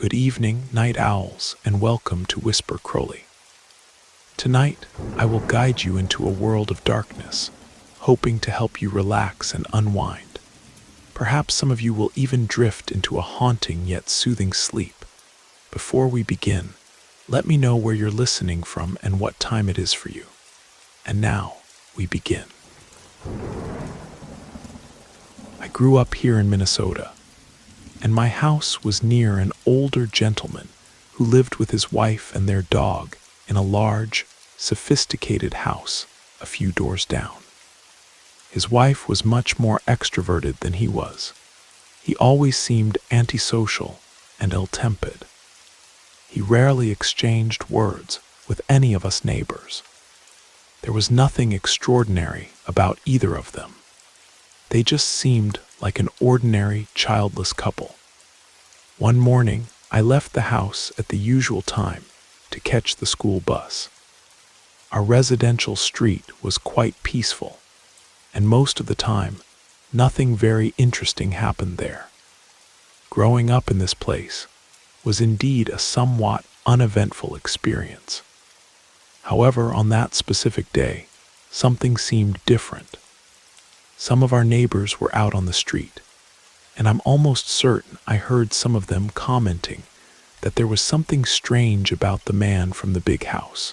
Good evening, night owls, and welcome to Whisper Crowley. Tonight, I will guide you into a world of darkness, hoping to help you relax and unwind. Perhaps some of you will even drift into a haunting yet soothing sleep. Before we begin, let me know where you're listening from and what time it is for you. And now, we begin. I grew up here in Minnesota, and my house was near an older gentleman who lived with his wife and their dog in a large, sophisticated house a few doors down. His wife was much more extroverted than he was. He always seemed antisocial and ill-tempered. He rarely exchanged words with any of us neighbors. There was nothing extraordinary about either of them. They just seemed like an ordinary, childless couple. One morning, I left the house at the usual time to catch the school bus. Our residential street was quite peaceful, and most of the time, nothing very interesting happened there. Growing up in this place was indeed a somewhat uneventful experience. However, on that specific day, something seemed different. Some of our neighbors were out on the street, and I'm almost certain I heard some of them commenting that there was something strange about the man from the big house.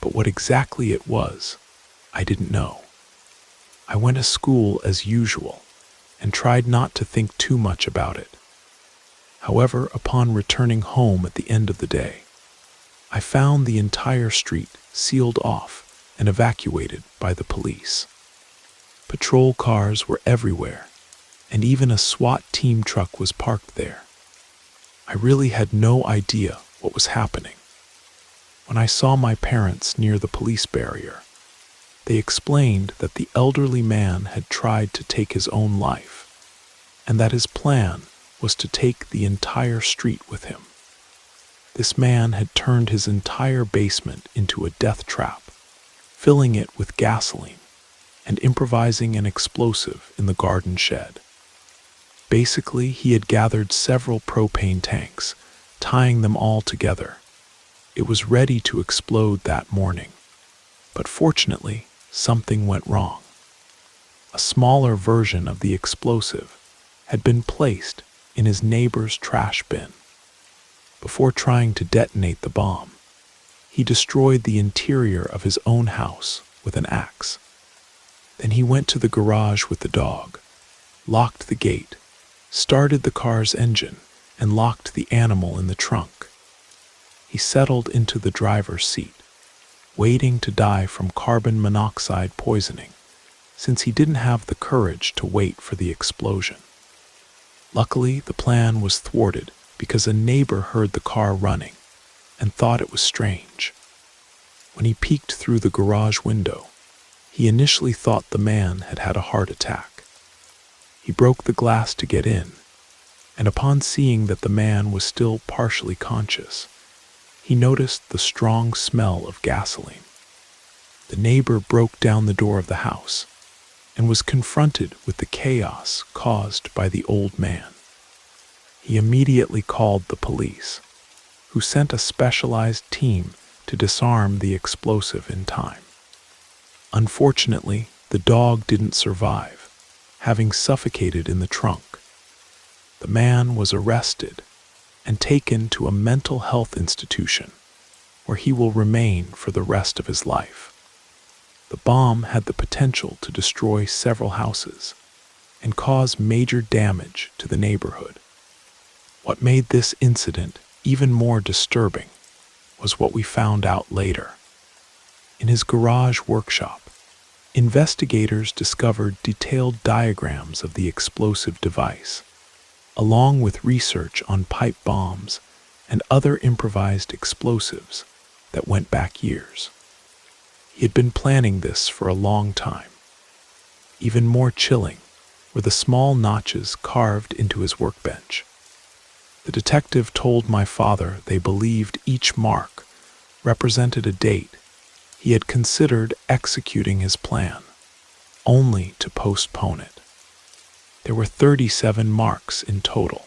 But what exactly it was, I didn't know. I went to school as usual and tried not to think too much about it. However, upon returning home at the end of the day, I found the entire street sealed off and evacuated by the police. Patrol cars were everywhere, and even a SWAT team truck was parked there. I really had no idea what was happening. When I saw my parents near the police barrier, they explained that the elderly man had tried to take his own life, and that his plan was to take the entire street with him. This man had turned his entire basement into a death trap, filling it with gasoline and improvising an explosive in the garden shed. Basically, he had gathered several propane tanks, tying them all together. It was ready to explode that morning, but fortunately, something went wrong. A smaller version of the explosive had been placed in his neighbor's trash bin. Before trying to detonate the bomb, he destroyed the interior of his own house with an axe. Then he went to the garage with the dog, locked the gate, started the car's engine, and locked the animal in the trunk. He settled into the driver's seat, waiting to die from carbon monoxide poisoning, since he didn't have the courage to wait for the explosion. Luckily, the plan was thwarted because a neighbor heard the car running and thought it was strange. When he peeked through the garage window, he initially thought the man had had a heart attack. He broke the glass to get in, and upon seeing that the man was still partially conscious, he noticed the strong smell of gasoline. The neighbor broke down the door of the house and was confronted with the chaos caused by the old man. He immediately called the police, who sent a specialized team to disarm the explosive in time. Unfortunately, the dog didn't survive, having suffocated in the trunk. The man was arrested and taken to a mental health institution where he will remain for the rest of his life. The bomb had the potential to destroy several houses and cause major damage to the neighborhood. What made this incident even more disturbing was what we found out later. In his garage workshop, investigators discovered detailed diagrams of the explosive device, along with research on pipe bombs and other improvised explosives that went back years. He had been planning this for a long time. Even more chilling were the small notches carved into his workbench. The detective told my father they believed each mark represented a date he had considered executing his plan, only to postpone it. There were 37 marks in total.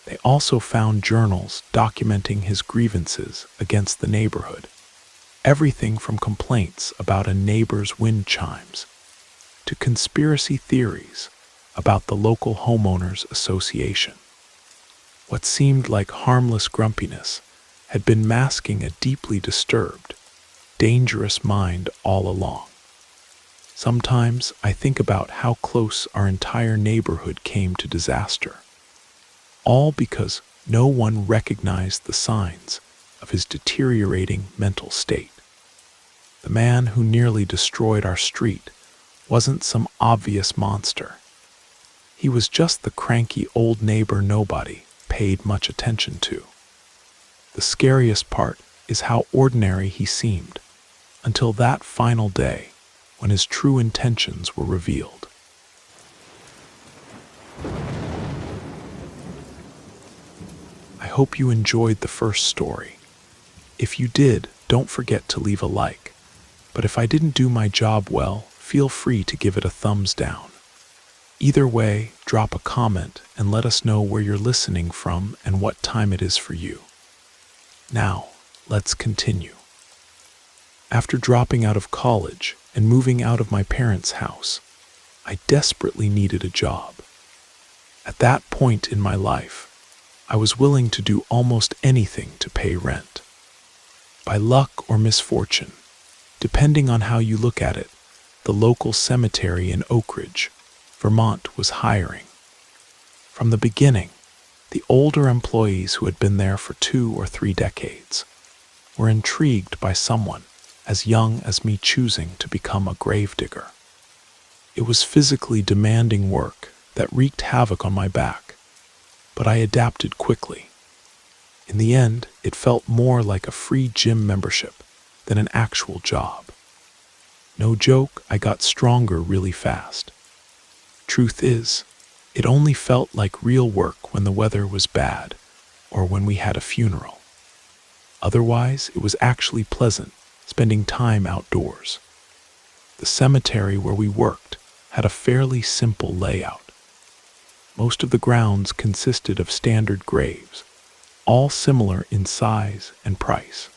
They also found journals documenting his grievances against the neighborhood. Everything from complaints about a neighbor's wind chimes to conspiracy theories about the local homeowners association. What seemed like harmless grumpiness had been masking a deeply disturbed, dangerous mind all along. Sometimes I think about how close our entire neighborhood came to disaster, all because no one recognized the signs of his deteriorating mental state. The man who nearly destroyed our street wasn't some obvious monster. He was just the cranky old neighbor nobody paid much attention to. The scariest part is how ordinary he seemed, until that final day when his true intentions were revealed. I hope you enjoyed the first story. If you did, don't forget to leave a like. But if I didn't do my job well, feel free to give it a thumbs down. Either way, drop a comment and let us know where you're listening from and what time it is for you. Now, let's continue. After dropping out of college and moving out of my parents' house, I desperately needed a job. At that point in my life, I was willing to do almost anything to pay rent. By luck or misfortune, depending on how you look at it, the local cemetery in Oak Ridge, Vermont was hiring. From the beginning, the older employees who had been there for 2 or 3 decades were intrigued by someone as young as me choosing to become a gravedigger. It was physically demanding work that wreaked havoc on my back, but I adapted quickly. In the end, it felt more like a free gym membership than an actual job. No joke, I got stronger really fast. Truth is, it only felt like real work when the weather was bad or when we had a funeral. Otherwise, it was actually pleasant spending time outdoors. The cemetery where we worked had a fairly simple layout. Most of the grounds consisted of standard graves, all similar in size and price.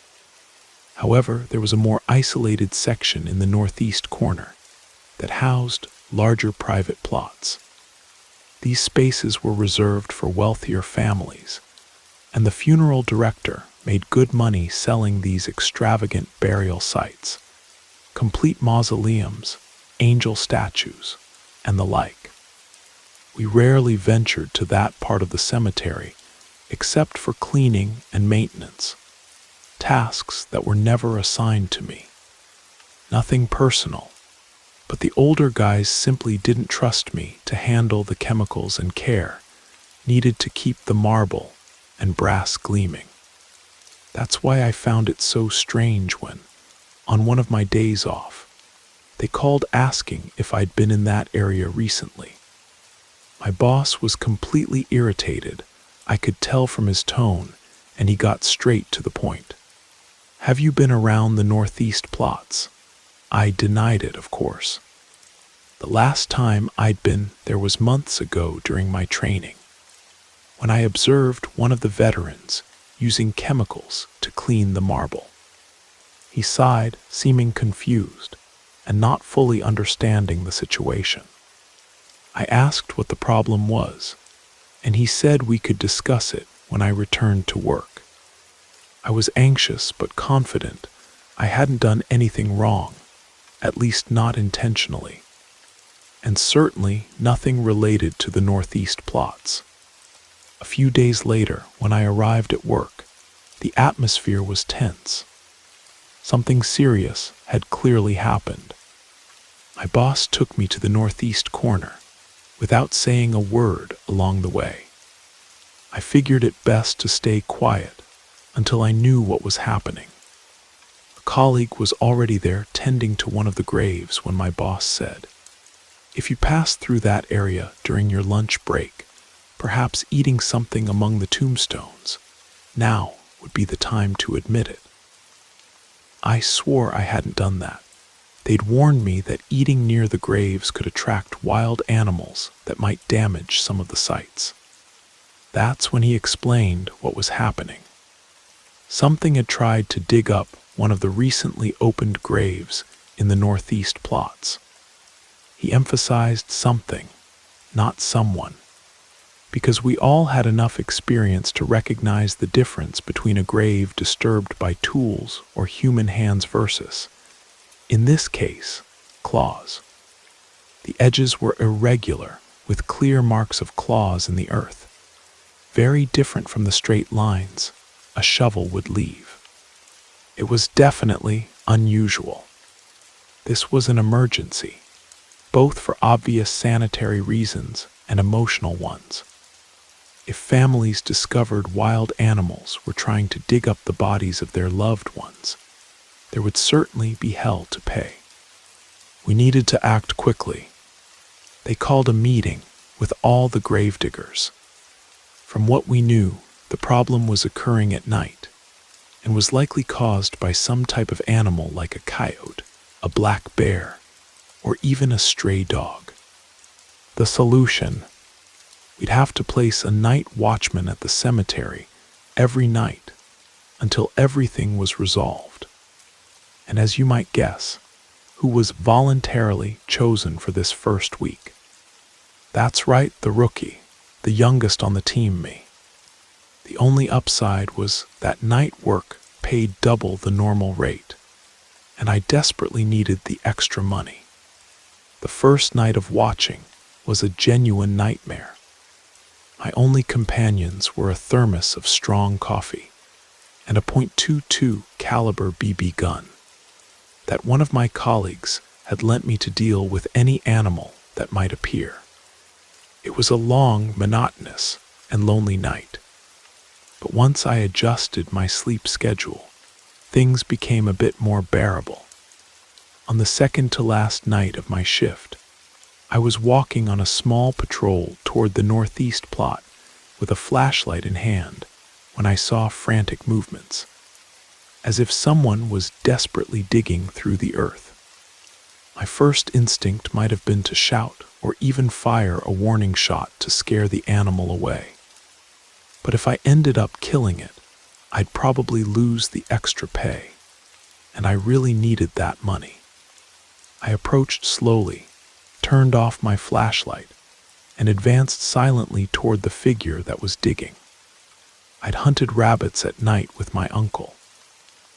However, there was a more isolated section in the northeast corner that housed larger private plots. These spaces were reserved for wealthier families, and the funeral director made good money selling these extravagant burial sites, complete mausoleums, angel statues, and the like. We rarely ventured to that part of the cemetery except for cleaning and maintenance, tasks that were never assigned to me. Nothing personal, but the older guys simply didn't trust me to handle the chemicals and care needed to keep the marble and brass gleaming. That's why I found it so strange when, on one of my days off, they called asking if I'd been in that area recently. My boss was completely irritated. I could tell from his tone, and he got straight to the point. "Have you been around the northeast plots?" I denied it, of course. The last time I'd been there was months ago during my training, when I observed one of the veterans using chemicals to clean the marble. He sighed, seeming confused and not fully understanding the situation. I asked what the problem was, and he said we could discuss it when I returned to work. I was anxious but confident I hadn't done anything wrong, at least not intentionally, and certainly nothing related to the northeast plots. A few days later, when I arrived at work, the atmosphere was tense. Something serious had clearly happened. My boss took me to the northeast corner without saying a word along the way. I figured it best to stay quiet until I knew what was happening. A colleague was already there tending to one of the graves when my boss said, "If you pass through that area during your lunch break, perhaps eating something among the tombstones, now would be the time to admit it." I swore I hadn't done that. They'd warned me that eating near the graves could attract wild animals that might damage some of the sites. That's when he explained what was happening. Something had tried to dig up one of the recently opened graves in the northeast plots. He emphasized something, not someone, because we all had enough experience to recognize the difference between a grave disturbed by tools or human hands versus, in this case, claws. The edges were irregular, with clear marks of claws in the earth, very different from the straight lines a shovel would leave. It was definitely unusual. This was an emergency, both for obvious sanitary reasons and emotional ones. If families discovered wild animals were trying to dig up the bodies of their loved ones, there would certainly be hell to pay. We needed to act quickly. They called a meeting with all the gravediggers. From what we knew, the problem was occurring at night and was likely caused by some type of animal like a coyote, a black bear, or even a stray dog. The solution: we'd have to place a night watchman at the cemetery every night until everything was resolved. And as you might guess, who was voluntarily chosen for this first week? That's right, the rookie, the youngest on the team, me. The only upside was that night work paid double the normal rate, and I desperately needed the extra money. The first night of watching was a genuine nightmare. My only companions were a thermos of strong coffee and a .22 caliber BB gun that one of my colleagues had lent me to deal with any animal that might appear. It was a long, monotonous, and lonely night. But once I adjusted my sleep schedule, things became a bit more bearable. On the second to last night of my shift, I was walking on a small patrol toward the northeast plot with a flashlight in hand when I saw frantic movements, as if someone was desperately digging through the earth. My first instinct might have been to shout or even fire a warning shot to scare the animal away. But if I ended up killing it, I'd probably lose the extra pay, and I really needed that money. I approached slowly, turned off my flashlight, and advanced silently toward the figure that was digging. I'd hunted rabbits at night with my uncle,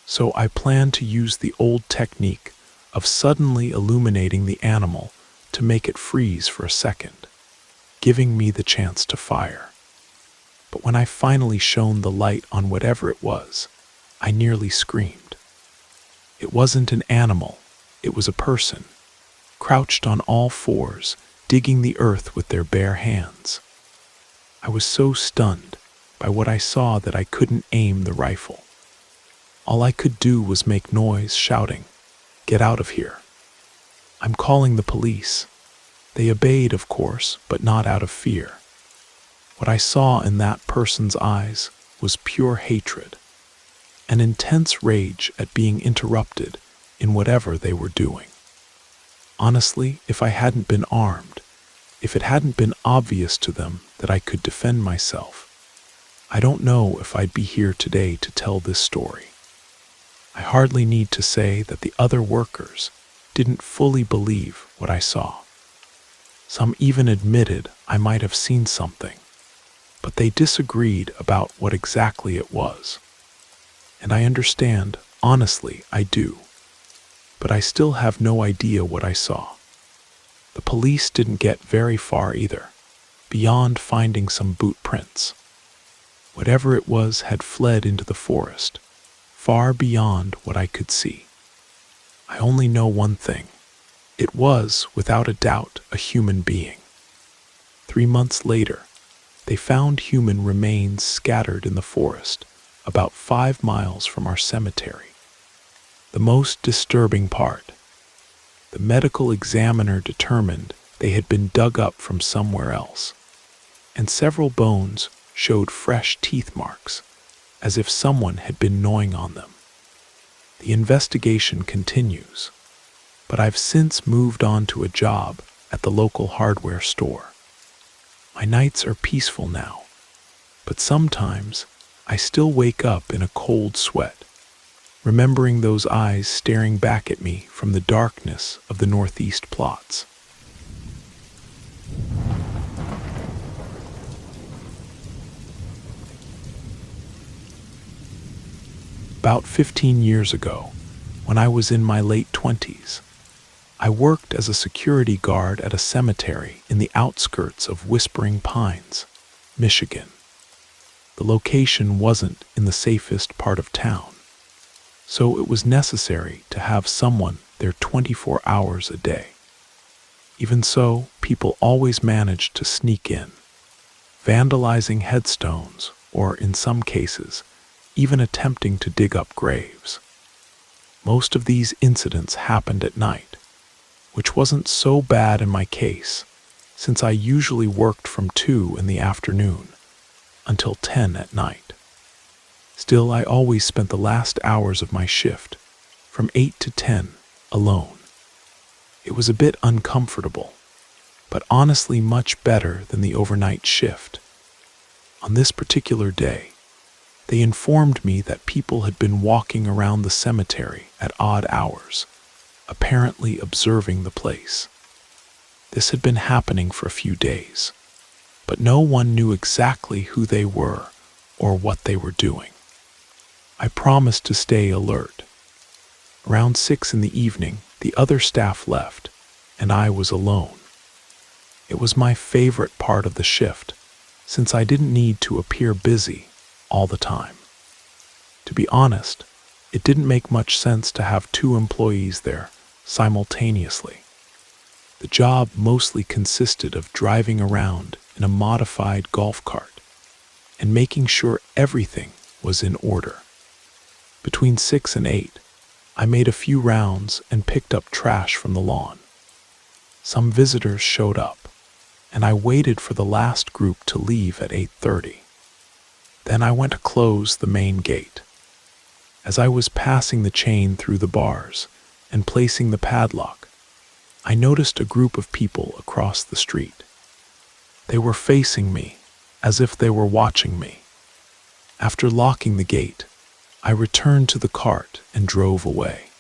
so I planned to use the old technique of suddenly illuminating the animal to make it freeze for a second, giving me the chance to fire. But when I finally shone the light on whatever it was, I nearly screamed. It wasn't an animal, it was a person, crouched on all fours, digging the earth with their bare hands. I was so stunned by what I saw that I couldn't aim the rifle. All I could do was make noise, shouting, "Get out of here. I'm calling the police." They obeyed, of course, but not out of fear. What I saw in that person's eyes was pure hatred, an intense rage at being interrupted in whatever they were doing. Honestly, if I hadn't been armed, if it hadn't been obvious to them that I could defend myself, I don't know if I'd be here today to tell this story. I hardly need to say that the other workers didn't fully believe what I saw. Some even admitted I might have seen something, but they disagreed about what exactly it was. And I understand, honestly, I do. But I still have no idea what I saw. The police didn't get very far either, beyond finding some boot prints. Whatever it was had fled into the forest, far beyond what I could see. I only know one thing. It was, without a doubt, a human being. 3 months later, they found human remains scattered in the forest, about 5 miles from our cemetery. The most disturbing part: the medical examiner determined they had been dug up from somewhere else, and several bones showed fresh teeth marks, as if someone had been gnawing on them. The investigation continues, but I've since moved on to a job at the local hardware store. My nights are peaceful now, But sometimes I still wake up in a cold sweat, remembering those eyes staring back at me from the darkness of the northeast plots. About 15 years ago, when I was in my late 20s, I worked as a security guard at a cemetery in the outskirts of Whispering Pines, Michigan. The location wasn't in the safest part of town, so it was necessary to have someone there 24 hours a day. Even so, people always managed to sneak in, vandalizing headstones, or in some cases, even attempting to dig up graves. Most of these incidents happened at night, which wasn't so bad in my case, since I usually worked from 2 in the afternoon until 10 at night. Still, I always spent the last hours of my shift, from 8 to 10, alone. It was a bit uncomfortable, but honestly much better than the overnight shift. On this particular day, they informed me that people had been walking around the cemetery at odd hours, apparently observing the place. This had been happening for a few days, but no one knew exactly who they were or what they were doing. I promised to stay alert. Around 6 in the evening, the other staff left, and I was alone. It was my favorite part of the shift, since I didn't need to appear busy all the time. To be honest, it didn't make much sense to have 2 employees there simultaneously. The job mostly consisted of driving around in a modified golf cart and making sure everything was in order. Between 6 and 8, I made a few rounds and picked up trash from the lawn. Some visitors showed up, and I waited for the last group to leave at 8:30. Then I went to close the main gate. As I was passing the chain through the bars and placing the padlock, I noticed a group of people across the street. They were facing me, as if they were watching me. After locking the gate, I returned to the cart and drove away.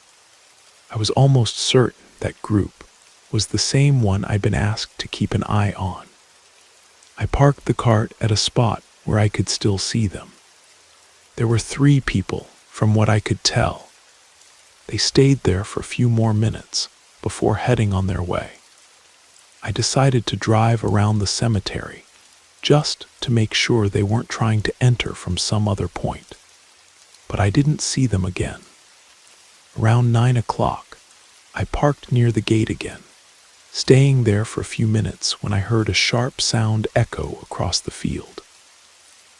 I was almost certain that group was the same one I'd been asked to keep an eye on. I parked the cart at a spot where I could still see them. There were 3 people, from what I could tell. They stayed there for a few more minutes before heading on their way. I decided to drive around the cemetery just to make sure they weren't trying to enter from some other point. But I didn't see them again. Around 9 o'clock, I parked near the gate again, staying there for a few minutes when I heard a sharp sound echo across the field.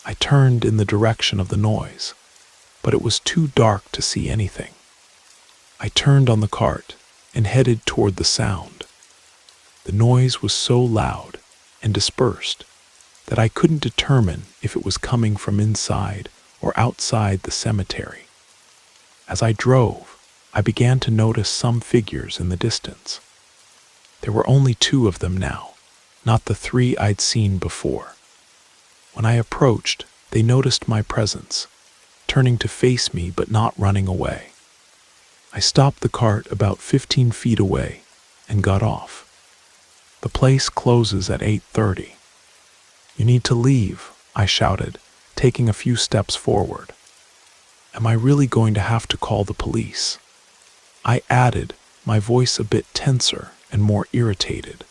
I turned in the direction of the noise, but it was too dark to see anything. I turned on the cart and headed toward the sound. The noise was so loud and dispersed that I couldn't determine if it was coming from inside or outside the cemetery. As I drove, I began to notice some figures in the distance. There were only 2 of them now, not the 3 I'd seen before. When I approached, they noticed my presence, turning to face me but not running away. I stopped the cart about 15 feet away and got off. The place closes at 8:30. "You need to leave," I shouted, taking a few steps forward. "Am I really going to have to call the police?" I added, my voice a bit tenser and more irritated.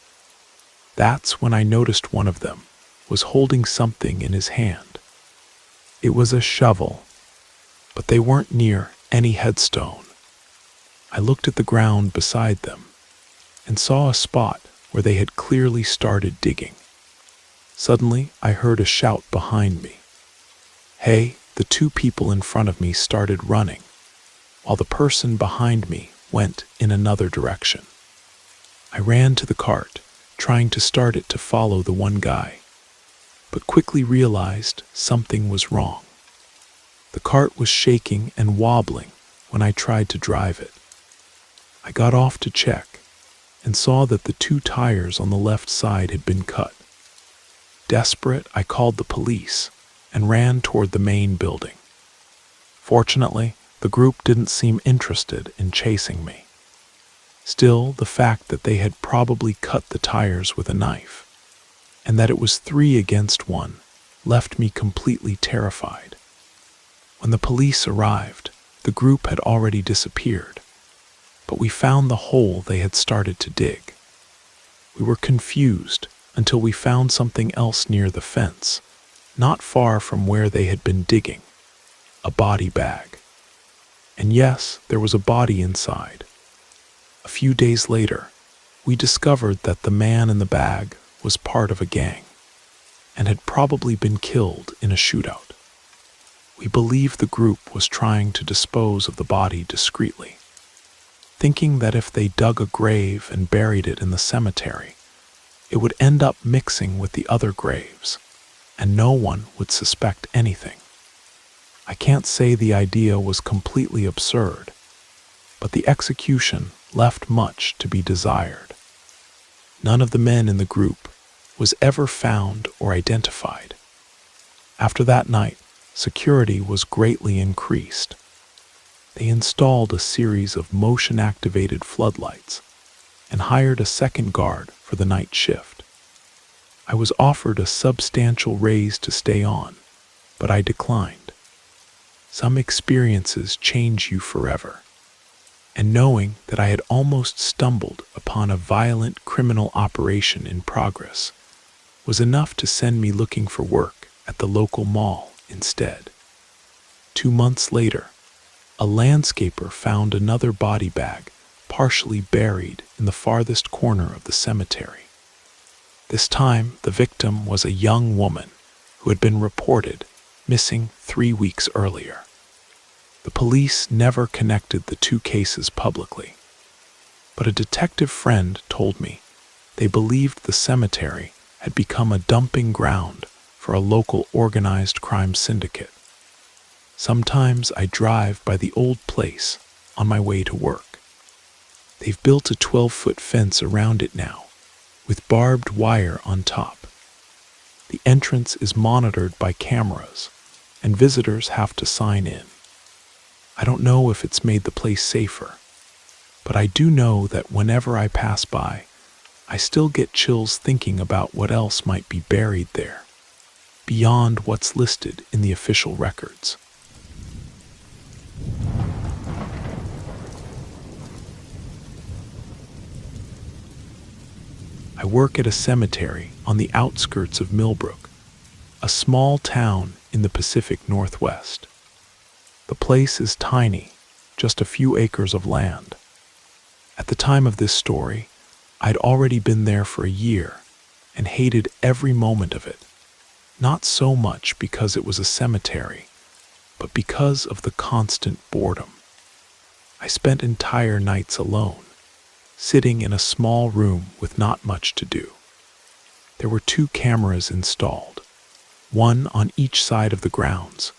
That's when I noticed one of them was holding something in his hand. It was a shovel, but they weren't near any headstone. I looked at the ground beside them and saw a spot where they had clearly started digging. Suddenly, I heard a shout behind me. "Hey!" The 2 people in front of me started running, while the person behind me went in another direction. I ran to the cart, trying to start it to follow the one guy, but quickly realized something was wrong. The cart was shaking and wobbling when I tried to drive it. I got off to check and saw that the 2 tires on the left side had been cut. Desperate, I called the police, and ran toward the main building. Fortunately, the group didn't seem interested in chasing me. Still, the fact that they had probably cut the tires with a knife, and that it was 3 against 1, left me completely terrified. When the police arrived, the group had already disappeared, but we found the hole they had started to dig. We were confused until we found something else near the fence, not far from where they had been digging, a body bag. And yes, there was a body inside. A few days later, we discovered that the man in the bag was part of a gang and had probably been killed in a shootout. We believe the group was trying to dispose of the body discreetly, thinking that if they dug a grave and buried it in the cemetery, it would end up mixing with the other graves, and no one would suspect anything. I can't say the idea was completely absurd, but the execution left much to be desired. None of the men in the group was ever found or identified. After that night, security was greatly increased. They installed a series of motion-activated floodlights and hired a second guard for the night shift. I was offered a substantial raise to stay on, but I declined. Some experiences change you forever, and knowing that I had almost stumbled upon a violent criminal operation in progress was enough to send me looking for work at the local mall instead. 2 months later, a landscaper found another body bag partially buried in the farthest corner of the cemetery. This time, the victim was a young woman who had been reported missing 3 weeks earlier. The police never connected the 2 cases publicly, but a detective friend told me they believed the cemetery had become a dumping ground for a local organized crime syndicate. Sometimes I drive by the old place on my way to work. They've built a 12-foot fence around it now, with barbed wire on top. The entrance is monitored by cameras, and visitors have to sign in. I don't know if it's made the place safer, but I do know that whenever I pass by, I still get chills thinking about what else might be buried there, beyond what's listed in the official records. I work at a cemetery on the outskirts of Millbrook, a small town in the Pacific Northwest. The place is tiny, just a few acres of land. At the time of this story, I'd already been there for a year and hated every moment of it, not so much because it was a cemetery, but because of the constant boredom. I spent entire nights alone, sitting in a small room with not much to do. There were 2 cameras installed, one on each side of the grounds,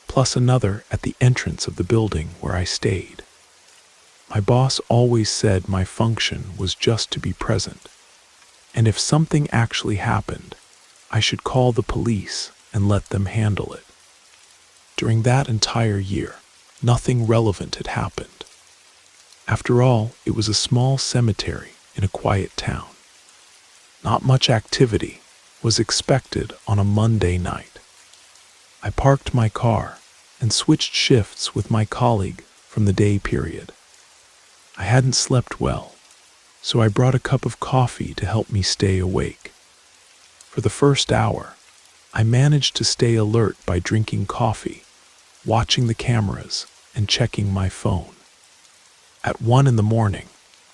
plus another at the entrance of the building where I stayed. My boss always said my function was just to be present, and if something actually happened, I should call the police and let them handle it. During that entire year, nothing relevant had happened. After all, it was a small cemetery in a quiet town. Not much activity was expected on a Monday night. I parked my car and switched shifts with my colleague from the day period. I hadn't slept well, so I brought a cup of coffee to help me stay awake. For the first hour, I managed to stay alert by drinking coffee, watching the cameras, and checking my phone. At 1 in the morning,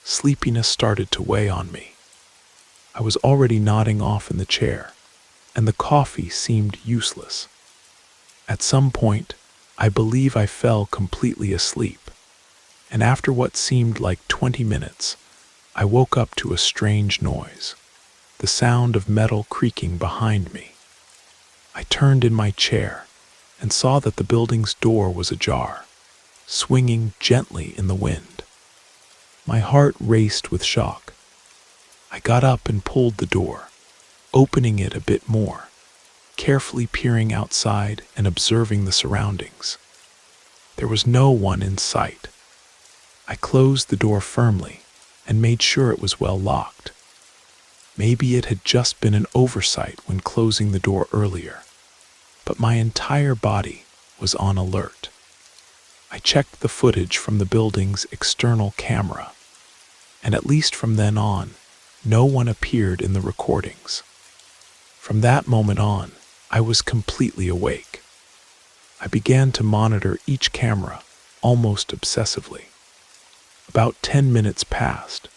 sleepiness started to weigh on me. I was already nodding off in the chair, and the coffee seemed useless. At some point, I believe I fell completely asleep, and after what seemed like 20 minutes, I woke up to a strange noise, the sound of metal creaking behind me. I turned in my chair and saw that the building's door was ajar, swinging gently in the wind. My heart raced with shock. I got up and pulled the door, opening it a bit more, carefully peering outside and observing the surroundings. There was no one in sight. I closed the door firmly and made sure it was well locked. Maybe it had just been an oversight when closing the door earlier, but my entire body was on alert. I checked the footage from the building's external camera, and at least from then on, no one appeared in the recordings. From that moment on, I was completely awake. I began to monitor each camera almost obsessively. About 10 minutes passed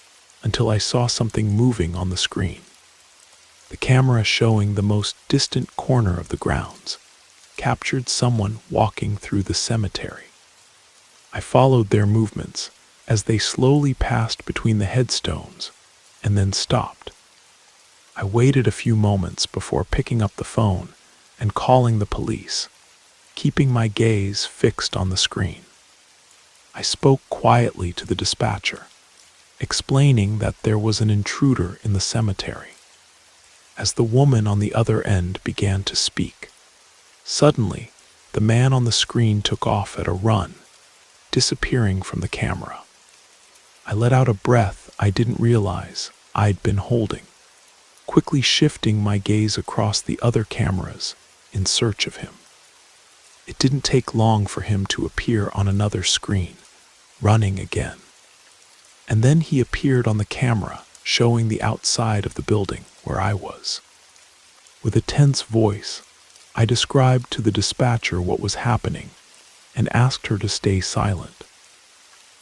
until I saw something moving on the screen. The camera showing the most distant corner of the grounds captured someone walking through the cemetery. I followed their movements as they slowly passed between the headstones and then stopped. I waited a few moments before picking up the phone and calling the police, keeping my gaze fixed on the screen. I spoke quietly to the dispatcher, explaining that there was an intruder in the cemetery. As the woman on the other end began to speak, suddenly the man on the screen took off at a run, disappearing from the camera. I let out a breath I didn't realize I'd been holding, quickly shifting my gaze across the other cameras in search of him. It didn't take long for him to appear on another screen, running again. And then he appeared on the camera, showing the outside of the building where I was. With a tense voice, I described to the dispatcher what was happening and asked her to stay silent.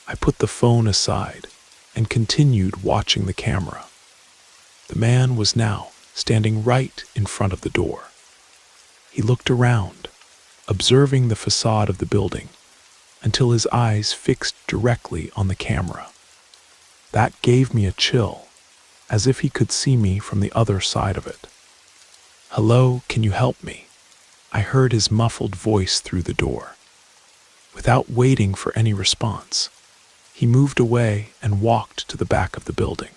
I put the phone aside and continued watching the camera. The man was now standing right in front of the door. He looked around, observing the facade of the building, until his eyes fixed directly on the camera. That gave me a chill, as if he could see me from the other side of it. "Hello, can you help me?" I heard his muffled voice through the door. Without waiting for any response, he moved away and walked to the back of the building.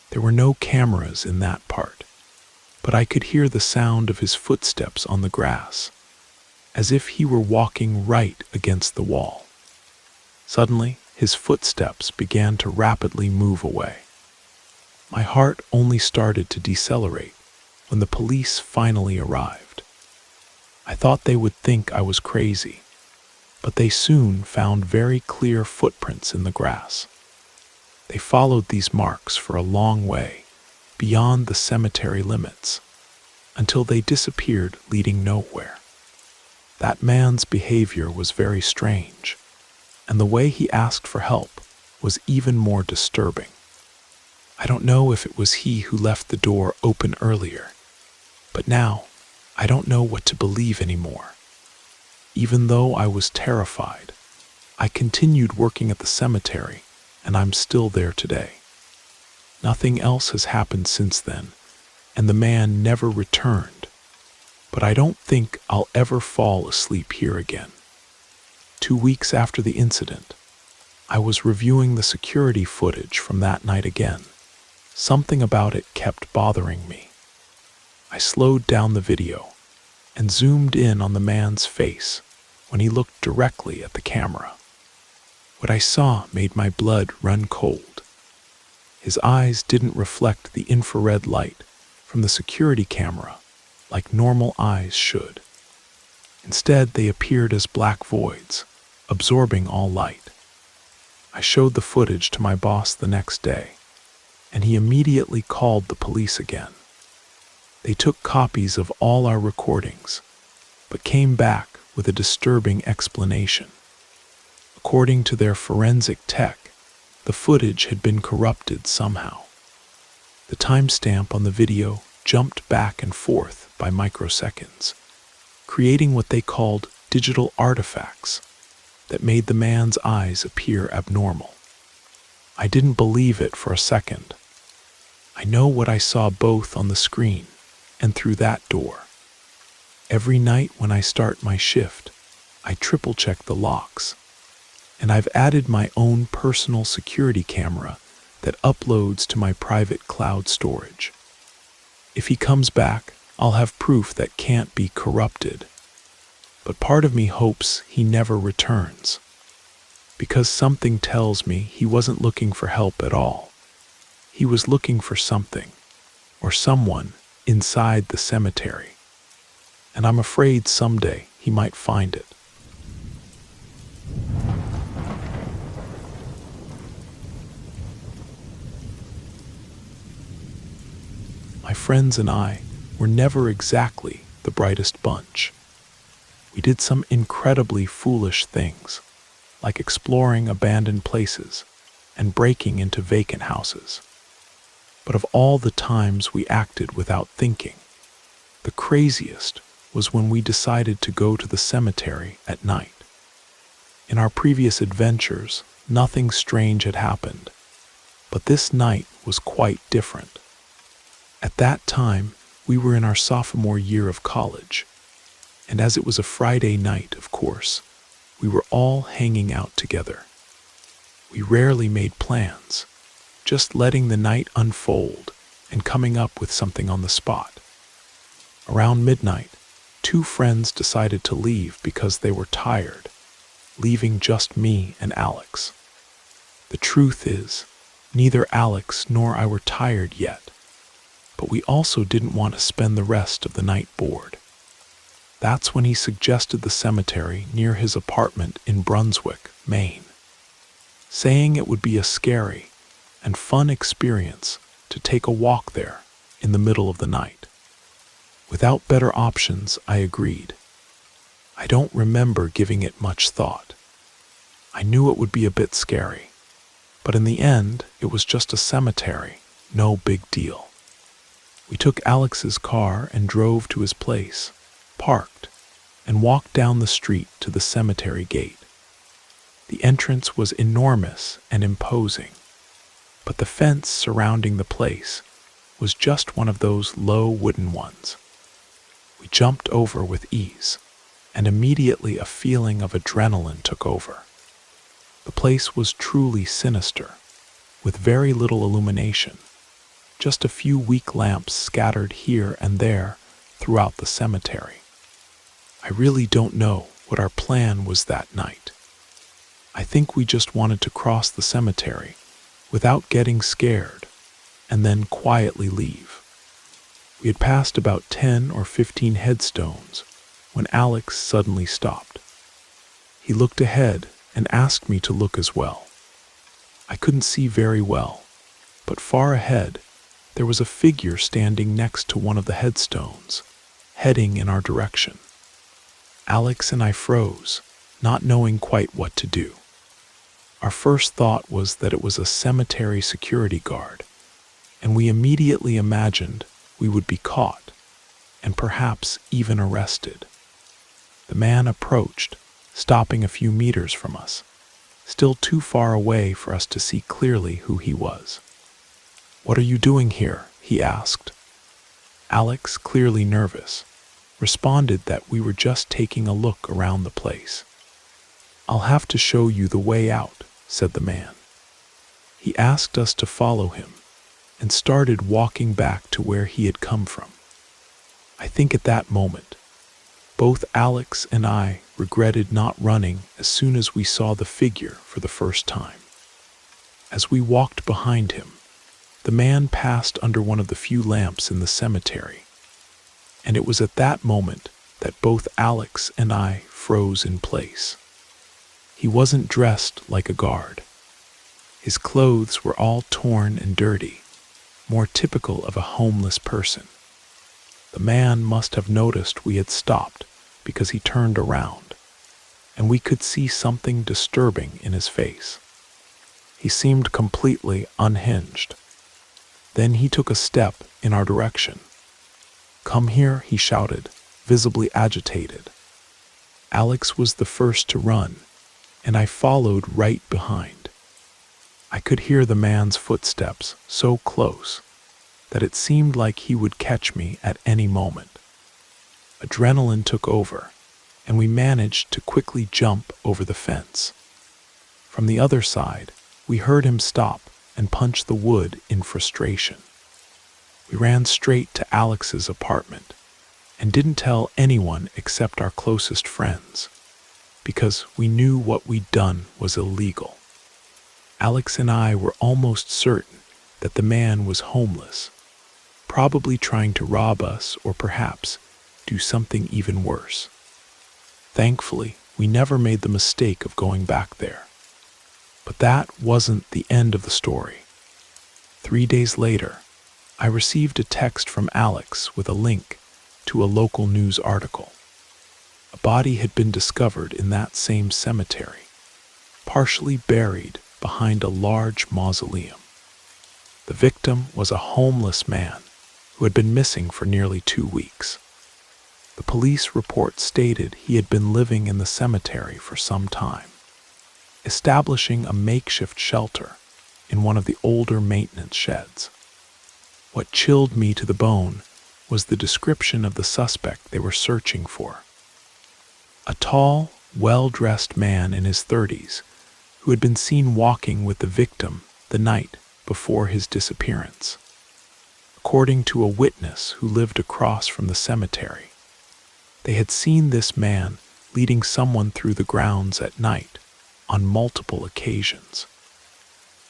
There were no cameras in that part, but I could hear the sound of his footsteps on the grass, as if he were walking right against the wall. Suddenly, his footsteps began to rapidly move away. My heart only started to decelerate when the police finally arrived. I thought they would think I was crazy, but they soon found very clear footprints in the grass. They followed these marks for a long way, beyond the cemetery limits, until they disappeared, leading nowhere. That man's behavior was very strange, and the way he asked for help was even more disturbing. I don't know if it was he who left the door open earlier, but now I don't know what to believe anymore. Even though I was terrified, I continued working at the cemetery, and I'm still there today. Nothing else has happened since then, and the man never returned, but I don't think I'll ever fall asleep here again. 2 weeks after the incident, I was reviewing the security footage from that night again. Something about it kept bothering me. I slowed down the video and zoomed in on the man's face when he looked directly at the camera. What I saw made my blood run cold. His eyes didn't reflect the infrared light from the security camera like normal eyes should. Instead, they appeared as black voids, absorbing all light. I showed the footage to my boss the next day, and he immediately called the police again. They took copies of all our recordings, but came back with a disturbing explanation. According to their forensic tech, the footage had been corrupted somehow. The timestamp on the video jumped back and forth by microseconds, creating what they called digital artifacts that made the man's eyes appear abnormal. I didn't believe it for a second. I know what I saw both on the screen and through that door. Every night when I start my shift, I triple-check the locks, and I've added my own personal security camera that uploads to my private cloud storage. If he comes back, I'll have proof that can't be corrupted. But part of me hopes he never returns, because something tells me he wasn't looking for help at all. He was looking for something, or someone, inside the cemetery. And I'm afraid someday he might find it. My friends and I were never exactly the brightest bunch. We did some incredibly foolish things, like exploring abandoned places and breaking into vacant houses. But of all the times we acted without thinking, the craziest was when we decided to go to the cemetery at night. In our previous adventures, nothing strange had happened, but this night was quite different. At that time, we were in our sophomore year of college, and as it was a Friday night, of course, we were all hanging out together. We rarely made plans, just letting the night unfold and coming up with something on the spot. Around midnight, 2 friends decided to leave because they were tired, leaving just me and Alex. The truth is, neither Alex nor I were tired yet, but we also didn't want to spend the rest of the night bored. That's when he suggested the cemetery near his apartment in Brunswick, Maine, saying it would be a scary and fun experience to take a walk there in the middle of the night. Without better options, I agreed. I don't remember giving it much thought. I knew it would be a bit scary, but in the end, it was just a cemetery, no big deal. We took Alex's car and drove to his place, parked, and walked down the street to the cemetery gate. The entrance was enormous and imposing, but the fence surrounding the place was just one of those low wooden ones. We jumped over with ease, and immediately a feeling of adrenaline took over. The place was truly sinister, with very little illumination, just a few weak lamps scattered here and there throughout the cemetery. I really don't know what our plan was that night. I think we just wanted to cross the cemetery without getting scared and then quietly leave. We had passed about 10 or 15 headstones when Alex suddenly stopped. He looked ahead and asked me to look as well. I couldn't see very well, but far ahead there was a figure standing next to one of the headstones, heading in our direction. Alex and I froze, not knowing quite what to do. Our first thought was that it was a cemetery security guard, and we immediately imagined we would be caught, and perhaps even arrested. The man approached, stopping a few meters from us, still too far away for us to see clearly who he was. "What are you doing here?" he asked. Alex, clearly nervous, responded that we were just taking a look around the place. "I'll have to show you the way out," said the man. He asked us to follow him and started walking back to where he had come from. I think at that moment, both Alex and I regretted not running as soon as we saw the figure for the first time. As we walked behind him, the man passed under one of the few lamps in the cemetery, and it was at that moment that both Alex and I froze in place. He wasn't dressed like a guard. His clothes were all torn and dirty, more typical of a homeless person. The man must have noticed we had stopped because he turned around, and we could see something disturbing in his face. He seemed completely unhinged. Then he took a step in our direction. "Come here," he shouted, visibly agitated. Alex was the first to run, and I followed right behind. I could hear the man's footsteps so close that it seemed like he would catch me at any moment. Adrenaline took over, and we managed to quickly jump over the fence. From the other side, we heard him stop and punch the wood in frustration. We ran straight to Alex's apartment and didn't tell anyone except our closest friends, because we knew what we'd done was illegal. Alex and I were almost certain that the man was homeless, probably trying to rob us or perhaps do something even worse. Thankfully, we never made the mistake of going back there. But that wasn't the end of the story. 3 days later, I received a text from Alex with a link to a local news article. A body had been discovered in that same cemetery, partially buried behind a large mausoleum. The victim was a homeless man who had been missing for nearly 2 weeks. The police report stated he had been living in the cemetery for some time, establishing a makeshift shelter in one of the older maintenance sheds. What chilled me to the bone was the description of the suspect they were searching for. A tall, well-dressed man in his 30s who had been seen walking with the victim the night before his disappearance. According to a witness who lived across from the cemetery, they had seen this man leading someone through the grounds at night on multiple occasions.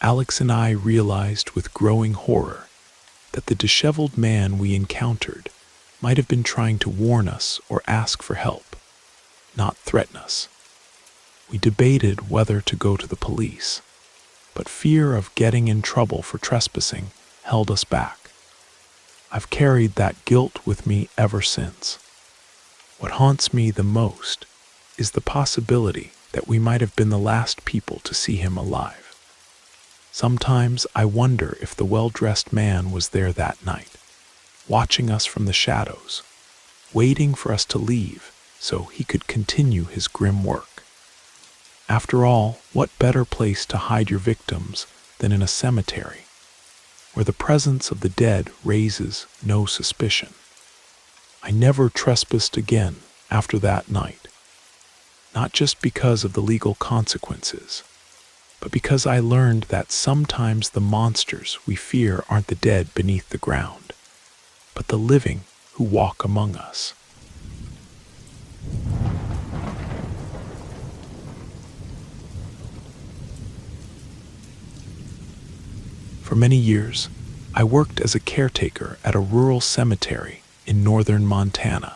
Alex and I realized with growing horror that the disheveled man we encountered might have been trying to warn us or ask for help, not threaten us. We debated whether to go to the police, but fear of getting in trouble for trespassing held us back. I've carried that guilt with me ever since. What haunts me the most is the possibility that we might have been the last people to see him alive. Sometimes I wonder if the well-dressed man was there that night, watching us from the shadows, waiting for us to leave so he could continue his grim work. After all, what better place to hide your victims than in a cemetery, where the presence of the dead raises no suspicion? I never trespassed again after that night, not just because of the legal consequences, but because I learned that sometimes the monsters we fear aren't the dead beneath the ground, but the living who walk among us. For many years, I worked as a caretaker at a rural cemetery in northern Montana,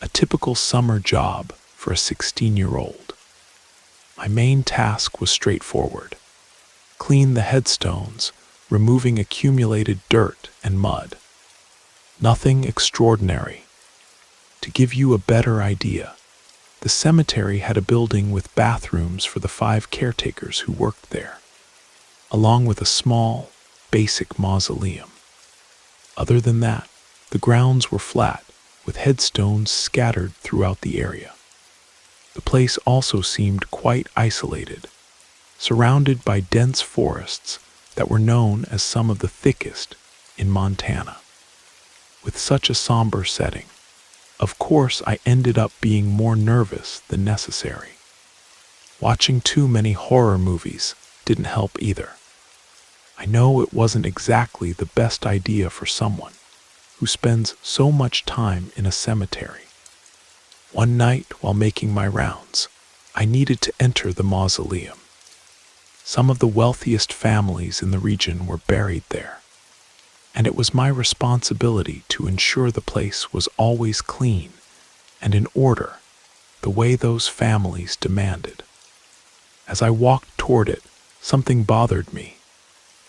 a typical summer job for a 16-year-old. My main task was straightforward: clean the headstones, removing accumulated dirt and mud. Nothing extraordinary. To give you a better idea, the cemetery had a building with bathrooms for the 5 caretakers who worked there, along with a small, basic mausoleum. Other than that, the grounds were flat, with headstones scattered throughout the area. The place also seemed quite isolated, surrounded by dense forests that were known as some of the thickest in Montana. With such a somber setting, of course I ended up being more nervous than necessary. Watching too many horror movies didn't help either. I know it wasn't exactly the best idea for someone who spends so much time in a cemetery. One night, while making my rounds, I needed to enter the mausoleum. Some of the wealthiest families in the region were buried there, and it was my responsibility to ensure the place was always clean and in order, the way those families demanded. As I walked toward it, something bothered me,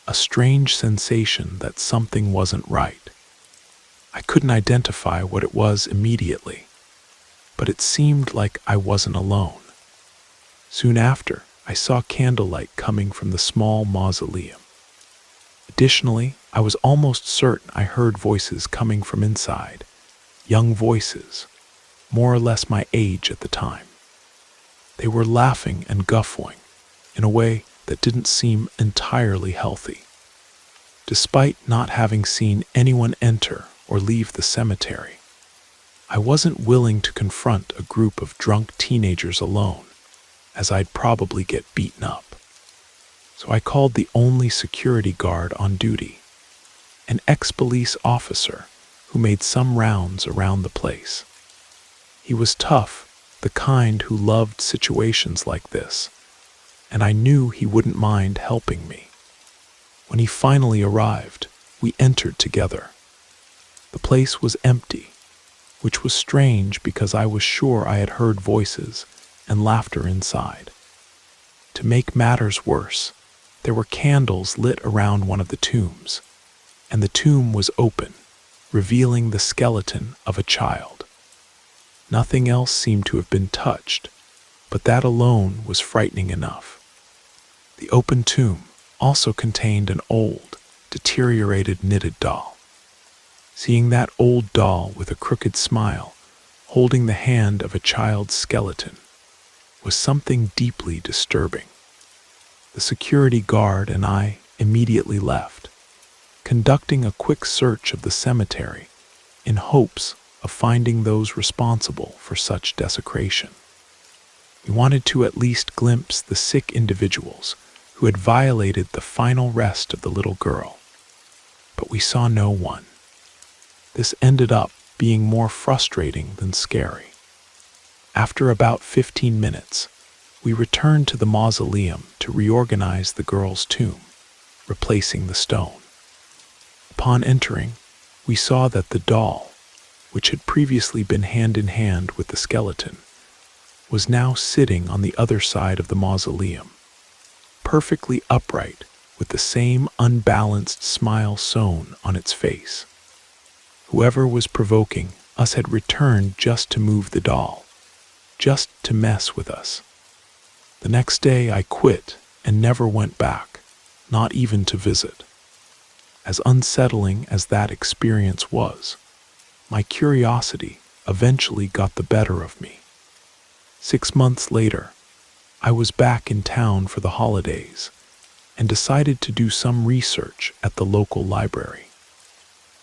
a strange sensation that something wasn't right. I couldn't identify what it was immediately, but it seemed like I wasn't alone. Soon after, I saw candlelight coming from the small mausoleum. Additionally, I was almost certain I heard voices coming from inside, young voices, more or less my age at the time. They were laughing and guffawing in a way that didn't seem entirely healthy. Despite not having seen anyone enter or leave the cemetery, I wasn't willing to confront a group of drunk teenagers alone, as I'd probably get beaten up. So I called the only security guard on duty, an ex-police officer who made some rounds around the place. He was tough, the kind who loved situations like this, and I knew he wouldn't mind helping me. When he finally arrived, we entered together. The place was empty, which was strange because I was sure I had heard voices and laughter inside. To make matters worse, there were candles lit around one of the tombs, and the tomb was open, revealing the skeleton of a child. Nothing else seemed to have been touched, but that alone was frightening enough. The open tomb also contained an old, deteriorated knitted doll. Seeing that old doll with a crooked smile, holding the hand of a child's skeleton, was something deeply disturbing. The security guard and I immediately left, conducting a quick search of the cemetery in hopes of finding those responsible for such desecration. We wanted to at least glimpse the sick individuals who had violated the final rest of the little girl, but we saw no one. This ended up being more frustrating than scary. After about 15 minutes, we returned to the mausoleum to reorganize the girl's tomb, replacing the stone. Upon entering, we saw that the doll, which had previously been hand in hand with the skeleton, was now sitting on the other side of the mausoleum, perfectly upright with the same unbalanced smile sewn on its face. Whoever was provoking us had returned just to move the doll, just to mess with us. The next day I quit and never went back, not even to visit. As unsettling as that experience was, my curiosity eventually got the better of me. 6 months later, I was back in town for the holidays and decided to do some research at the local library.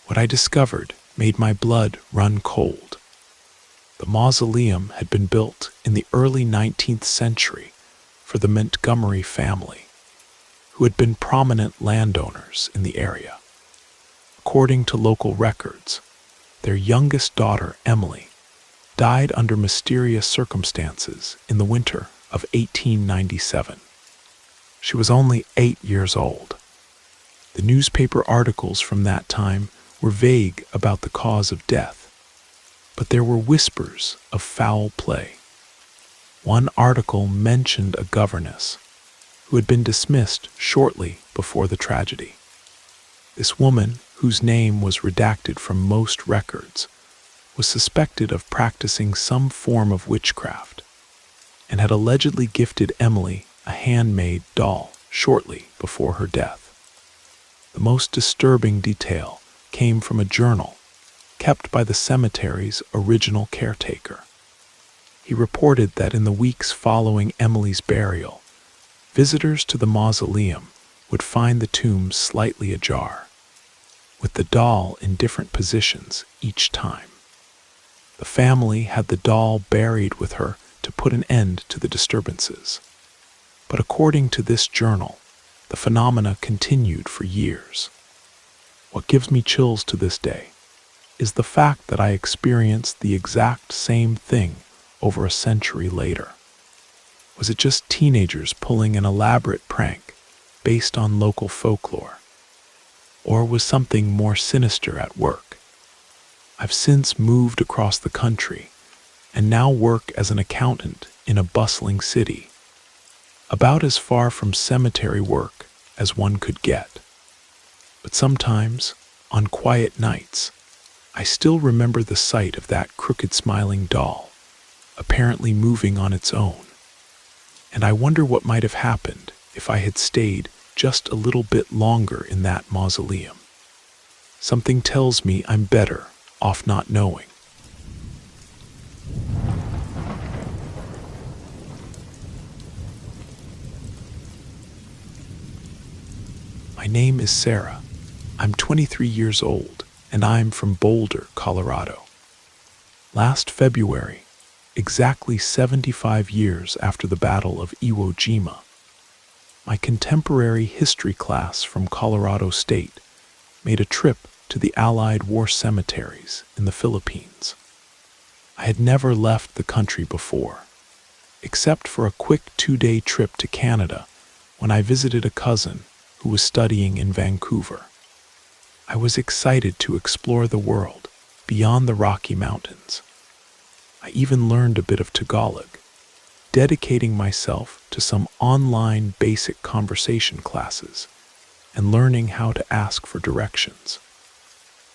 What I discovered made my blood run cold. The mausoleum had been built in the early 19th century for the Montgomery family, who had been prominent landowners in the area. According to local records, their youngest daughter, Emily, died under mysterious circumstances in the winter of 1897. She was only 8 years old. The newspaper articles from that time were vague about the cause of death, but there were whispers of foul play. One article mentioned a governess who had been dismissed shortly before the tragedy. This woman, whose name was redacted from most records, was suspected of practicing some form of witchcraft and had allegedly gifted Emily a handmade doll shortly before her death. The most disturbing detail came from a journal kept by the cemetery's original caretaker. He reported that in the weeks following Emily's burial, visitors to the mausoleum would find the tomb slightly ajar, with the doll in different positions each time. The family had the doll buried with her to put an end to the disturbances. But according to this journal, the phenomena continued for years. What gives me chills to this day is the fact that I experienced the exact same thing over a century later. Was it just teenagers pulling an elaborate prank based on local folklore? Or was something more sinister at work? I've since moved across the country and now work as an accountant in a bustling city, about as far from cemetery work as one could get. But sometimes, on quiet nights, I still remember the sight of that crooked smiling doll, apparently moving on its own. And I wonder what might have happened if I had stayed just a little bit longer in that mausoleum. Something tells me I'm better off not knowing. My name is Sarah. I'm 23 years old, and I'm from Boulder, Colorado. Last February, exactly 75 years after the Battle of Iwo Jima, my contemporary history class from Colorado State made a trip to the Allied war cemeteries in the Philippines. I had never left the country before, except for a quick 2-day trip to Canada when I visited a cousin who was studying in Vancouver. I was excited to explore the world beyond the Rocky Mountains. I even learned a bit of Tagalog, dedicating myself to some online basic conversation classes and learning how to ask for directions.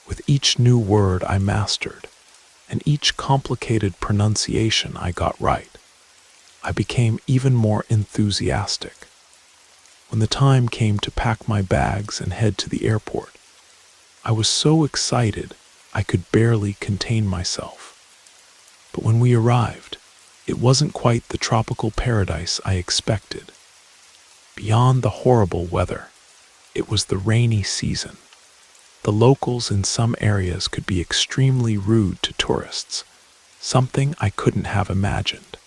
With each new word I mastered, and each complicated pronunciation I got right, I became even more enthusiastic. When the time came to pack my bags and head to the airport, I was so excited I could barely contain myself. But when we arrived, it wasn't quite the tropical paradise I expected. Beyond the horrible weather, it was the rainy season. The locals in some areas could be extremely rude to tourists, something I couldn't have imagined.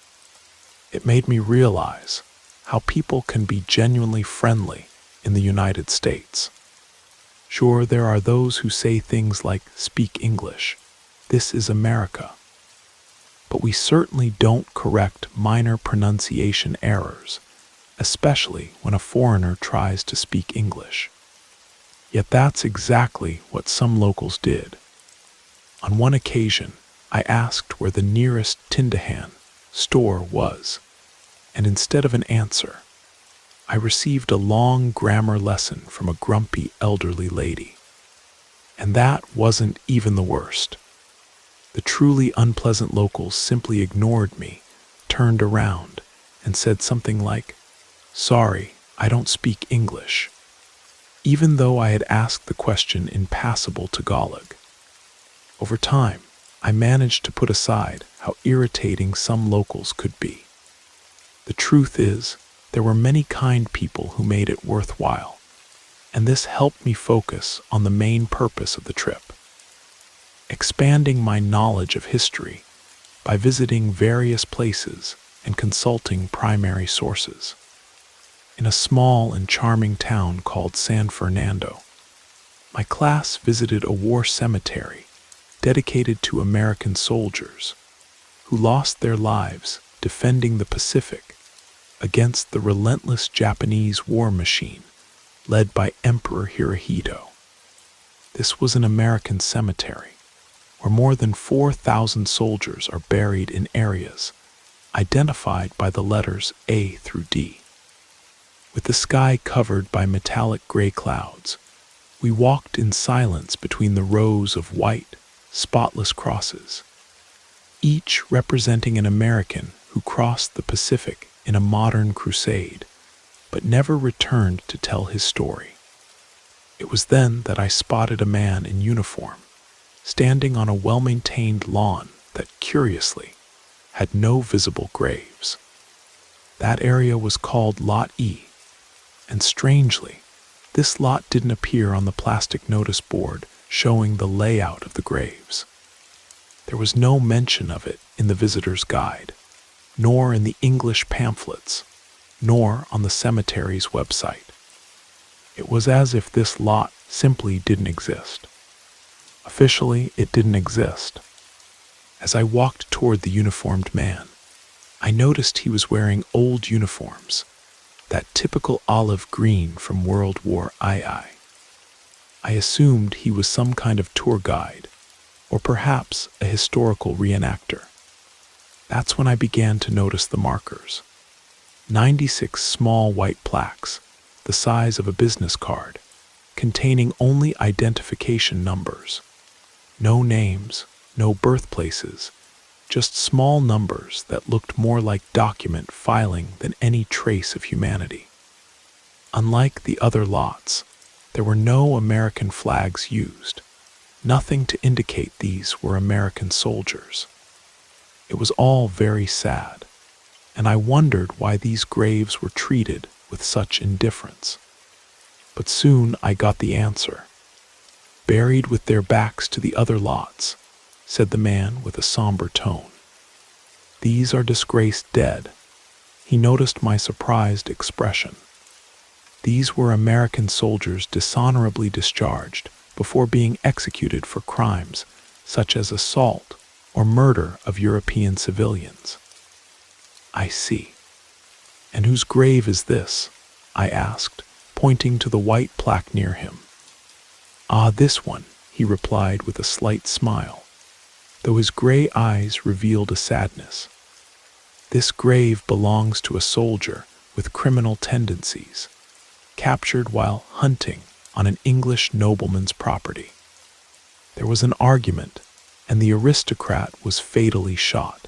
It made me realize how people can be genuinely friendly in the United States. Sure, there are those who say things like, "Speak English. This is America." But we certainly don't correct minor pronunciation errors, especially when a foreigner tries to speak English. Yet that's exactly what some locals did. On one occasion, I asked where the nearest Tindahan store was, and instead of an answer, I received a long grammar lesson from a grumpy elderly lady. And that wasn't even the worst. The truly unpleasant locals simply ignored me, turned around, and said something like, "Sorry, I don't speak English," even though I had asked the question in passable Tagalog. Over time, I managed to put aside how irritating some locals could be. The truth is, there were many kind people who made it worthwhile, and this helped me focus on the main purpose of the trip: expanding my knowledge of history by visiting various places and consulting primary sources. In a small and charming town called San Fernando, my class visited a war cemetery dedicated to American soldiers who lost their lives defending the Pacific against the relentless Japanese war machine led by Emperor Hirohito. This was an American cemetery where more than 4,000 soldiers are buried in areas identified by the letters A through D. With the sky covered by metallic gray clouds, we walked in silence between the rows of white, spotless crosses, each representing an American who crossed the Pacific in a modern crusade, but never returned to tell his story. It was then that I spotted a man in uniform, standing on a well-maintained lawn that, curiously, had no visible graves. That area was called Lot E, and strangely, this lot didn't appear on the plastic notice board showing the layout of the graves. There was no mention of it in the visitor's guide, nor in the English pamphlets, nor on the cemetery's website. It was as if this lot simply didn't exist. Officially, it didn't exist. As I walked toward the uniformed man, I noticed he was wearing old uniforms, that typical olive green from World War II. I assumed he was some kind of tour guide, or perhaps a historical reenactor. That's when I began to notice the markers. 96 small white plaques, the size of a business card, containing only identification numbers. No names, no birthplaces, just small numbers that looked more like document filing than any trace of humanity. Unlike the other lots, there were no American flags used, nothing to indicate these were American soldiers. It was all very sad, and I wondered why these graves were treated with such indifference. But soon I got the answer. "Buried with their backs to the other lots," said the man with a somber tone. "These are disgraced dead." He noticed my surprised expression. These were American soldiers dishonorably discharged before being executed for crimes such as assault or murder of European civilians. I see. And whose grave is this? I asked, pointing to the white plaque near him. Ah, this one, he replied with a slight smile, though his gray eyes revealed a sadness. This grave belongs to a soldier with criminal tendencies, captured while hunting on an English nobleman's property. There was an argument, and the aristocrat was fatally shot.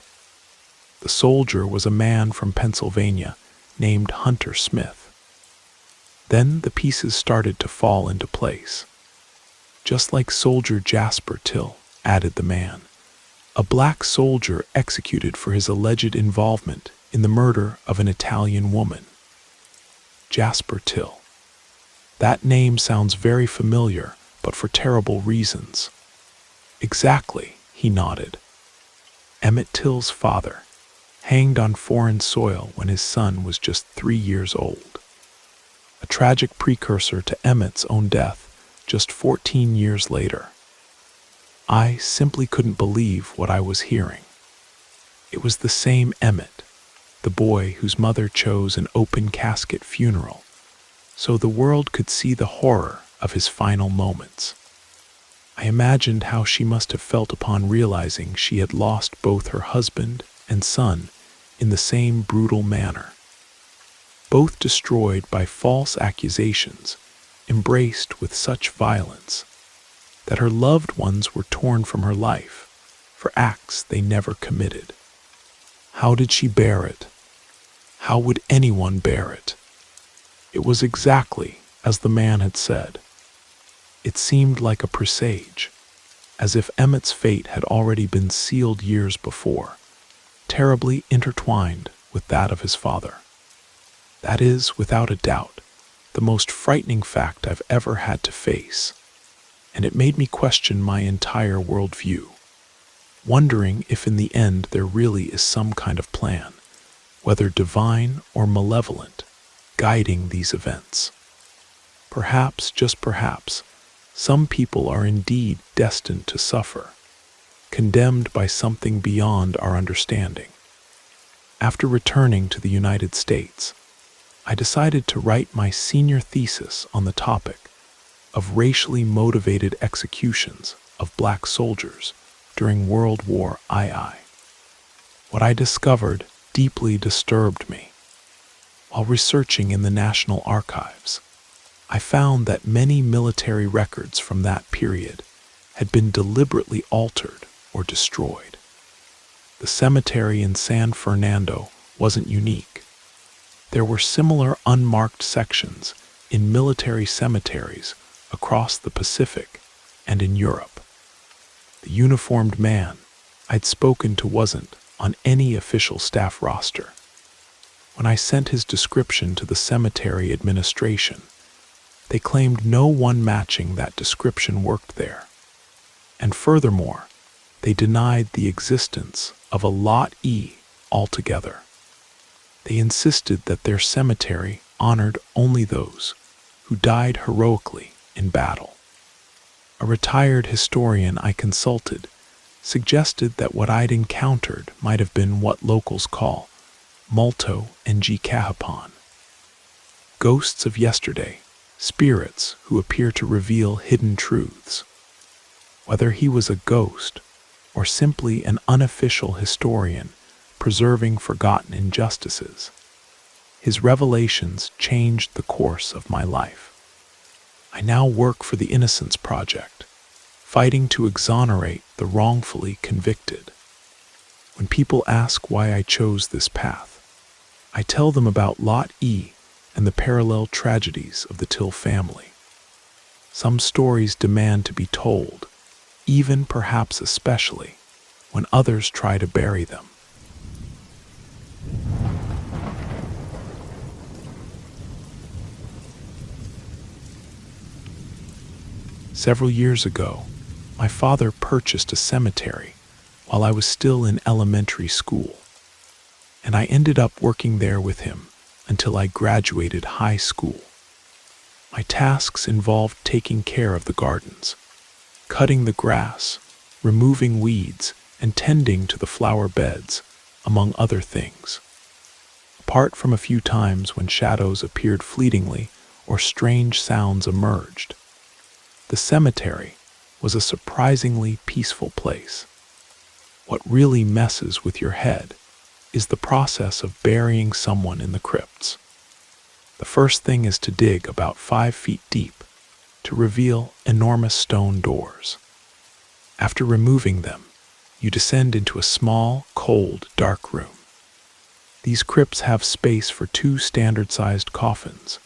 The soldier was a man from Pennsylvania named Hunter Smith. Then the pieces started to fall into place. Just like Soldier Jasper Till, added the man, a black soldier executed for his alleged involvement in the murder of an Italian woman. Jasper Till. That name sounds very familiar, but for terrible reasons. Exactly, he nodded. Emmett Till's father, hanged on foreign soil when his son was just 3 years old. A tragic precursor to Emmett's own death just 14 years later. I simply couldn't believe what I was hearing. It was the same Emmett, the boy whose mother chose an open casket funeral, so the world could see the horror of his final moments. I imagined how she must have felt upon realizing she had lost both her husband and son in the same brutal manner. Both destroyed by false accusations, embraced with such violence that her loved ones were torn from her life for acts they never committed. How did she bear it? How would anyone bear it? It was exactly as the man had said. It seemed like a presage, as if Emmett's fate had already been sealed years before, terribly intertwined with that of his father. That is, without a doubt, the most frightening fact I've ever had to face, and it made me question my entire worldview, wondering if in the end there really is some kind of plan, whether divine or malevolent, guiding these events. Perhaps, just perhaps, some people are indeed destined to suffer, condemned by something beyond our understanding. After returning to the United States, I decided to write my senior thesis on the topic of racially motivated executions of black soldiers during World War II. What I discovered deeply disturbed me. While researching in the National Archives, I found that many military records from that period had been deliberately altered or destroyed. The cemetery in San Fernando wasn't unique. There were similar unmarked sections in military cemeteries across the Pacific and in Europe. The uniformed man I'd spoken to wasn't on any official staff roster. When I sent his description to the cemetery administration, they claimed no one matching that description worked there. And furthermore, they denied the existence of a Lot E altogether. They insisted that their cemetery honored only those who died heroically in battle. A retired historian I consulted suggested that what I'd encountered might have been what locals call Multo and Kahapan, ghosts of yesterday, spirits who appear to reveal hidden truths. Whether he was a ghost or simply an unofficial historian preserving forgotten injustices, his revelations changed the course of my life. I now work for the Innocence Project, fighting to exonerate the wrongfully convicted. When people ask why I chose this path, I tell them about Lot E and the parallel tragedies of the Till family. Some stories demand to be told, even perhaps especially when others try to bury them. Several years ago, my father purchased a cemetery while I was still in elementary school, and I ended up working there with him until I graduated high school. My tasks involved taking care of the gardens, cutting the grass, removing weeds, and tending to the flower beds, among other things. Apart from a few times when shadows appeared fleetingly or strange sounds emerged, the cemetery was a surprisingly peaceful place. What really messes with your head is the process of burying someone in the crypts. The first thing is to dig about 5 feet deep to reveal enormous stone doors. After removing them, you descend into a small, cold, dark room. These crypts have space for 2 standard-sized coffins,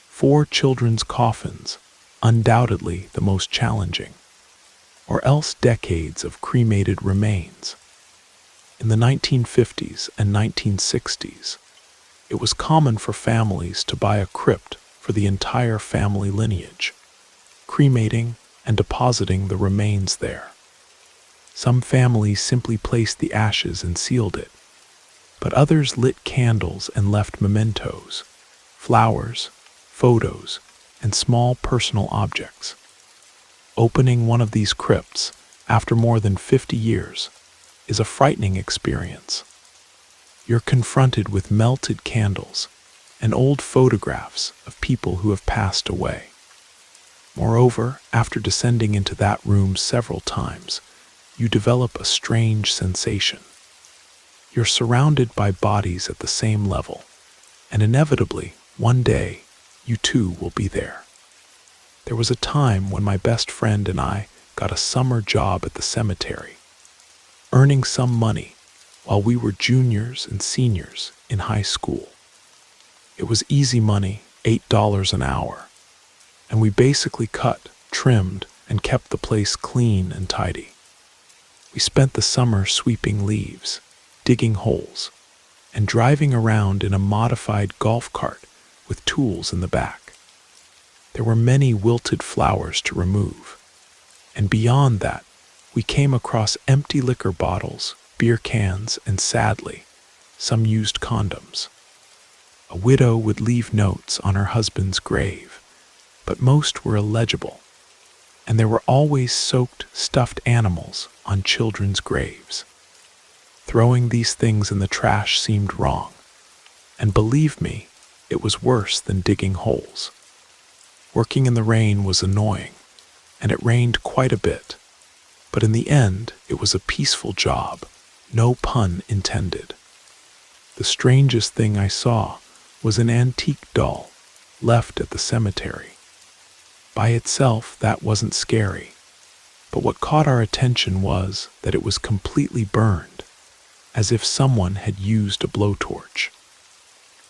4 children's coffins, undoubtedly the most challenging, or else decades of cremated remains. In the 1950s and 1960s, it was common for families to buy a crypt for the entire family lineage, cremating and depositing the remains there. Some families simply placed the ashes and sealed it, but others lit candles and left mementos, flowers, photos, and small personal objects. Opening one of these crypts after more than 50 years is a frightening experience. You're confronted with melted candles and old photographs of people who have passed away. Moreover, after descending into that room several times, you develop a strange sensation. You're surrounded by bodies at the same level, and inevitably, one day, you too will be there. There was a time when my best friend and I got a summer job at the cemetery, earning some money while we were juniors and seniors in high school. It was easy money, $8 an hour, and we basically cut, trimmed, and kept the place clean and tidy. We spent the summer sweeping leaves, digging holes, and driving around in a modified golf cart with tools in the back. There were many wilted flowers to remove, and beyond that, we came across empty liquor bottles, beer cans, and sadly, some used condoms. A widow would leave notes on her husband's grave, but most were illegible, and there were always soaked, stuffed animals on children's graves. Throwing these things in the trash seemed wrong, and believe me, it was worse than digging holes. Working in the rain was annoying, and it rained quite a bit, but in the end, it was a peaceful job, no pun intended. The strangest thing I saw was an antique doll left at the cemetery. By itself, that wasn't scary, but what caught our attention was that it was completely burned, as if someone had used a blowtorch.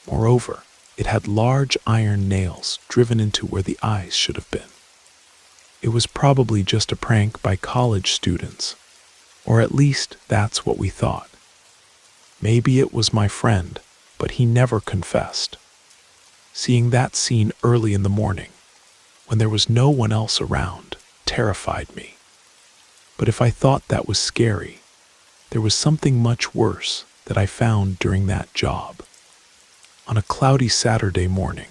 Moreover, it had large iron nails driven into where the eyes should have been. It was probably just a prank by college students, or at least that's what we thought. Maybe it was my friend, but he never confessed. Seeing that scene early in the morning, when there was no one else around, terrified me. But if I thought that was scary, there was something much worse that I found during that job. On a cloudy Saturday morning,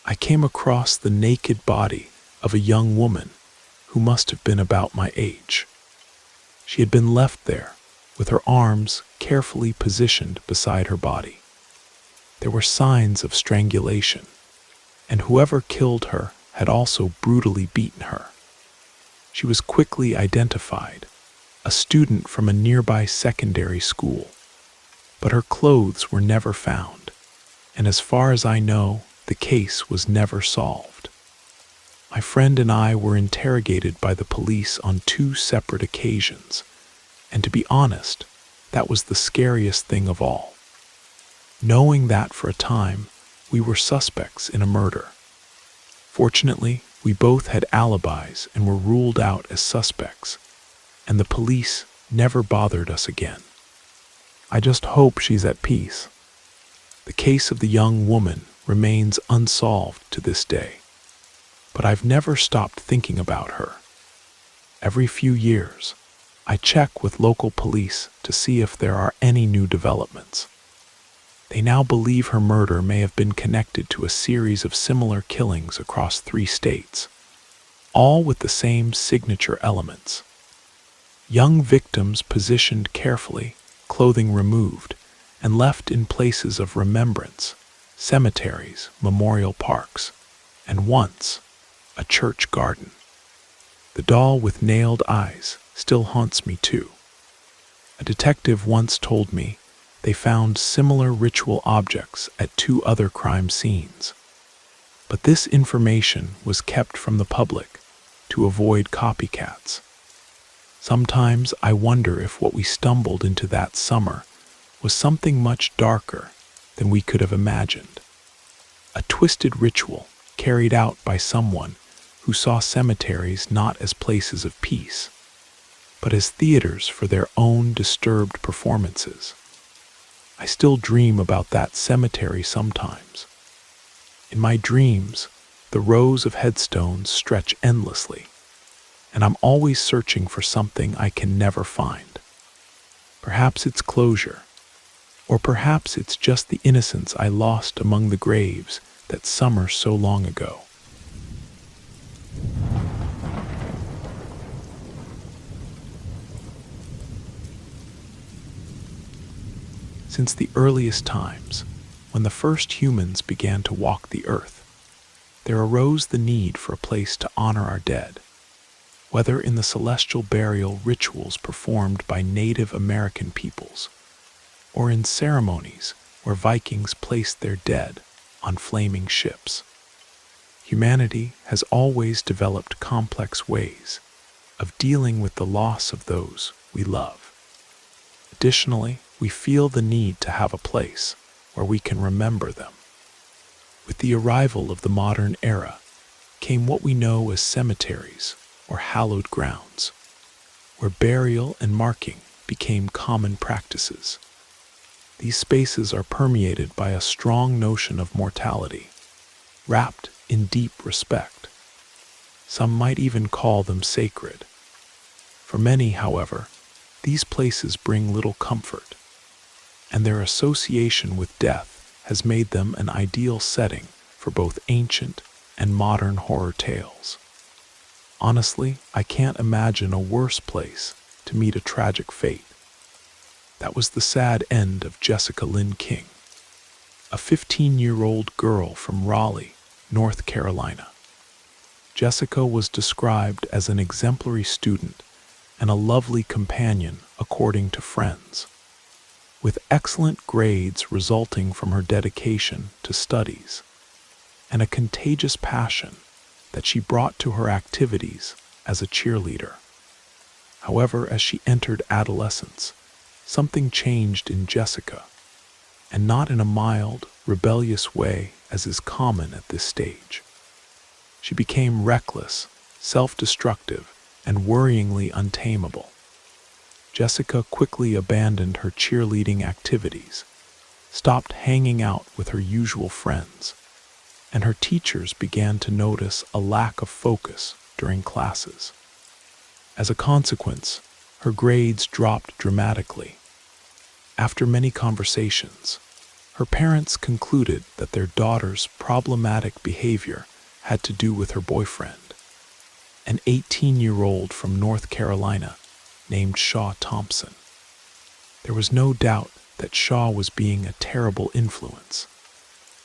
I came across the naked body of a young woman who must have been about my age. She had been left there, with her arms carefully positioned beside her body. There were signs of strangulation, and whoever killed her had also brutally beaten her. She was quickly identified, a student from a nearby secondary school, but her clothes were never found, and as far as I know, the case was never solved. My friend and I were interrogated by the police on 2 separate occasions, and to be honest, that was the scariest thing of all. Knowing that for a time, we were suspects in a murder. Fortunately, we both had alibis and were ruled out as suspects, and the police never bothered us again. I just hope she's at peace. The case of the young woman remains unsolved to this day, but I've never stopped thinking about her. Every few years, I check with local police to see if there are any new developments. They now believe her murder may have been connected to a series of similar killings across 3 states, all with the same signature elements. Young victims positioned carefully, clothing removed, and left in places of remembrance, cemeteries, memorial parks, and once, a church garden. The doll with nailed eyes still haunts me too. A detective once told me they found similar ritual objects at 2 other crime scenes. But this information was kept from the public to avoid copycats. Sometimes I wonder if what we stumbled into that summer was something much darker than we could have imagined. A twisted ritual carried out by someone who saw cemeteries not as places of peace, but as theaters for their own disturbed performances. I still dream about that cemetery sometimes. In my dreams, the rows of headstones stretch endlessly, and I'm always searching for something I can never find. Perhaps it's closure, or perhaps it's just the innocence I lost among the graves that summer so long ago. Since the earliest times, when the first humans began to walk the earth, there arose the need for a place to honor our dead, whether in the celestial burial rituals performed by Native American peoples, or in ceremonies where Vikings placed their dead on flaming ships. Humanity has always developed complex ways of dealing with the loss of those we love. Additionally, we feel the need to have a place where we can remember them. With the arrival of the modern era came what we know as cemeteries or hallowed grounds, where burial and marking became common practices. These spaces are permeated by a strong notion of mortality, wrapped in deep respect. Some might even call them sacred. For many, however, these places bring little comfort, and their association with death has made them an ideal setting for both ancient and modern horror tales. Honestly, I can't imagine a worse place to meet a tragic fate. That was the sad end of Jessica Lynn King, a 15-year-old girl from Raleigh, North Carolina. Jessica was described as an exemplary student and a lovely companion according to friends, with excellent grades resulting from her dedication to studies and a contagious passion that she brought to her activities as a cheerleader. However, as she entered adolescence, something changed in Jessica, and not in a mild, rebellious way as is common at this stage. She became reckless, self-destructive, and worryingly untamable. Jessica quickly abandoned her cheerleading activities, stopped hanging out with her usual friends, and her teachers began to notice a lack of focus during classes. As a consequence, her grades dropped dramatically. After many conversations, her parents concluded that their daughter's problematic behavior had to do with her boyfriend, an 18-year-old from North Carolina named Shaw Thompson. There was no doubt that Shaw was being a terrible influence,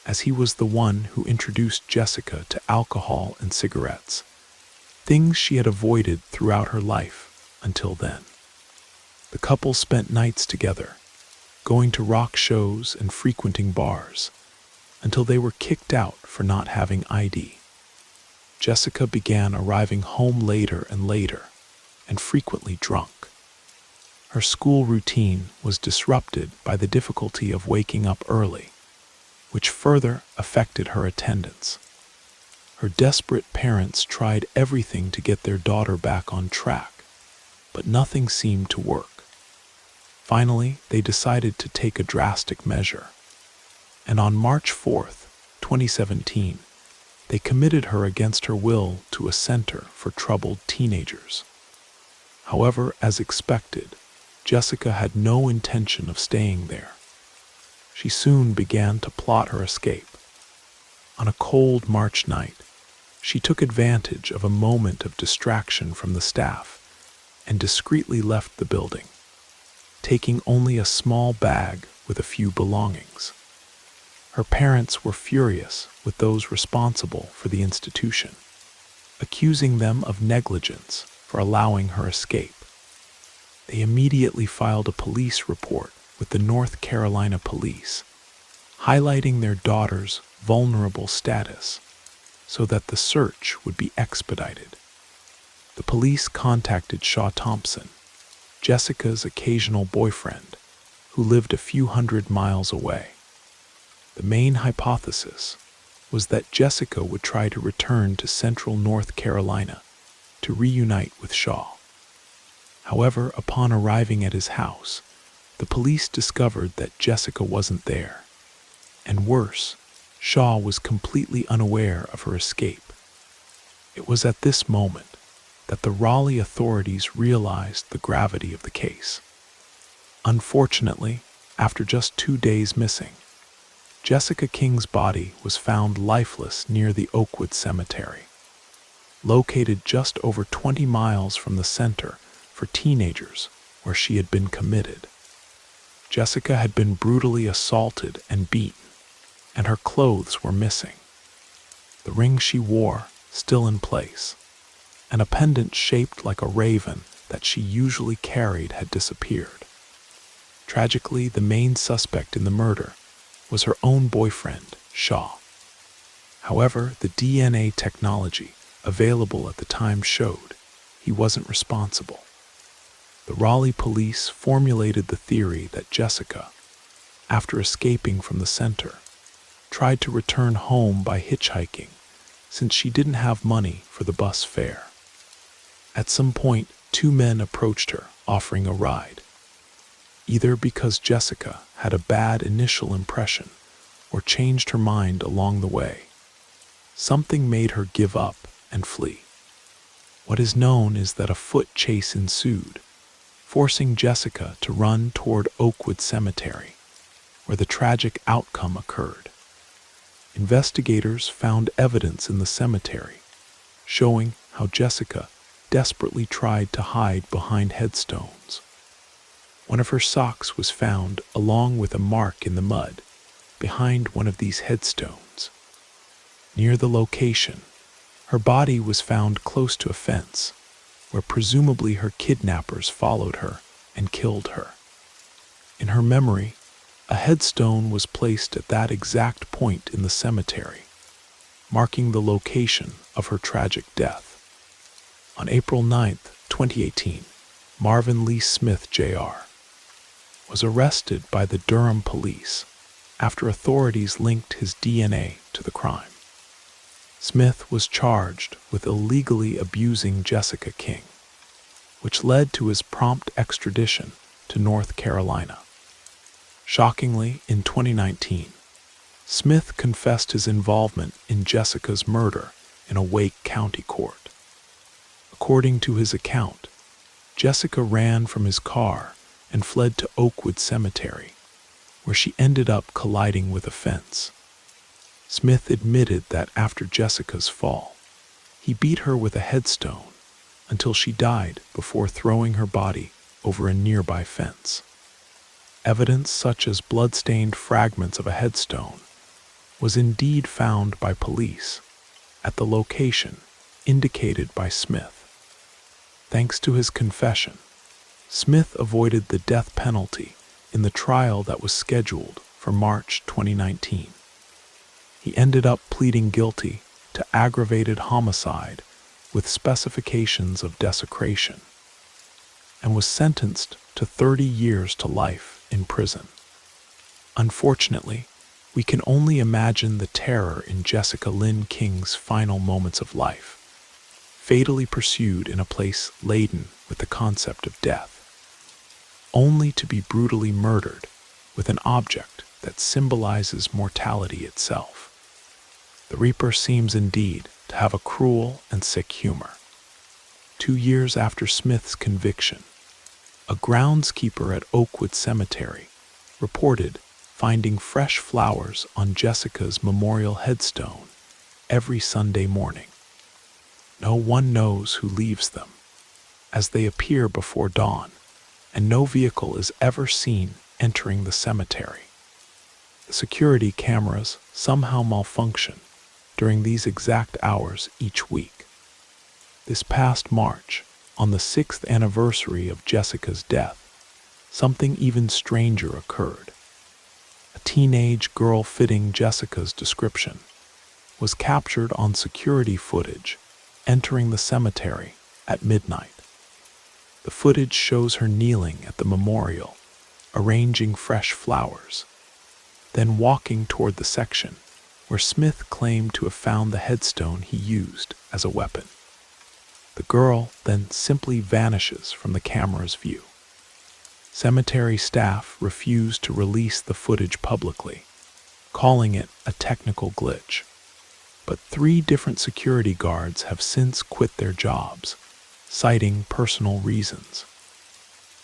as he was the one who introduced Jessica to alcohol and cigarettes, things she had avoided throughout her life until then. The couple spent nights together, going to rock shows and frequenting bars, until they were kicked out for not having ID. Jessica began arriving home later and later, and frequently drunk. Her school routine was disrupted by the difficulty of waking up early, which further affected her attendance. Her desperate parents tried everything to get their daughter back on track, but nothing seemed to work. Finally, they decided to take a drastic measure, and on March 4th, 2017, they committed her against her will to a center for troubled teenagers. However, as expected, Jessica had no intention of staying there. she soon began to plot her escape. On a cold March night, she took advantage of a moment of distraction from the staff and discreetly left the building, taking only a small bag with a few belongings. Her parents were furious with those responsible for the institution, accusing them of negligence for allowing her escape. They immediately filed a police report with the North Carolina police, highlighting their daughter's vulnerable status so that the search would be expedited. The police contacted Shaw Thompson, Jessica's occasional boyfriend, who lived a few hundred miles away. The main hypothesis was that Jessica would try to return to central North Carolina to reunite with Shaw. However, upon arriving at his house, the police discovered that Jessica wasn't there. And worse, Shaw was completely unaware of her escape. It was at this moment that the Raleigh authorities realized the gravity of the case. Unfortunately, after just 2 days missing, Jessica King's body was found lifeless near the Oakwood Cemetery, located just over 20 miles from the center for teenagers where she had been committed. Jessica had been brutally assaulted and beaten, and her clothes were missing. The ring she wore still in place, and a pendant shaped like a raven that she usually carried had disappeared. Tragically, the main suspect in the murder was her own boyfriend, Shaw. However, the DNA technology available at the time showed he wasn't responsible. The Raleigh police formulated the theory that Jessica, after escaping from the center, tried to return home by hitchhiking since she didn't have money for the bus fare. At some point, 2 men approached her, offering a ride, either because Jessica had a bad initial impression or changed her mind along the way. Something made her give up and flee. What is known is that a foot chase ensued, forcing Jessica to run toward Oakwood Cemetery, where the tragic outcome occurred. Investigators found evidence in the cemetery showing how Jessica desperately tried to hide behind headstones. One of her socks was found along with a mark in the mud behind one of these headstones. Near the location, her body was found close to a fence, where presumably her kidnappers followed her and killed her. In her memory, a headstone was placed at that exact point in the cemetery, marking the location of her tragic death. On April 9, 2018, Marvin Lee Smith, Jr., was arrested by the Durham police after authorities linked his DNA to the crime. Smith was charged with illegally abusing Jessica King, which led to his prompt extradition to North Carolina. Shockingly, in 2019, Smith confessed his involvement in Jessica's murder in a Wake County court. According to his account, Jessica ran from his car and fled to Oakwood Cemetery, where she ended up colliding with a fence. Smith admitted that after Jessica's fall, he beat her with a headstone until she died before throwing her body over a nearby fence. Evidence such as blood-stained fragments of a headstone was indeed found by police at the location indicated by Smith. Thanks to his confession, Smith avoided the death penalty in the trial that was scheduled for March 2019. He ended up pleading guilty to aggravated homicide with specifications of desecration, and was sentenced to 30 years to life in prison. Unfortunately, we can only imagine the terror in Jessica Lynn King's final moments of life, fatally pursued in a place laden with the concept of death, only to be brutally murdered with an object that symbolizes mortality itself. The Reaper seems indeed to have a cruel and sick humor. 2 years after Smith's conviction, a groundskeeper at Oakwood Cemetery reported finding fresh flowers on Jessica's memorial headstone every Sunday morning. No one knows who leaves them, as they appear before dawn, and no vehicle is ever seen entering the cemetery. The security cameras somehow malfunction during these exact hours each week. This past March, on the 6th anniversary of Jessica's death, something even stranger occurred. A teenage girl fitting Jessica's description was captured on security footage entering the cemetery at midnight. The footage shows her kneeling at the memorial, arranging fresh flowers, then walking toward the section where Smith claimed to have found the headstone he used as a weapon. The girl then simply vanishes from the camera's view. Cemetery staff refused to release the footage publicly, calling it a technical glitch. But 3 different security guards have since quit their jobs, citing personal reasons.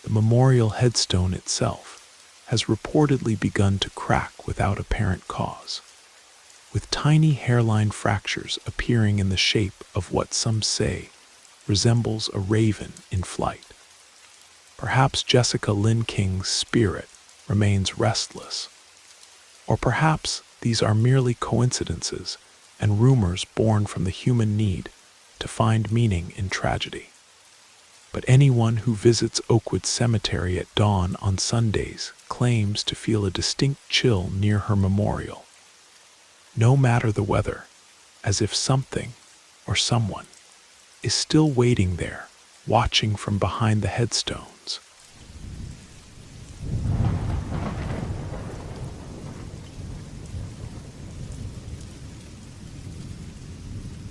The memorial headstone itself has reportedly begun to crack without apparent cause, with tiny hairline fractures appearing in the shape of what some say resembles a raven in flight. Perhaps Jessica Lynn King's spirit remains restless, or perhaps these are merely coincidences and rumors born from the human need to find meaning in tragedy. But anyone who visits Oakwood Cemetery at dawn on Sundays claims to feel a distinct chill near her memorial, no matter the weather, as if something or someone is still waiting there, watching from behind the headstones.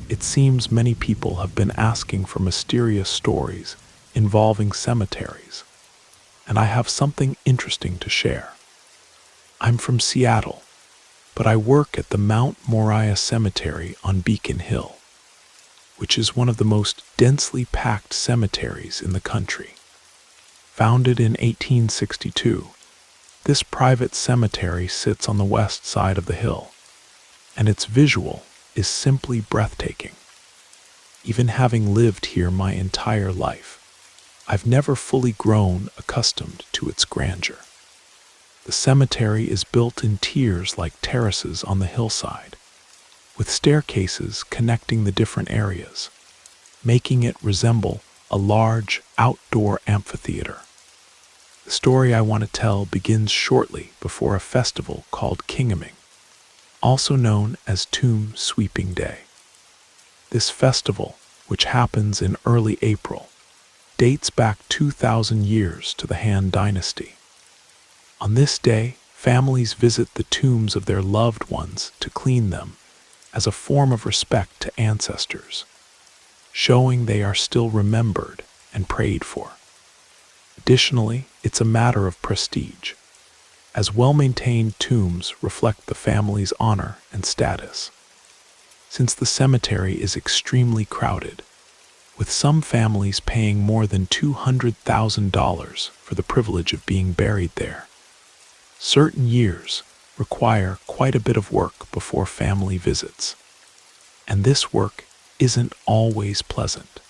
It seems many people have been asking for mysterious stories involving cemeteries, and I have something interesting to share. I'm from Seattle, but I work at the Mount Moriah Cemetery on Beacon Hill, which is one of the most densely packed cemeteries in the country. Founded in 1862, this private cemetery sits on the west side of the hill, and its visual is simply breathtaking. Even having lived here my entire life, I've never fully grown accustomed to its grandeur. The cemetery is built in tiers like terraces on the hillside, with staircases connecting the different areas, making it resemble a large outdoor amphitheater. The story I want to tell begins shortly before a festival called Kingaming, also known as Tomb Sweeping Day. This festival, which happens in early April, dates back 2,000 years to the Han Dynasty. On this day, families visit the tombs of their loved ones to clean them as a form of respect to ancestors, showing they are still remembered and prayed for. Additionally, it's a matter of prestige, as well-maintained tombs reflect the family's honor and status. Since the cemetery is extremely crowded, with some families paying more than $200,000 for the privilege of being buried there, certain years require quite a bit of work before family visits, and this work isn't always pleasant.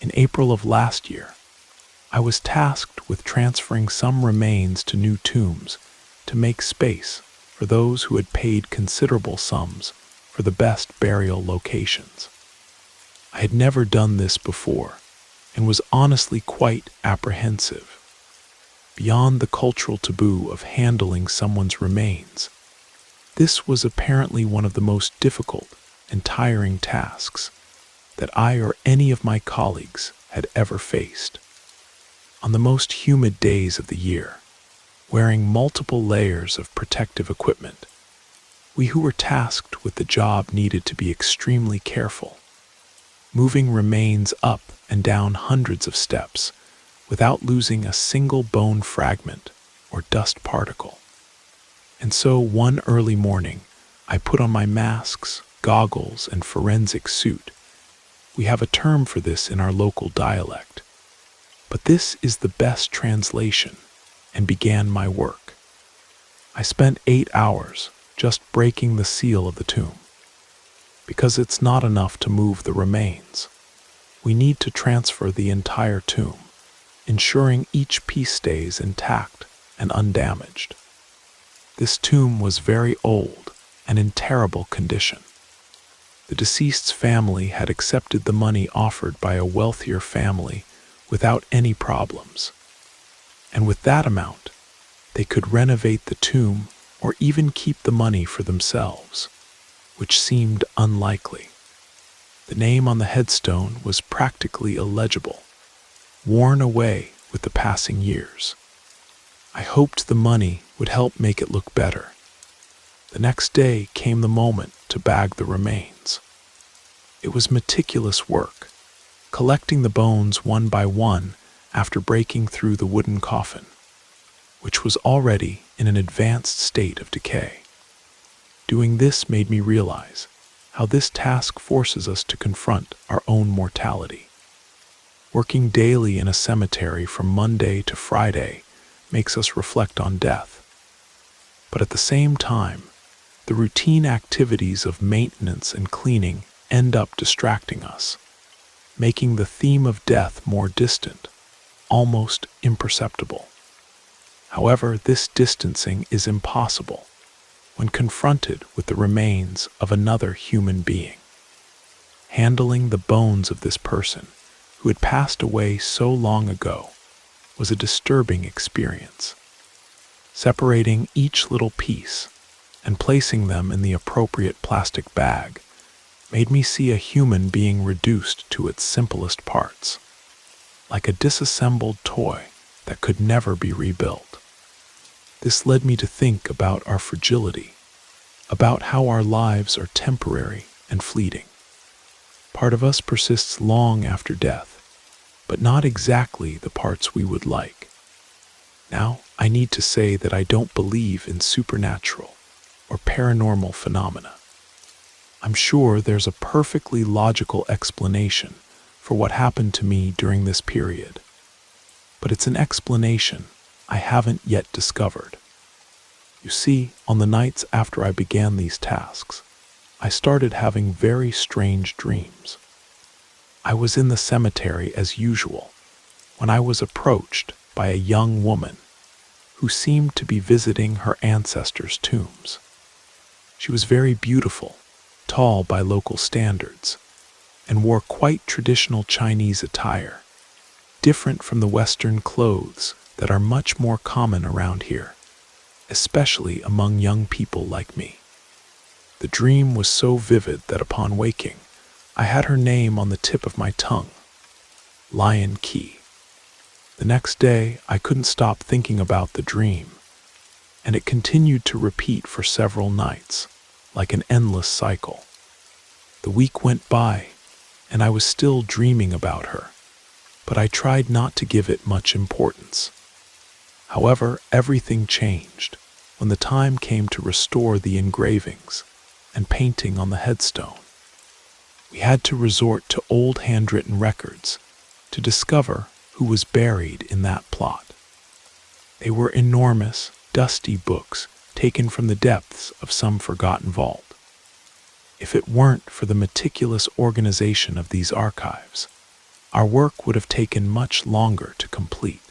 In April of last year, I was tasked with transferring some remains to new tombs to make space for those who had paid considerable sums for the best burial locations. I had never done this before and was honestly quite apprehensive. Beyond the cultural taboo of handling someone's remains, this was apparently one of the most difficult and tiring tasks that I or any of my colleagues had ever faced. On the most humid days of the year, wearing multiple layers of protective equipment, we who were tasked with the job needed to be extremely careful, moving remains up and down hundreds of steps without losing a single bone fragment or dust particle. And so one early morning, I put on my masks, goggles, and forensic suit. We have a term for this in our local dialect, but this is the best translation, and began my work. I spent 8 hours just breaking the seal of the tomb, because it's not enough to move the remains. We need to transfer the entire tomb, ensuring each piece stays intact and undamaged. This tomb was very old and in terrible condition. The deceased's family had accepted the money offered by a wealthier family without any problems. And with that amount, they could renovate the tomb or even keep the money for themselves, which seemed unlikely. The name on the headstone was practically illegible, worn away with the passing years. I hoped the money would help make it look better. The next day came the moment to bag the remains. It was meticulous work, collecting the bones one by one after breaking through the wooden coffin, which was already in an advanced state of decay. Doing this made me realize how this task forces us to confront our own mortality. Working daily in a cemetery from Monday to Friday makes us reflect on death. But at the same time, the routine activities of maintenance and cleaning end up distracting us, making the theme of death more distant, almost imperceptible. However, this distancing is impossible when confronted with the remains of another human being. Handling the bones of this person, who had passed away so long ago, was a disturbing experience. Separating each little piece and placing them in the appropriate plastic bag made me see a human being reduced to its simplest parts, like a disassembled toy that could never be rebuilt. This led me to think about our fragility, about how our lives are temporary and fleeting. Part of us persists long after death, but not exactly the parts we would like. Now, I need to say that I don't believe in supernatural or paranormal phenomena. I'm sure there's a perfectly logical explanation for what happened to me during this period, but it's an explanation I haven't yet discovered. You see, on the nights after I began these tasks, I started having very strange dreams. I was in the cemetery as usual when I was approached by a young woman who seemed to be visiting her ancestors' tombs. She was very beautiful, tall by local standards, and wore quite traditional Chinese attire, different from the Western clothes that are much more common around here, especially among young people like me. The dream was so vivid that upon waking, I had her name on the tip of my tongue, Lion Key. The next day, I couldn't stop thinking about the dream, and it continued to repeat for several nights, like an endless cycle. The week went by, and I was still dreaming about her, but I tried not to give it much importance. However, everything changed when the time came to restore the engravings and painting on the headstone. We had to resort to old handwritten records to discover who was buried in that plot. They were enormous, dusty books taken from the depths of some forgotten vault. If it weren't for the meticulous organization of these archives, our work would have taken much longer to complete.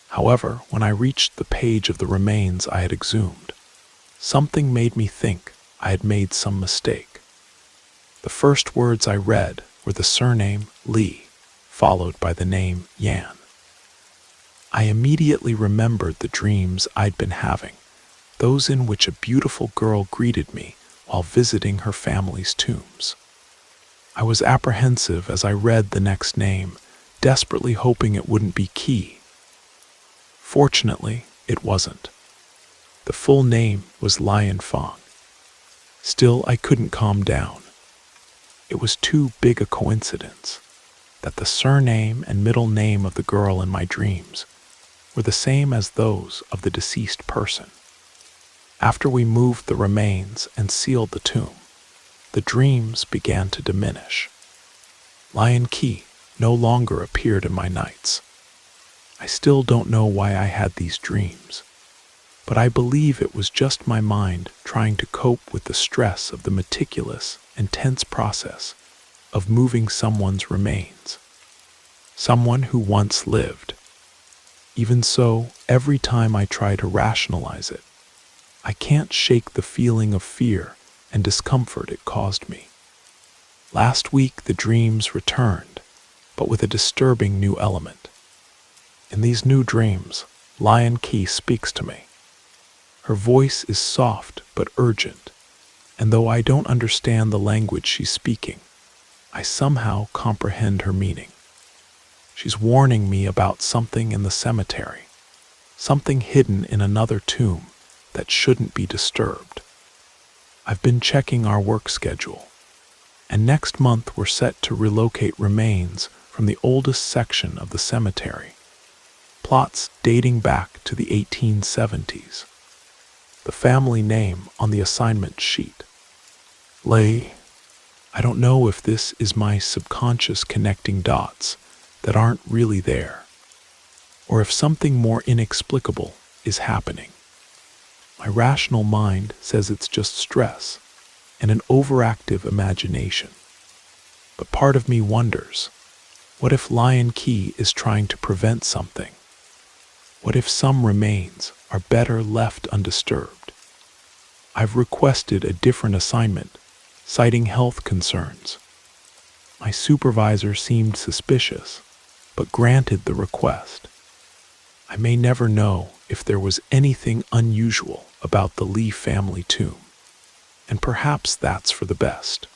However, when I reached the page of the remains I had exhumed, something made me think I had made some mistake. The first words I read were the surname Li, followed by the name Yan. I immediately remembered the dreams I'd been having, those in which a beautiful girl greeted me while visiting her family's tombs. I was apprehensive as I read the next name, desperately hoping it wouldn't be Qi. Fortunately, it wasn't. The full name was Lion Fong. Still, I couldn't calm down. It was too big a coincidence that the surname and middle name of the girl in my dreams were the same as those of the deceased person. After we moved the remains and sealed the tomb, the dreams began to diminish. Lion Qi no longer appeared in my nights. I still don't know why I had these dreams. but I believe it was just my mind trying to cope with the stress of the meticulous and tense process of moving someone's remains, someone who once lived. Even so, every time I try to rationalize it, I can't shake the feeling of fear and discomfort it caused me. Last week, the dreams returned, but with a disturbing new element. In these new dreams, Lion Key speaks to me. Her voice is soft but urgent, and though I don't understand the language she's speaking, I somehow comprehend her meaning. She's warning me about something in the cemetery, something hidden in another tomb that shouldn't be disturbed. I've been checking our work schedule, and next month we're set to relocate remains from the oldest section of the cemetery, plots dating back to the 1870s. The family name on the assignment sheet. Lay. I don't know if this is my subconscious connecting dots that aren't really there, or if something more inexplicable is happening. My rational mind says it's just stress and an overactive imagination. But part of me wonders, what if Lion Key is trying to prevent something? What if some remains are better left undisturbed? I've requested a different assignment, citing health concerns. My supervisor seemed suspicious, but granted the request. I may never know if there was anything unusual about the Lee family tomb, and perhaps that's for the best.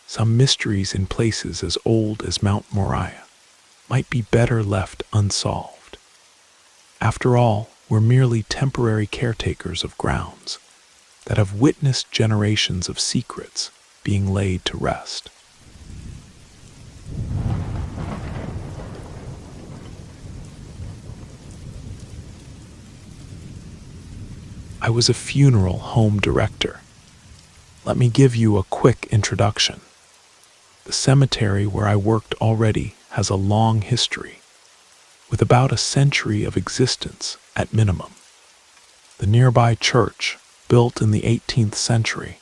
Some mysteries in places as old as Mount Moriah might be better left unsolved. After all, we're merely temporary caretakers of grounds that have witnessed generations of secrets being laid to rest. I was a funeral home director. Let me give you a quick introduction. The cemetery where I worked already has a long history, with about a century of existence at minimum. The nearby church, built in the 18th century,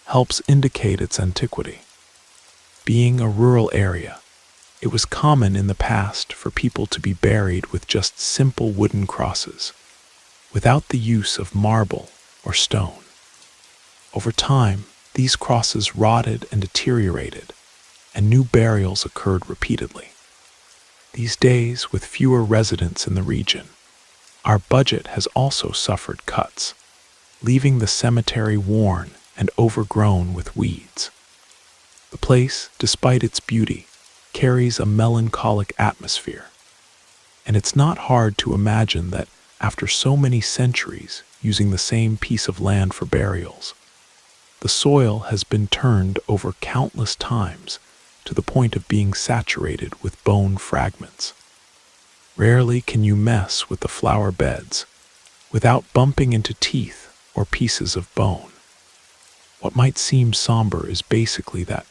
helps indicate its antiquity. Being a rural area, it was common in the past for people to be buried with just simple wooden crosses, without the use of marble or stone. Over time, these crosses rotted and deteriorated, and new burials occurred repeatedly. These days, with fewer residents in the region, our budget has also suffered cuts, leaving the cemetery worn and overgrown with weeds. The place, despite its beauty, carries a melancholic atmosphere, and it's not hard to imagine that after so many centuries using the same piece of land for burials, the soil has been turned over countless times to the point of being saturated with bone fragments. Rarely can you mess with the flower beds without bumping into teeth or pieces of bone. What might seem somber is basically that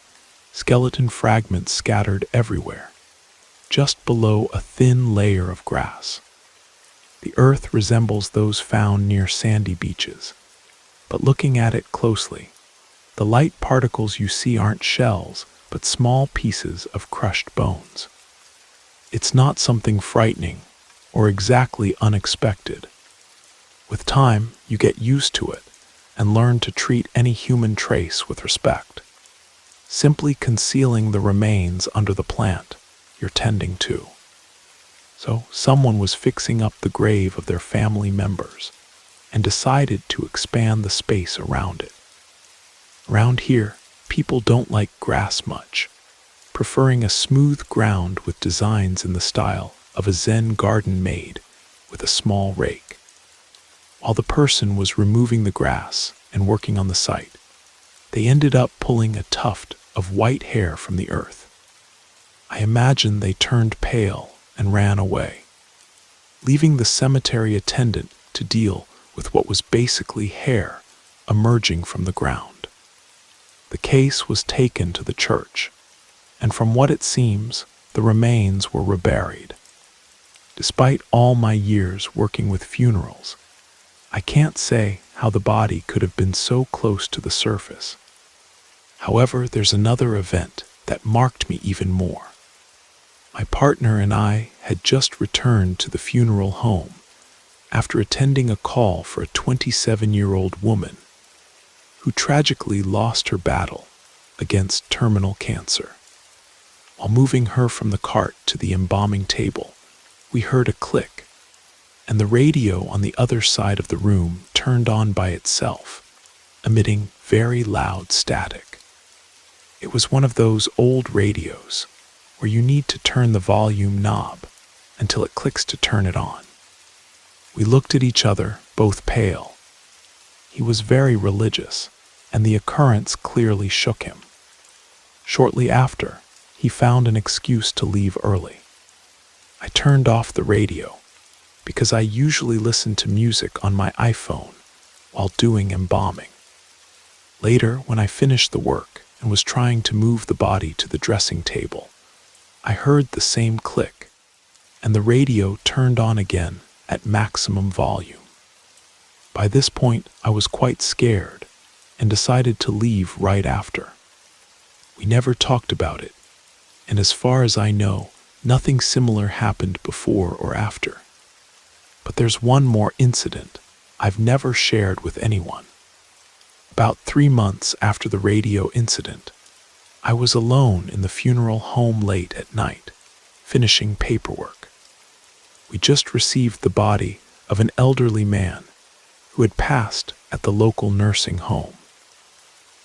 skeleton fragments scattered everywhere, just below a thin layer of grass. The earth resembles those found near sandy beaches, but looking at it closely, the light particles you see aren't shells, but small pieces of crushed bones. It's not something frightening or exactly unexpected. With time, you get used to it and learn to treat any human trace with respect, simply concealing the remains under the plant you're tending to. So someone was fixing up the grave of their family members and decided to expand the space around it. Around here, people don't like grass much, preferring a smooth ground with designs in the style of a Zen garden maid with a small rake. While the person was removing the grass and working on the site, they ended up pulling a tuft of white hair from the earth. I imagine they turned pale and ran away, leaving the cemetery attendant to deal with what was basically hair emerging from the ground. The case was taken to the church, and from what it seems, the remains were reburied. Despite all my years working with funerals, I can't say how the body could have been so close to the surface. However, there's another event that marked me even more. My partner and I had just returned to the funeral home after attending a call for a 27-year-old woman who tragically lost her battle against terminal cancer. While moving her from the cart to the embalming table, we heard a click, and the radio on the other side of the room turned on by itself, emitting very loud static. It was one of those old radios where you need to turn the volume knob until it clicks to turn it on. We looked at each other, both pale. He was very religious, and the occurrence clearly shook him. Shortly after, he found an excuse to leave early. I turned off the radio because I usually listen to music on my iPhone while doing embalming. Later, when I finished the work and was trying to move the body to the dressing table, I heard the same click, and the radio turned on again at maximum volume. By this point, I was quite scared and decided to leave right after. We never talked about it, and as far as I know, nothing similar happened before or after. But there's one more incident I've never shared with anyone. About 3 months after the radio incident, I was alone in the funeral home late at night, finishing paperwork. We just received the body of an elderly man who had passed at the local nursing home.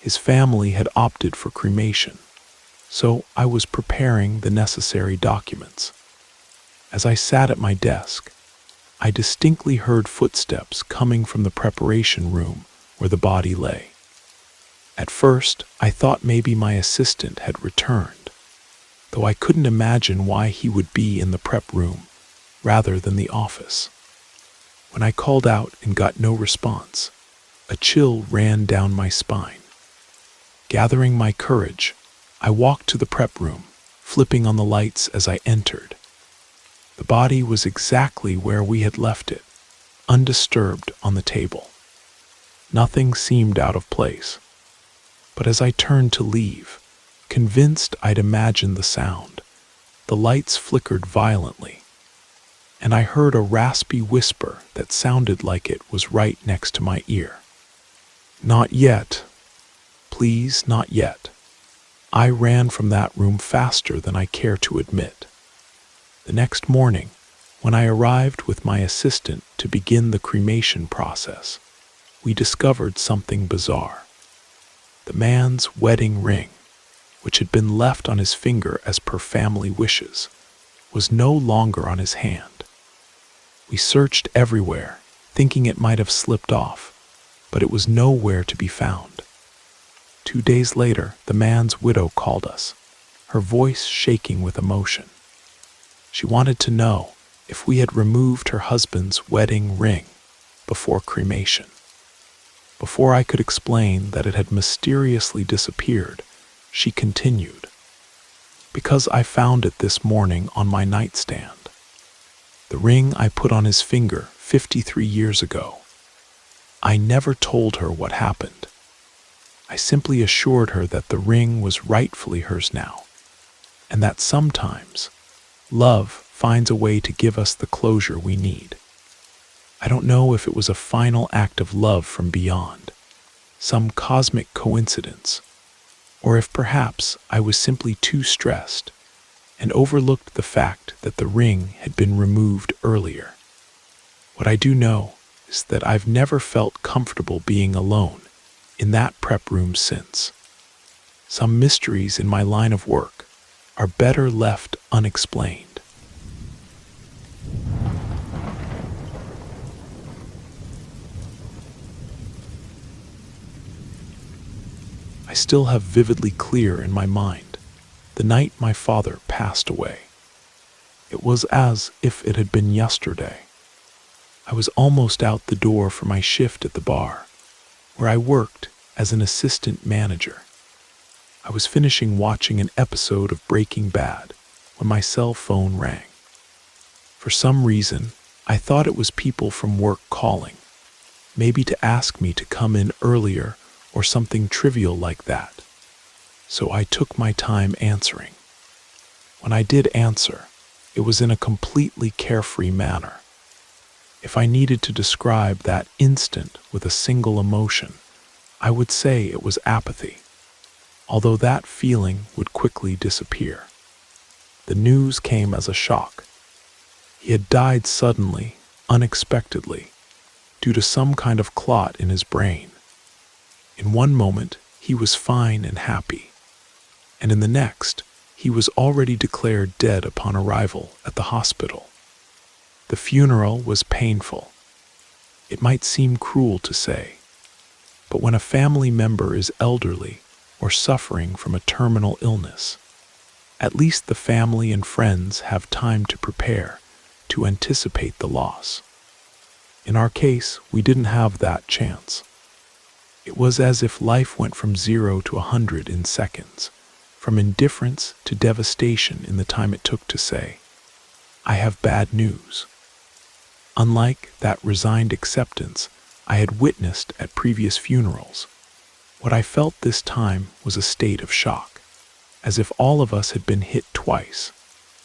His family had opted for cremation, so I was preparing the necessary documents. As I sat at my desk, I distinctly heard footsteps coming from the preparation room where the body lay. At first, I thought maybe my assistant had returned, though I couldn't imagine why he would be in the prep room rather than the office. When I called out and got no response, a chill ran down my spine. Gathering my courage, I walked to the prep room, flipping on the lights as I entered. The body was exactly where we had left it, undisturbed on the table. Nothing seemed out of place. But as I turned to leave, convinced I'd imagined the sound, the lights flickered violently, and I heard a raspy whisper that sounded like it was right next to my ear. "Not yet. Please, not yet." I ran from that room faster than I care to admit. The next morning, when I arrived with my assistant to begin the cremation process, we discovered something bizarre. The man's wedding ring, which had been left on his finger as per family wishes, was no longer on his hand. We searched everywhere, thinking it might have slipped off, but it was nowhere to be found. 2 days later, the man's widow called us, her voice shaking with emotion. She wanted to know if we had removed her husband's wedding ring before cremation. Before I could explain that it had mysteriously disappeared, she continued, "Because I found it this morning on my nightstand. The ring I put on his finger 53 years ago. I never told her what happened. I simply assured her that the ring was rightfully hers now, and that sometimes love finds a way to give us the closure we need. I don't know if it was a final act of love from beyond, some cosmic coincidence, or if perhaps I was simply too stressed and overlooked the fact that the ring had been removed earlier. What I do know is that I've never felt comfortable being alone in that prep room since. Some mysteries in my line of work are better left unexplained." I still have vividly clear in my mind the night my father passed away. It was as if it had been yesterday. I was almost out the door for my shift at the bar, where I worked as an assistant manager. I was finishing watching an episode of Breaking Bad when my cell phone rang. For some reason, I thought it was people from work calling, maybe to ask me to come in earlier or something trivial like that. So I took my time answering. When I did answer, it was in a completely carefree manner. If I needed to describe that instant with a single emotion, I would say it was apathy, although that feeling would quickly disappear. The news came as a shock. He had died suddenly, unexpectedly, due to some kind of clot in his brain. In one moment, he was fine and happy, and in the next, he was already declared dead upon arrival at the hospital. The funeral was painful. It might seem cruel to say, but when a family member is elderly or suffering from a terminal illness, at least the family and friends have time to prepare, to anticipate the loss. In our case, we didn't have that chance. It was as if life went from 0 to 100 in seconds, from indifference to devastation in the time it took to say, "I have bad news." Unlike that resigned acceptance I had witnessed at previous funerals, what I felt this time was a state of shock, as if all of us had been hit twice,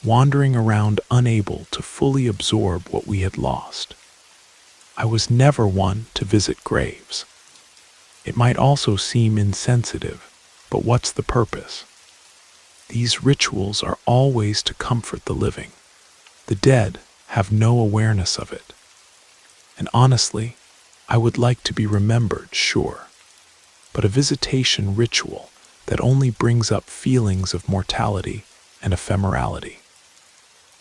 wandering around unable to fully absorb what we had lost. I was never one to visit graves. It might also seem insensitive, but what's the purpose? These rituals are always to comfort the living. The dead have no awareness of it. And honestly, I would like to be remembered, sure, but a visitation ritual that only brings up feelings of mortality and ephemerality.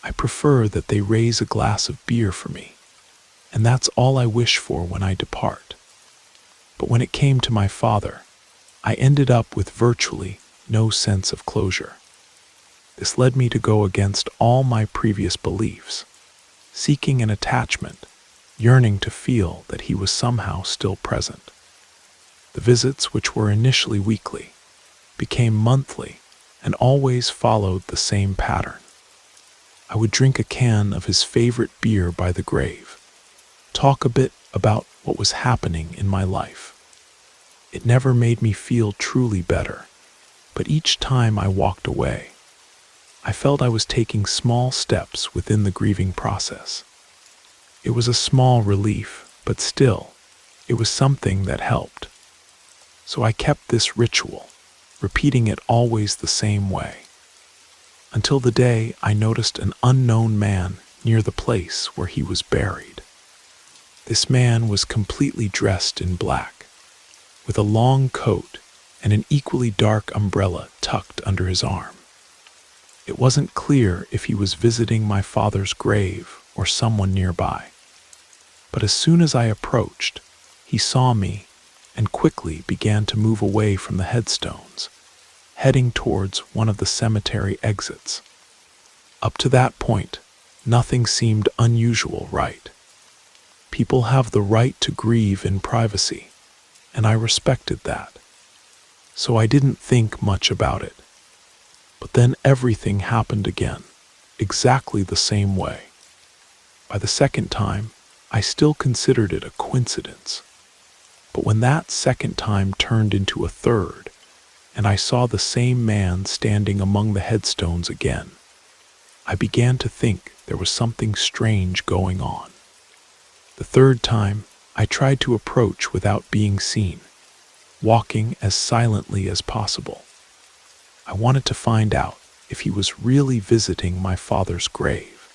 I prefer that they raise a glass of beer for me, and that's all I wish for when I depart. But when it came to my father, I ended up with virtually no sense of closure. This led me to go against all my previous beliefs, seeking an attachment, yearning to feel that he was somehow still present. The visits, which were initially weekly, became monthly and always followed the same pattern. I would drink a can of his favorite beer by the grave, talk a bit about what was happening in my life. It never made me feel truly better, but each time I walked away, I felt I was taking small steps within the grieving process. It was a small relief, but still, it was something that helped. So I kept this ritual, repeating it always the same way, until the day I noticed an unknown man near the place where he was buried. This man was completely dressed in black, with a long coat and an equally dark umbrella tucked under his arm. It wasn't clear if he was visiting my father's grave or someone nearby, but as soon as I approached, he saw me and quickly began to move away from the headstones, heading towards one of the cemetery exits. Up to that point, nothing seemed unusual, right? People have the right to grieve in privacy, and I respected that. So I didn't think much about it. But then everything happened again, exactly the same way. By the second time, I still considered it a coincidence. But when that second time turned into a third, and I saw the same man standing among the headstones again, I began to think there was something strange going on. The third time, I tried to approach without being seen, walking as silently as possible. I wanted to find out if he was really visiting my father's grave,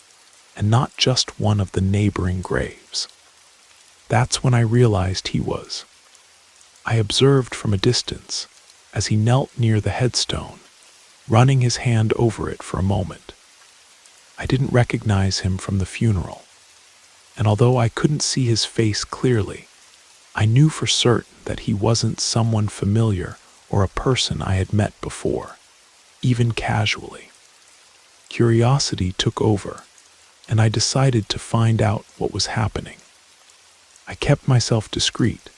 and not just one of the neighboring graves. That's when I realized he was. I observed from a distance as he knelt near the headstone, running his hand over it for a moment. I didn't recognize him from the funeral, and although I couldn't see his face clearly, I knew for certain that he wasn't someone familiar or a person I had met before, even casually. Curiosity took over, and I decided to find out what was happening. I kept myself discreet,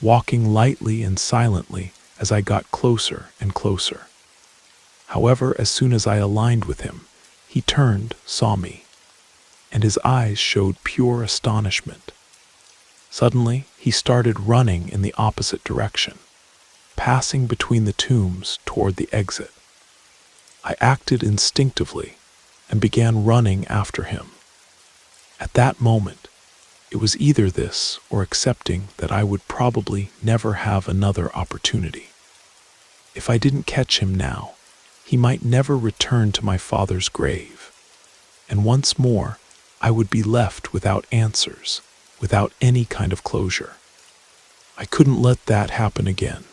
walking lightly and silently as I got closer and closer. However, as soon as I aligned with him, he turned, saw me, and his eyes showed pure astonishment. Suddenly, he he started running in the opposite direction, passing between the tombs toward the exit. I acted instinctively and began running after him. At that moment, it was either this or accepting that I would probably never have another opportunity. If I didn't catch him now, he might never return to my father's grave, and once more I would be left without answers, without any kind of closure. I couldn't let that happen again.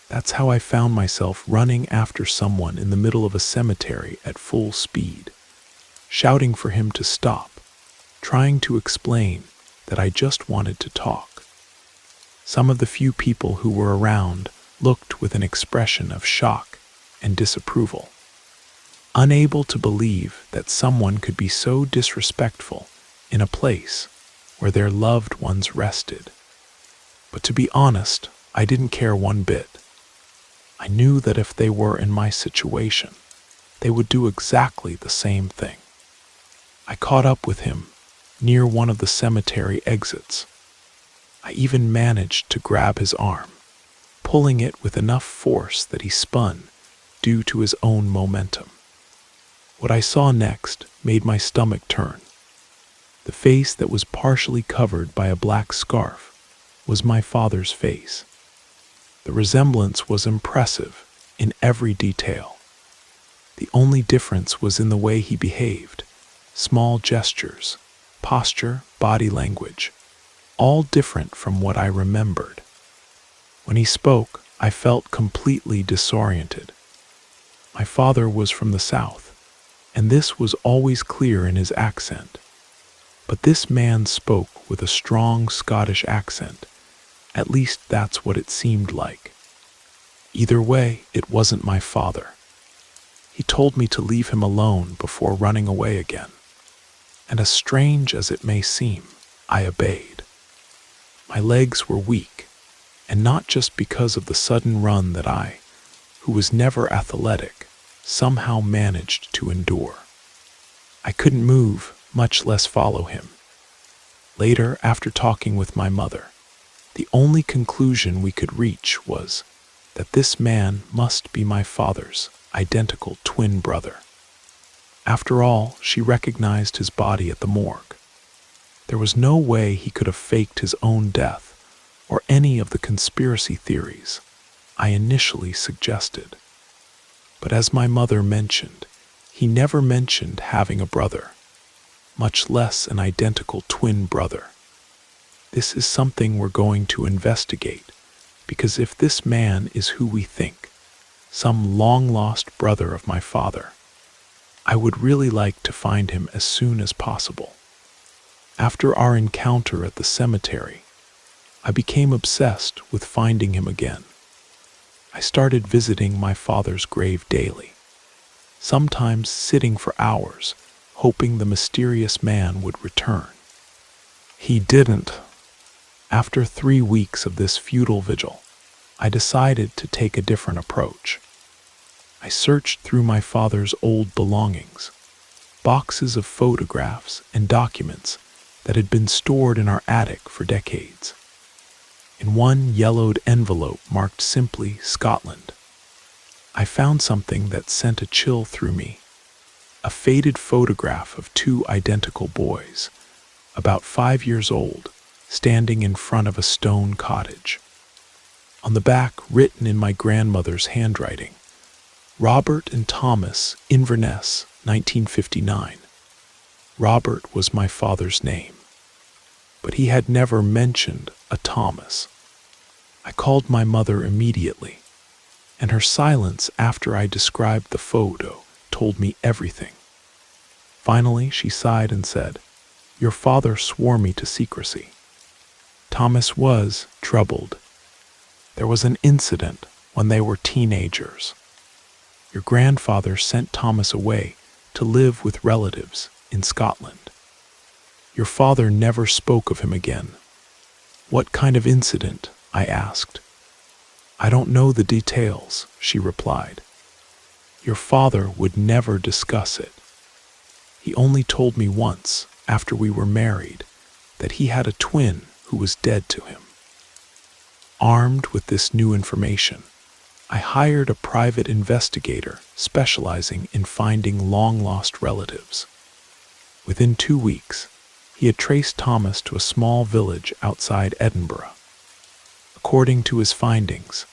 That's how I found myself running after someone in the middle of a cemetery at full speed, shouting for him to stop, trying to explain that I just wanted to talk. Some of the few people who were around looked with an expression of shock and disapproval, unable to believe that someone could be so disrespectful in a place where their loved ones rested. But to be honest, I didn't care one bit. I knew that if they were in my situation, they would do exactly the same thing. I caught up with him near one of the cemetery exits. I even managed to grab his arm, pulling it with enough force that he spun due to his own momentum. What I saw next made my stomach turn. The face that was partially covered by a black scarf was my father's face. The resemblance was impressive in every detail. The only difference was in the way he behaved, small gestures, posture, body language, all different from what I remembered. When he spoke, I felt completely disoriented. My father was from the South, and this was always clear in his accent. But this man spoke with a strong Scottish accent. At least that's what it seemed like. Either way, it wasn't my father. He told me to leave him alone before running away again. And as strange as it may seem, I obeyed. My legs were weak, and not just because of the sudden run that I, who was never athletic, somehow managed to endure. I couldn't move, much less follow him. Later, after talking with my mother, the only conclusion we could reach was that this man must be my father's identical twin brother. After all, she recognized his body at the morgue. There was no way he could have faked his own death or any of the conspiracy theories I initially suggested. But as my mother mentioned, he never mentioned having a brother, much less an identical twin brother. This is something we're going to investigate, because if this man is who we think, some long-lost brother of my father, I would really like to find him as soon as possible. After our encounter at the cemetery, I became obsessed with finding him again. I started visiting my father's grave daily, sometimes sitting for hours, hoping the mysterious man would return. He didn't. After 3 weeks of this futile vigil, I decided to take a different approach. I searched through my father's old belongings, boxes of photographs and documents that had been stored in our attic for decades. In one yellowed envelope marked simply Scotland, I found something that sent a chill through me. A faded photograph of 2 identical boys, about 5 years old, standing in front of a stone cottage. On the back, written in my grandmother's handwriting, Robert and Thomas Inverness, 1959. Robert was my father's name, but he had never mentioned a Thomas. I called my mother immediately, and her silence after I described the photo told me everything. Finally, she sighed and said, "Your father swore me to secrecy." Thomas was troubled. There was an incident when they were teenagers. Your grandfather sent Thomas away to live with relatives in Scotland. Your father never spoke of him again. "What kind of incident?" I asked. "I don't know the details," she replied. "Your father would never discuss it. He only told me once, after we were married, that he had a twin who was dead to him. Armed with this new information, I hired a private investigator specializing in finding long-lost relatives. Within 2 weeks, he had traced Thomas to a small village outside Edinburgh. According to his findings,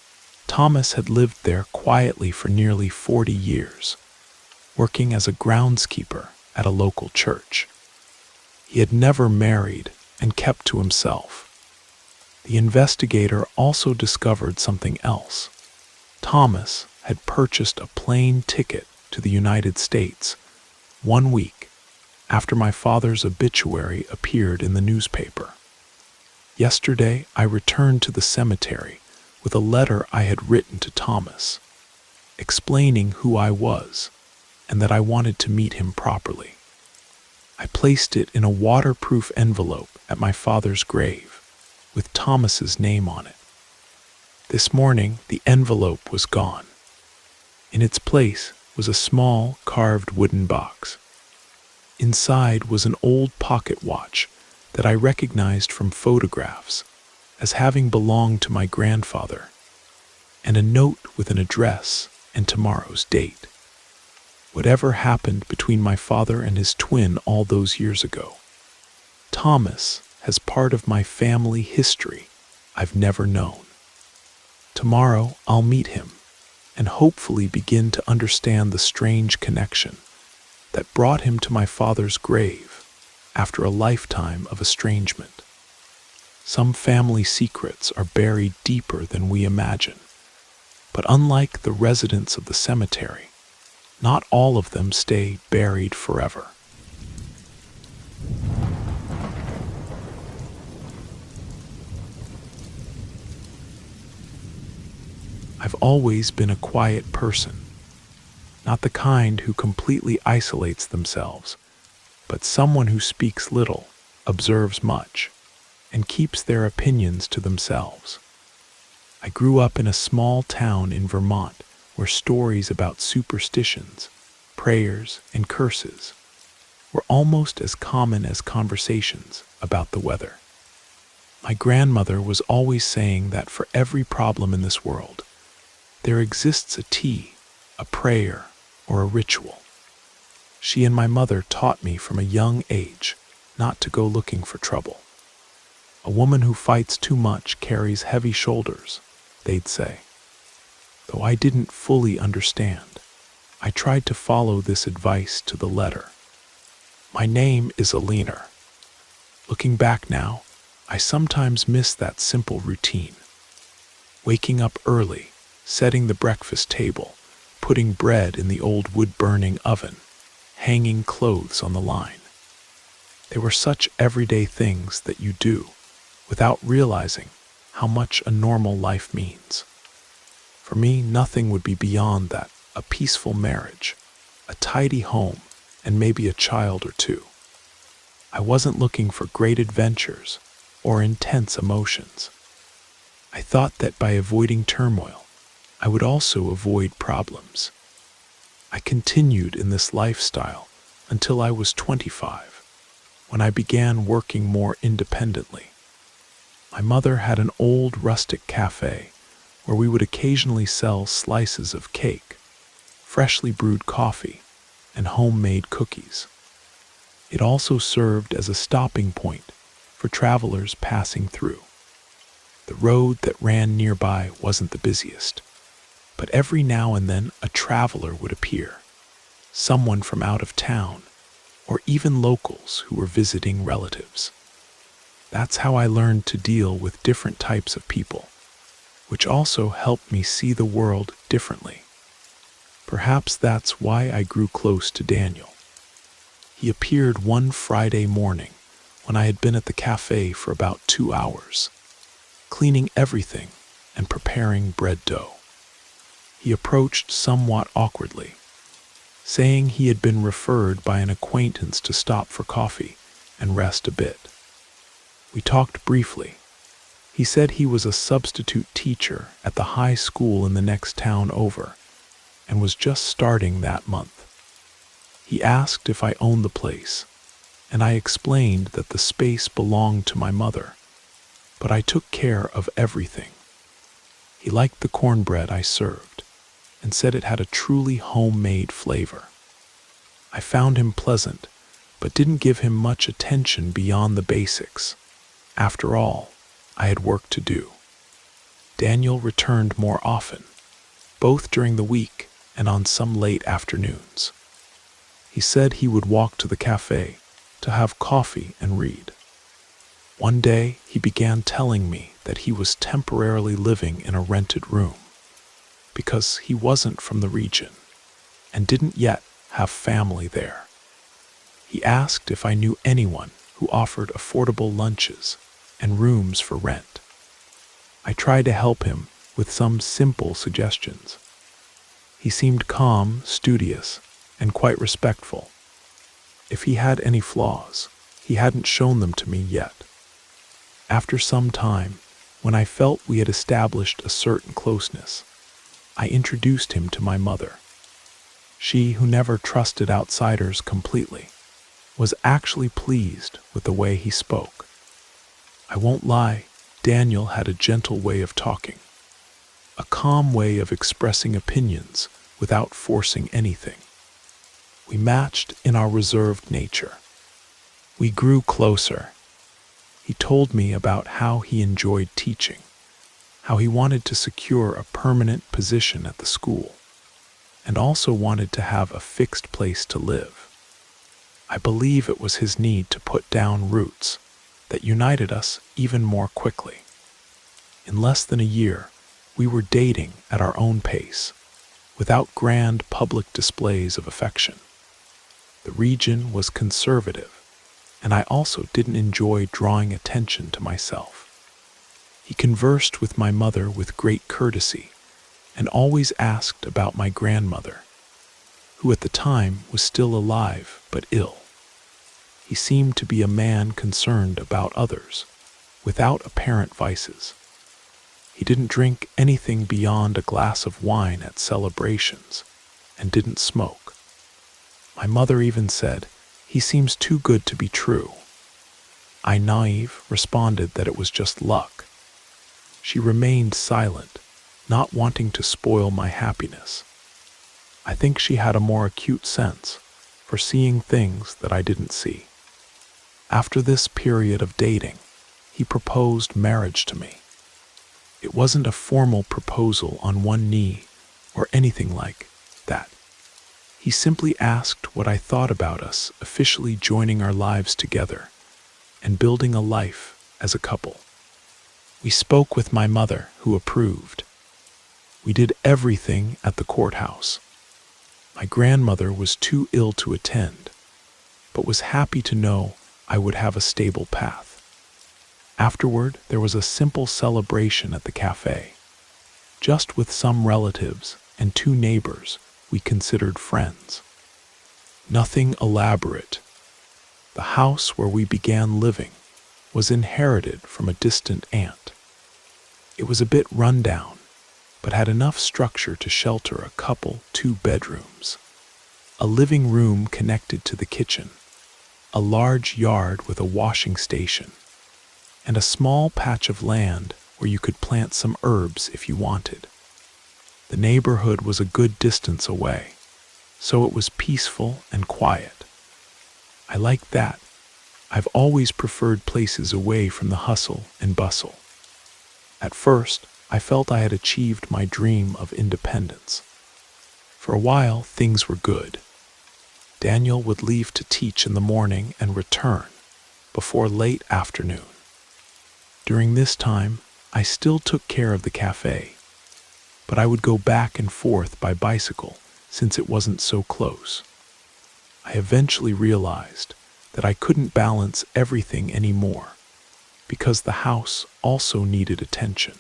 Thomas had lived there quietly for nearly 40 years, working as a groundskeeper at a local church. He had never married and kept to himself. The investigator also discovered something else. Thomas had purchased a plane ticket to the United States 1 week after my father's obituary appeared in the newspaper. Yesterday, I returned to the cemetery with a letter I had written to Thomas, explaining who I was and that I wanted to meet him properly. I placed it in a waterproof envelope at my father's grave, with Thomas's name on it. This morning, the envelope was gone. In its place was a small, carved wooden box. Inside was an old pocket watch that I recognized from photographs as having belonged to my grandfather, and a note with an address and tomorrow's date. Whatever happened between my father and his twin all those years ago, Thomas has part of my family history I've never known. Tomorrow I'll meet him and hopefully begin to understand the strange connection that brought him to my father's grave after a lifetime of estrangement. Some family secrets are buried deeper than we imagine, but unlike the residents of the cemetery, not all of them stay buried forever. I've always been a quiet person, not the kind who completely isolates themselves, but someone who speaks little, observes much, and keeps their opinions to themselves. I grew up in a small town in Vermont where stories about superstitions, prayers, and curses were almost as common as conversations about the weather. My grandmother was always saying that for every problem in this world, there exists a tea, a prayer, or a ritual. She and my mother taught me from a young age not to go looking for trouble. A woman who fights too much carries heavy shoulders, they'd say. Though I didn't fully understand, I tried to follow this advice to the letter. My name is Aliner. Looking back now, I sometimes miss that simple routine. Waking up early, setting the breakfast table, putting bread in the old wood-burning oven, hanging clothes on the line. They were such everyday things that you do without realizing how much a normal life means. For me, nothing would be beyond that: a peaceful marriage, a tidy home, and maybe a child or two. I wasn't looking for great adventures or intense emotions. I thought that by avoiding turmoil, I would also avoid problems. I continued in this lifestyle until I was 25, when I began working more independently. My mother had an old rustic cafe where we would occasionally sell slices of cake, freshly brewed coffee, and homemade cookies. It also served as a stopping point for travelers passing through. The road that ran nearby wasn't the busiest, but every now and then a traveler would appear, someone from out of town, or even locals who were visiting relatives. That's how I learned to deal with different types of people, which also helped me see the world differently. Perhaps that's why I grew close to Daniel. He appeared one Friday morning when I had been at the cafe for about 2 hours, cleaning everything and preparing bread dough. He approached somewhat awkwardly, saying he had been referred by an acquaintance to stop for coffee and rest a bit. We talked briefly. He said he was a substitute teacher at the high school in the next town over and was just starting that month. He asked if I owned the place, and I explained that the space belonged to my mother but I took care of everything. He liked the cornbread I served and said it had a truly homemade flavor. I found him pleasant, but didn't give him much attention beyond the basics. After all, I had work to do. Daniel returned more often, both during the week and on some late afternoons. He said he would walk to the cafe to have coffee and read. One day, he began telling me that he was temporarily living in a rented room because he wasn't from the region and didn't yet have family there. He asked if I knew anyone who offered affordable lunches and rooms for rent. I tried to help him with some simple suggestions. He seemed calm, studious, and quite respectful. If he had any flaws, he hadn't shown them to me yet. After some time, when I felt we had established a certain closeness, I introduced him to my mother. She, who never trusted outsiders completely, was actually pleased with the way he spoke. I won't lie, Daniel had a gentle way of talking, a calm way of expressing opinions without forcing anything. We matched in our reserved nature. We grew closer. He told me about how he enjoyed teaching, how he wanted to secure a permanent position at the school, and also wanted to have a fixed place to live. I believe it was his need to put down roots that united us even more quickly. In less than a year, we were dating at our own pace, without grand public displays of affection. The region was conservative, and I also didn't enjoy drawing attention to myself. He conversed with my mother with great courtesy and always asked about my grandmother, who at the time was still alive but ill. He seemed to be a man concerned about others, without apparent vices. He didn't drink anything beyond a glass of wine at celebrations and didn't smoke. My mother even said, "He seems too good to be true." I, naive, responded that it was just luck. She remained silent, not wanting to spoil my happiness. I think she had a more acute sense for seeing things that I didn't see. After this period of dating, he proposed marriage to me. It wasn't a formal proposal on one knee or anything like that. He simply asked what I thought about us officially joining our lives together and building a life as a couple. We spoke with my mother, who approved. We did everything at the courthouse. My grandmother was too ill to attend, but was happy to know I would have a stable path. Afterward, there was a simple celebration at the cafe, just with some relatives and 2 neighbors we considered friends. Nothing elaborate. The house where we began living was inherited from a distant aunt. It was a bit run down, but had enough structure to shelter a couple 2 bedrooms, a living room connected to the kitchen, a large yard with a washing station, and a small patch of land where you could plant some herbs if you wanted. The neighborhood was a good distance away, so it was peaceful and quiet. I liked that. I've always preferred places away from the hustle and bustle. At first, I felt I had achieved my dream of independence. For a while, things were good. Daniel would leave to teach in the morning and return before late afternoon. During this time, I still took care of the cafe, but I would go back and forth by bicycle since it wasn't so close. I eventually realized that I couldn't balance everything anymore because the house also needed attention.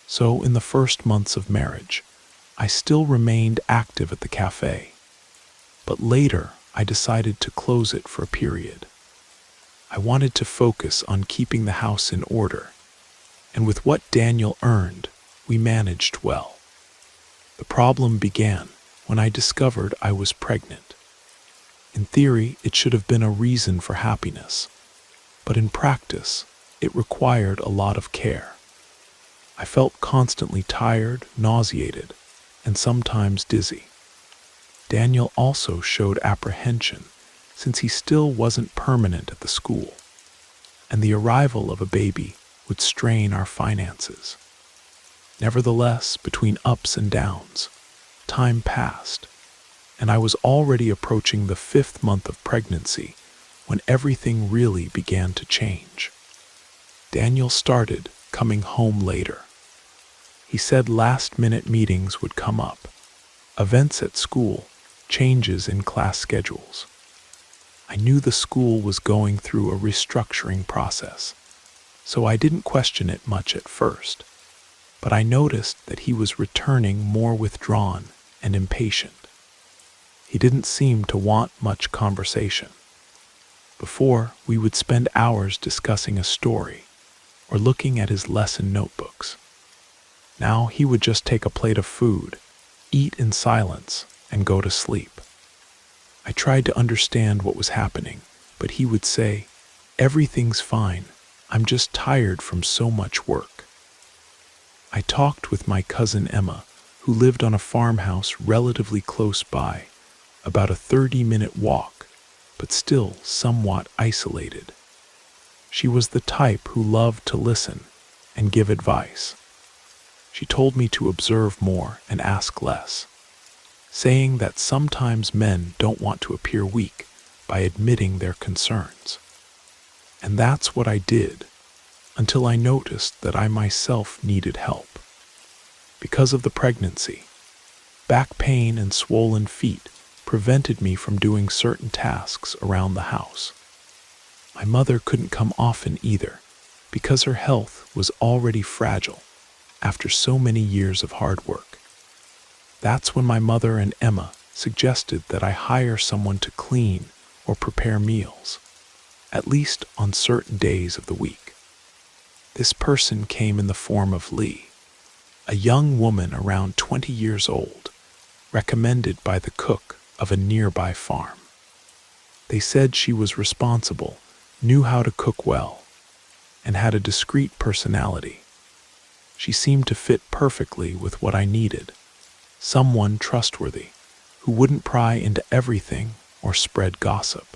So in the first months of marriage, I still remained active at the cafe, but later I decided to close it for a period. I wanted to focus on keeping the house in order, and with what Daniel earned, we managed well. The problem began when I discovered I was pregnant. In theory, it should have been a reason for happiness, but in practice, It required a lot of care. I felt constantly tired, nauseated, and sometimes dizzy. Daniel also showed apprehension since he still wasn't permanent at the school, and the arrival of a baby would strain our finances. Nevertheless, between ups and downs, time passed, and I was already approaching the 5th month of pregnancy when everything really began to change. Daniel started coming home later. He said last-minute meetings would come up, events at school, changes in class schedules. I knew the school was going through a restructuring process, so I didn't question it much at first. But I noticed that he was returning more withdrawn and impatient. He didn't seem to want much conversation. Before, we would spend hours discussing a story or looking at his lesson notebooks. Now he would just take a plate of food, eat in silence, and go to sleep. I tried to understand what was happening, but he would say, "Everything's fine. I'm just tired from so much work." I talked with my cousin Emma, who lived on a farmhouse relatively close by, about a 30-minute walk, but still somewhat isolated. She was the type who loved to listen and give advice. She told me to observe more and ask less, saying that sometimes men don't want to appear weak by admitting their concerns. And that's what I did, until I noticed that I myself needed help. Because of the pregnancy, back pain and swollen feet prevented me from doing certain tasks around the house. My mother couldn't come often either, because her health was already fragile after so many years of hard work. That's when my mother and Emma suggested that I hire someone to clean or prepare meals, at least on certain days of the week. This person came in the form of Lee, a young woman around 20 years old, recommended by the cook of a nearby farm. They said she was responsible, knew how to cook well, and had a discreet personality. She seemed to fit perfectly with what I needed, someone trustworthy, who wouldn't pry into everything or spread gossip.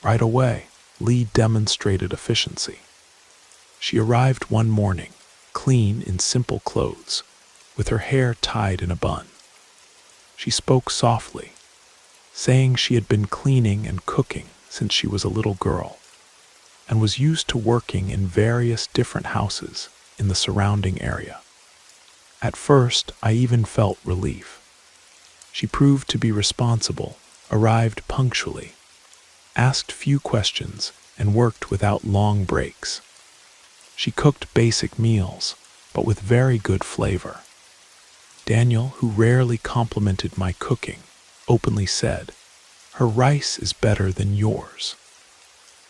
Right away, Lee demonstrated efficiency. She arrived one morning, clean in simple clothes, with her hair tied in a bun. She spoke softly, saying she had been cleaning and cooking since she was a little girl, and was used to working in various different houses in the surrounding area. At first, I even felt relief. She proved to be responsible, arrived punctually, asked few questions, and worked without long breaks. She cooked basic meals, but with very good flavor. Daniel, who rarely complimented my cooking, openly said, "Her rice is better than yours."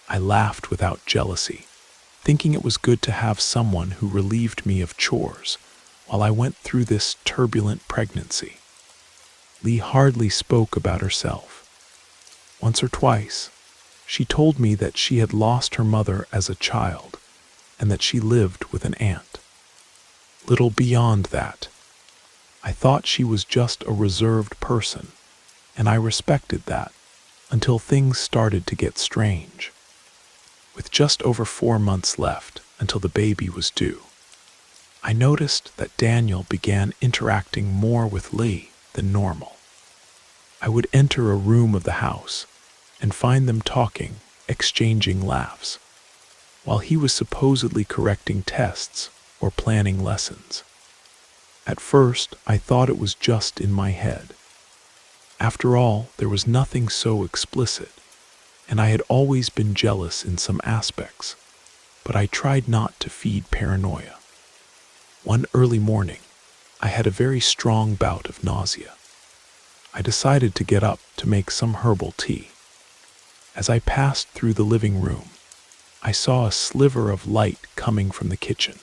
I laughed without jealousy, thinking it was good to have someone who relieved me of chores while I went through this turbulent pregnancy. Lee hardly spoke about herself. Once or twice, she told me that she had lost her mother as a child and that she lived with an aunt. Little beyond that. I thought she was just a reserved person, and I respected that until things started to get strange. With just over 4 months left until the baby was due, I noticed that Daniel began interacting more with Lee than normal. I would enter a room of the house and find them talking, exchanging laughs, while he was supposedly correcting tests or planning lessons. At first, I thought it was just in my head. After all, there was nothing so explicit, and I had always been jealous in some aspects, but I tried not to feed paranoia. One early morning, I had a very strong bout of nausea. I decided to get up to make some herbal tea. As I passed through the living room, I saw a sliver of light coming from the kitchen.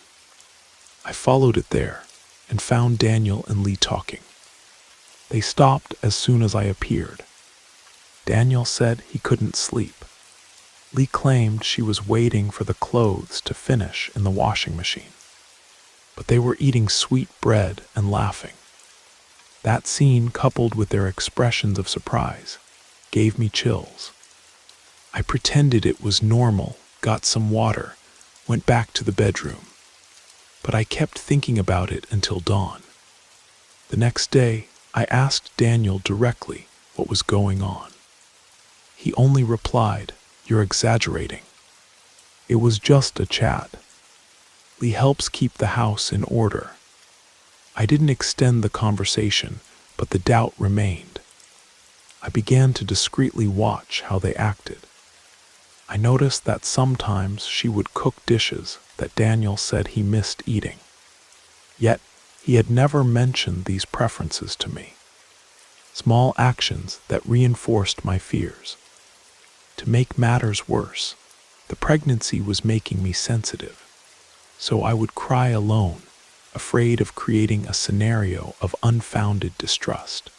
I followed it there and found Daniel and Lee talking. They stopped as soon as I appeared. Daniel said he couldn't sleep. Lee claimed she was waiting for the clothes to finish in the washing machine, but they were eating sweet bread and laughing. That scene, coupled with their expressions of surprise, gave me chills. I pretended it was normal, got some water, went back to the bedroom, but I kept thinking about it until dawn. The next day, I asked Daniel directly what was going on. He only replied, "You're exaggerating. It was just a chat. Lee helps keep the house in order." I didn't extend the conversation, but the doubt remained. I began to discreetly watch how they acted. I noticed that sometimes she would cook dishes that Daniel said he missed eating. Yet, he had never mentioned these preferences to me. Small actions that reinforced my fears. To make matters worse, the pregnancy was making me sensitive, so I would cry alone, afraid of creating a scenario of unfounded distrust.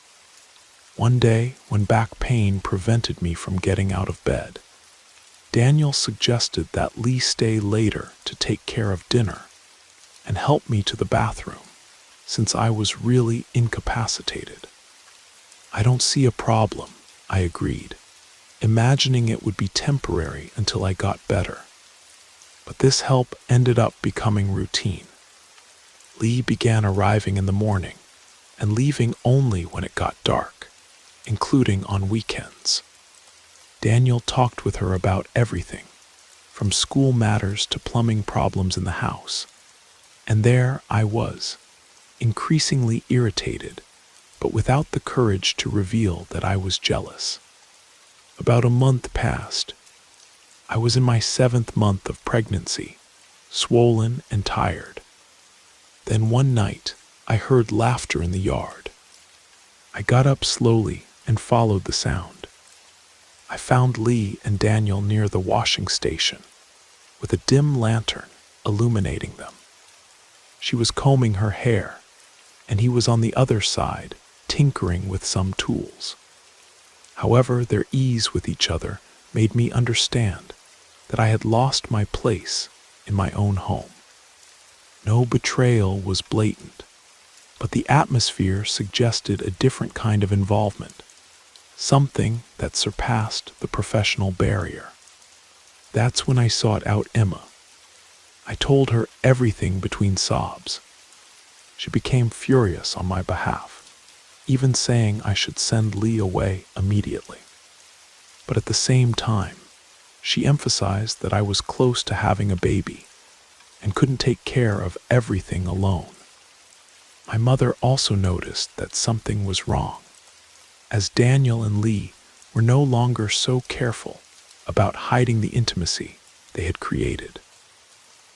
One day, when back pain prevented me from getting out of bed, Daniel suggested that Lee stay later to take care of dinner and help me to the bathroom, since I was really incapacitated. "I don't see a problem," I agreed, imagining it would be temporary until I got better. But this help ended up becoming routine. Lee began arriving in the morning and leaving only when it got dark, including on weekends. Daniel talked with her about everything, from school matters to plumbing problems in the house. And there I was, increasingly irritated, but without the courage to reveal that I was jealous. About a month passed. I was in my 7th month of pregnancy, swollen and tired. Then one night, I heard laughter in the yard. I got up slowly and followed the sound. I found Lee and Daniel near the washing station, with a dim lantern illuminating them. She was combing her hair, and he was on the other side, tinkering with some tools. However, their ease with each other made me understand that I had lost my place in my own home. No betrayal was blatant, but the atmosphere suggested a different kind of involvement, something that surpassed the professional barrier. That's when I sought out Emma. I told her everything between sobs. She became furious on my behalf, even saying I should send Lee away immediately. But at the same time, she emphasized that I was close to having a baby and couldn't take care of everything alone. My mother also noticed that something was wrong, as Daniel and Lee were no longer so careful about hiding the intimacy they had created.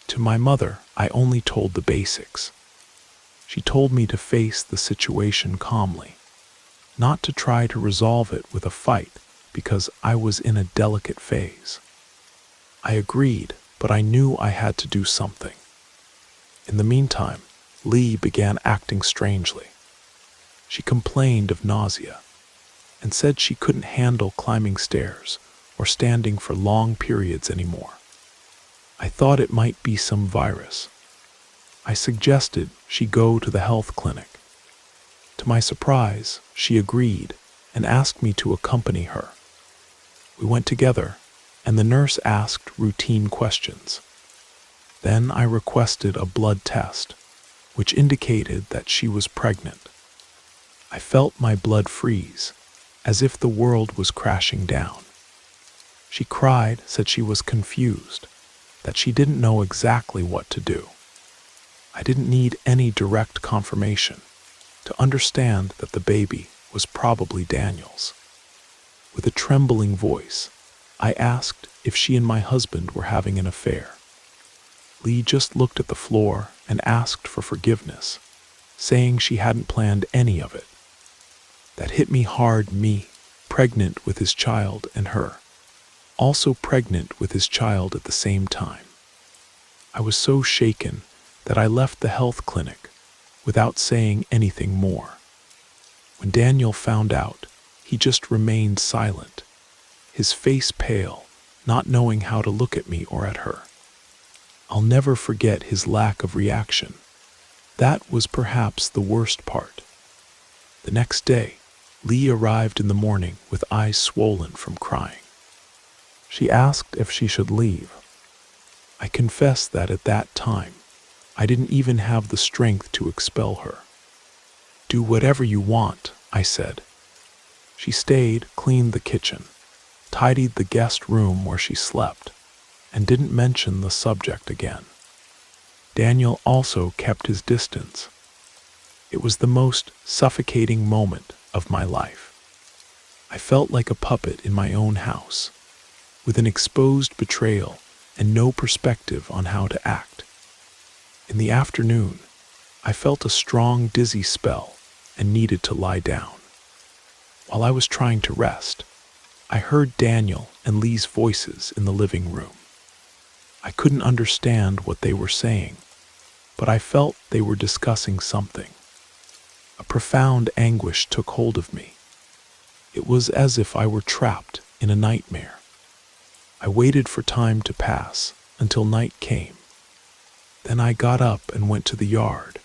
To my mother, I only told the basics. She told me to face the situation calmly, not to try to resolve it with a fight because I was in a delicate phase. I agreed, but I knew I had to do something. In the meantime, Lee began acting strangely. She complained of nausea and said she couldn't handle climbing stairs or standing for long periods anymore. I thought it might be some virus. I suggested she go to the health clinic. To my surprise, she agreed and asked me to accompany her. We went together, and the nurse asked routine questions. Then I requested a blood test, which indicated that she was pregnant. I felt my blood freeze, as if the world was crashing down. She cried, said she was confused, that she didn't know exactly what to do. I didn't need any direct confirmation to understand that the baby was probably Daniel's. With a trembling voice, I asked if she and my husband were having an affair. Lee just looked at the floor and asked for forgiveness, saying she hadn't planned any of it. That hit me hard, me, pregnant with his child, and her, also pregnant with his child at the same time. I was so shaken that I left the health clinic without saying anything more. When Daniel found out, he just remained silent, his face pale not knowing how to look at me or at her. I'll never forget his lack of reaction. That was perhaps the worst part. The next day, Lee arrived in the morning with eyes swollen from crying. She asked if she should leave. I confess that at that time, I didn't even have the strength to expel her. "Do whatever you want," I said. She stayed, cleaned the kitchen, tidied the guest room where she slept, and didn't mention the subject again. Daniel also kept his distance. It was the most suffocating moment of my life. I felt like a puppet in my own house, with an exposed betrayal and no perspective on how to act. In the afternoon, I felt a strong, dizzy spell and needed to lie down. While I was trying to rest, I heard Daniel and Lee's voices in the living room. I couldn't understand what they were saying, but I felt they were discussing something. A profound anguish took hold of me. It was as if I were trapped in a nightmare. I waited for time to pass until night came. Then I got up and went to the yard,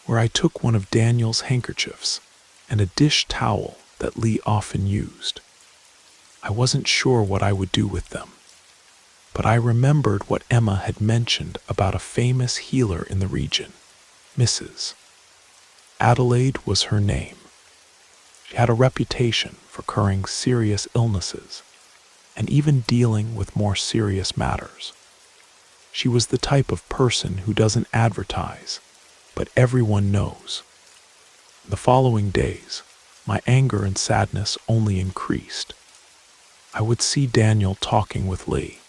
where I took one of Daniel's handkerchiefs and a dish towel that Lee often used. I wasn't sure what I would do with them, but I remembered what Emma had mentioned about a famous healer in the region, Mrs. Adelaide was her name. She had a reputation for curing serious illnesses and even dealing with more serious matters. She was the type of person who doesn't advertise, but everyone knows. The following days, my anger and sadness only increased. I would see Daniel talking with Lee,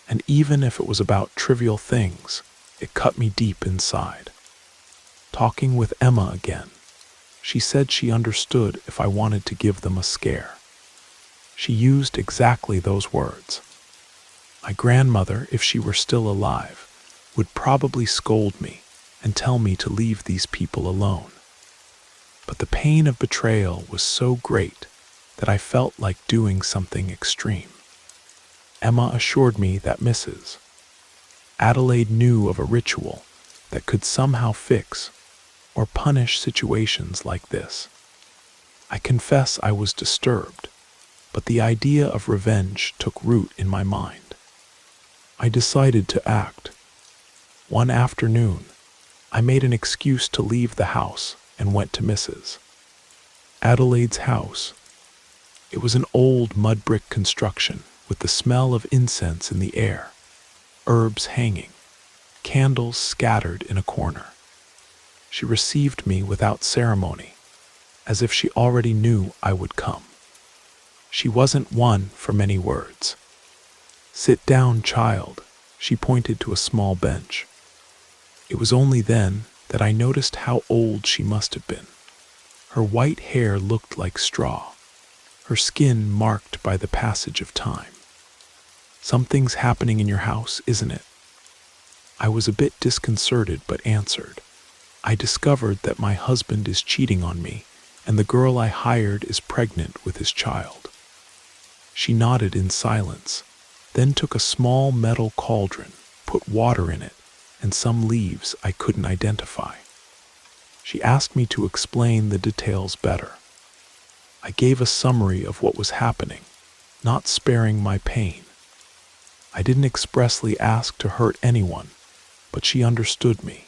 and even if it was about trivial things, it cut me deep inside. Talking with Emma again, she said she understood if I wanted to give them a scare. She used exactly those words. My grandmother, if she were still alive, would probably scold me and tell me to leave these people alone. But the pain of betrayal was so great that I felt like doing something extreme. Emma assured me that Mrs. Adelaide knew of a ritual that could somehow fix or punish situations like this. I confess I was disturbed, but the idea of revenge took root in my mind. I decided to act. One afternoon, I made an excuse to leave the house and went to Mrs. Adelaide's house. It was an old mud brick construction with the smell of incense in the air, herbs hanging, candles scattered in a corner. She received me without ceremony, as if she already knew I would come. She wasn't one for many words. "Sit down, child," she pointed to a small bench. It was only then that I noticed how old she must have been. Her white hair looked like straw, her skin marked by the passage of time. "Something's happening in your house, isn't it?" I was a bit disconcerted but answered. "I discovered that my husband is cheating on me, and the girl I hired is pregnant with his child." She nodded in silence, then took a small metal cauldron, put water in it, and some leaves I couldn't identify. She asked me to explain the details better. I gave a summary of what was happening, not sparing my pain. I didn't expressly ask to hurt anyone, but she understood me.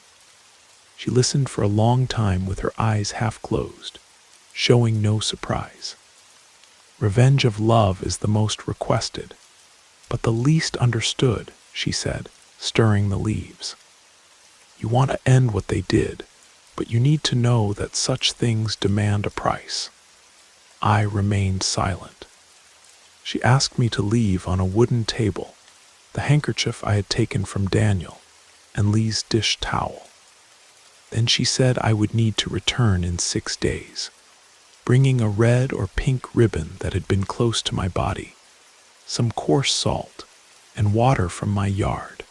She listened for a long time with her eyes half closed, showing no surprise. "Revenge of love is the most requested, but the least understood," she said, stirring the leaves. "You want to end what they did, but you need to know that such things demand a price." I remained silent. She asked me to leave on a wooden table the handkerchief I had taken from Daniel and Lee's dish towel. Then she said I would need to return in 6 days, bringing a red or pink ribbon that had been close to my body, some coarse salt, and water from my yard,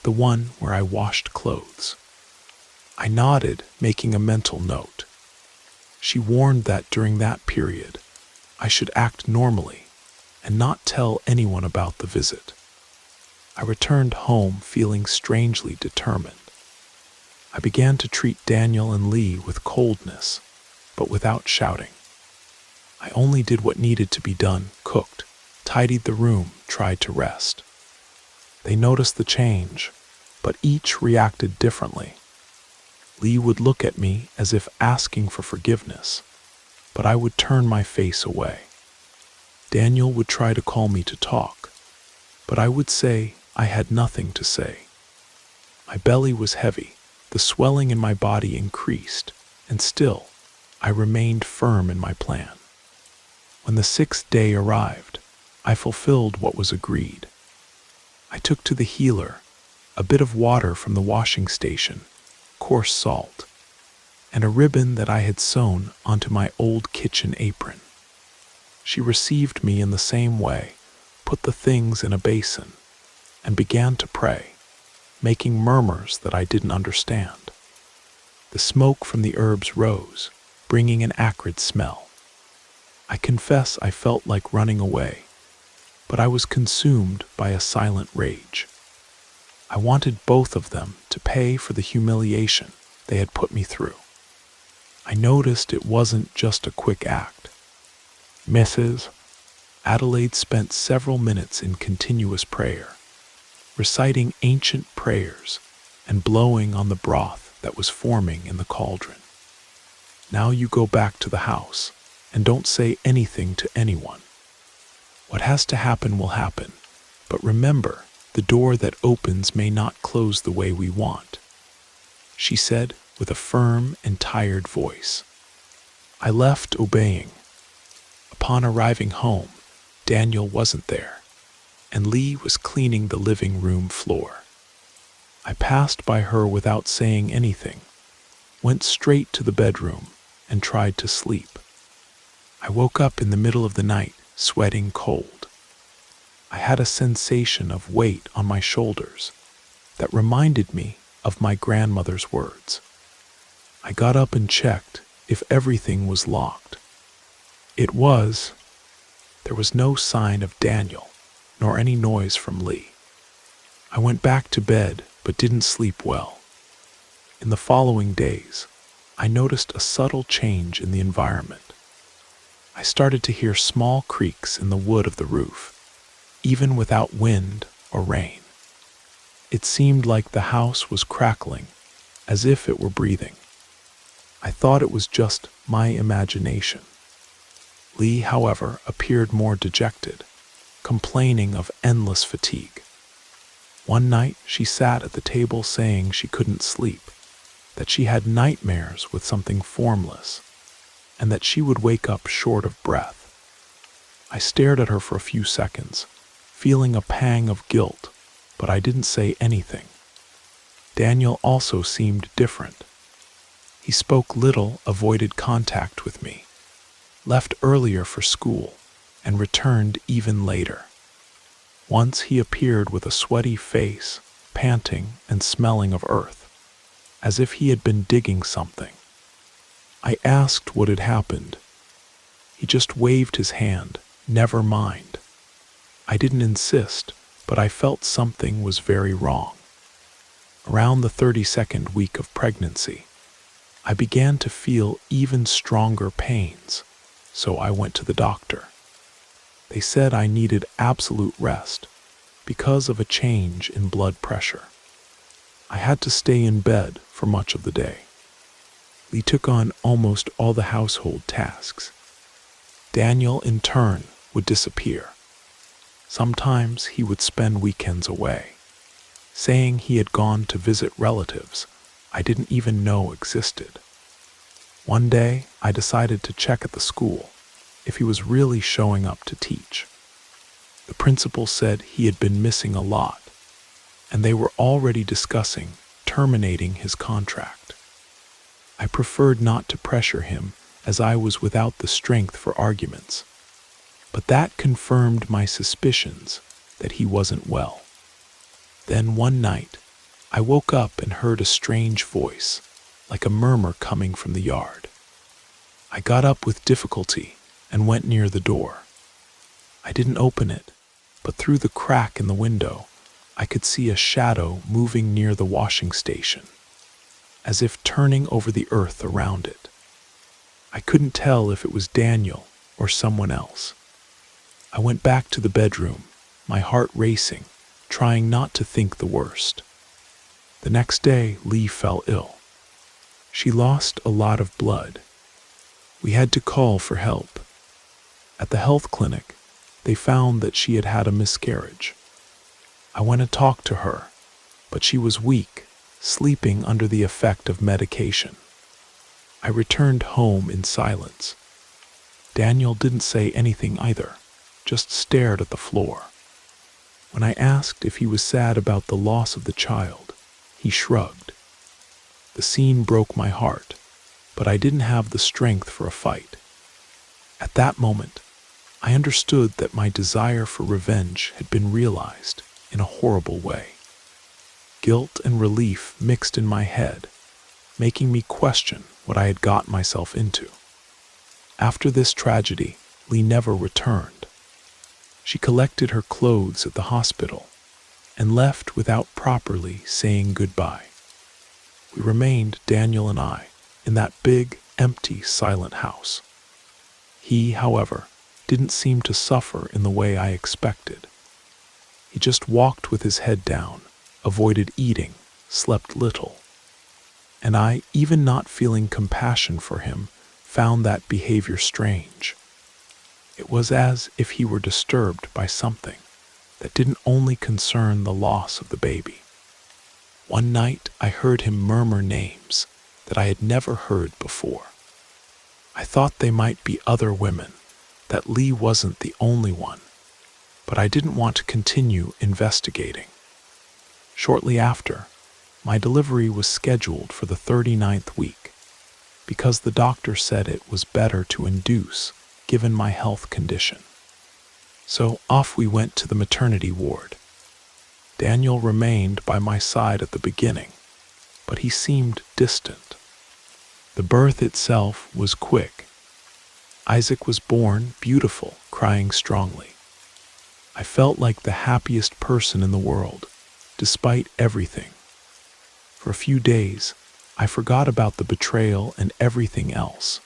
the one where I washed clothes. I nodded, making a mental note. She warned that during that period, I should act normally, and not tell anyone about the visit. I returned home feeling strangely determined. I began to treat Daniel and Lee with coldness, but without shouting. I only did what needed to be done, cooked, tidied the room, tried to rest. They noticed the change, but each reacted differently. Lee would look at me as if asking for forgiveness, but I would turn my face away. Daniel would try to call me to talk, but I would say I had nothing to say. My belly was heavy, the swelling in my body increased, and still, I remained firm in my plan. When the 6th day arrived, I fulfilled what was agreed. I took to the healer a bit of water from the washing station, coarse salt, and a ribbon that I had sewn onto my old kitchen apron. She received me in the same way, put the things in a basin, and began to pray, making murmurs that I didn't understand. The smoke from the herbs rose, bringing an acrid smell. I confess I felt like running away, but I was consumed by a silent rage. I wanted both of them to pay for the humiliation they had put me through. I noticed it wasn't just a quick act. Mrs. Adelaide spent several minutes in continuous prayer, reciting ancient prayers and blowing on the broth that was forming in the cauldron. Now you go back to the house and don't say anything to anyone. What has to happen will happen, but remember, the door that opens may not close the way we want, she said with a firm and tired voice. I left obeying. Upon arriving home, Daniel wasn't there, and Lee was cleaning the living room floor. I passed by her without saying anything, went straight to the bedroom, and tried to sleep. I woke up in the middle of the night, sweating cold. I had a sensation of weight on my shoulders that reminded me of my grandmother's words. I got up and checked if everything was locked. It was. There was no sign of Daniel, nor any noise from Lee. I went back to bed, but didn't sleep well. In the following days, I noticed a subtle change in the environment. I started to hear small creaks in the wood of the roof, even without wind or rain. It seemed like the house was crackling, as if it were breathing. I thought it was just my imagination. Lee, however, appeared more dejected, complaining of endless fatigue. One night she sat at the table saying she couldn't sleep, that she had nightmares with something formless, and that she would wake up short of breath. I stared at her for a few seconds, feeling a pang of guilt, but I didn't say anything. Daniel also seemed different. He spoke little, avoided contact with me, left earlier for school, and returned even later. Once he appeared with a sweaty face, panting and smelling of earth, as if he had been digging something. I asked what had happened. He just waved his hand, never mind. I didn't insist, but I felt something was very wrong. Around the 32nd week of pregnancy, I began to feel even stronger pains, so I went to the doctor. They said I needed absolute rest because of a change in blood pressure. I had to stay in bed for much of the day. Lee took on almost all the household tasks. Daniel, in turn, would disappear. Sometimes he would spend weekends away, saying he had gone to visit relatives I didn't even know existed. One day, I decided to check at the school if he was really showing up to teach. The principal said he had been missing a lot, and they were already discussing terminating his contract. I preferred not to pressure him as I was without the strength for arguments, but that confirmed my suspicions that he wasn't well. Then one night, I woke up and heard a strange voice, like a murmur coming from the yard. I got up with difficulty and went near the door. I didn't open it, but through the crack in the window, I could see a shadow moving near the washing station, as if turning over the earth around it. I couldn't tell if it was Daniel or someone else. I went back to the bedroom, my heart racing, trying not to think the worst. The next day, Lee fell ill. She lost a lot of blood. We had to call for help. At the health clinic, they found that she had had a miscarriage. I went and talked to her, but she was weak, sleeping under the effect of medication. I returned home in silence. Daniel didn't say anything either, just stared at the floor. When I asked if he was sad about the loss of the child, he shrugged. The scene broke my heart, but I didn't have the strength for a fight. At that moment, I understood that my desire for revenge had been realized in a horrible way. Guilt and relief mixed in my head, making me question what I had got myself into. After this tragedy, Lee never returned. She collected her clothes at the hospital and left without properly saying goodbye. We remained, Daniel and I, in that big, empty, silent house. He, however, didn't seem to suffer in the way I expected. He just walked with his head down, avoided eating, slept little. And I, even not feeling compassion for him, found that behavior strange. It was as if he were disturbed by something that didn't only concern the loss of the baby. One night I heard him murmur names that I had never heard before. I thought they might be other women, that Lee wasn't the only one, but I didn't want to continue investigating. Shortly after, my delivery was scheduled for the 39th week, because the doctor said it was better to induce given my health condition. So off we went to the maternity ward. Daniel remained by my side at the beginning, but he seemed distant. The birth itself was quick. Isaac was born, beautiful, crying strongly. I felt like the happiest person in the world, despite everything. For a few days, I forgot about the betrayal and everything else,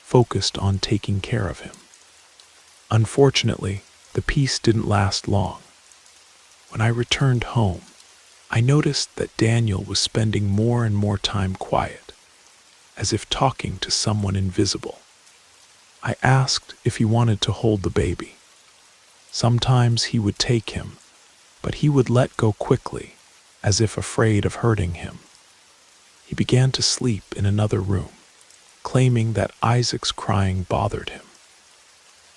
focused on taking care of him. Unfortunately, the peace didn't last long. When I returned home, I noticed that Daniel was spending more and more time quiet, as if talking to someone invisible. I asked if he wanted to hold the baby. Sometimes he would take him, but he would let go quickly, as if afraid of hurting him. He began to sleep in another room, claiming that Isaac's crying bothered him.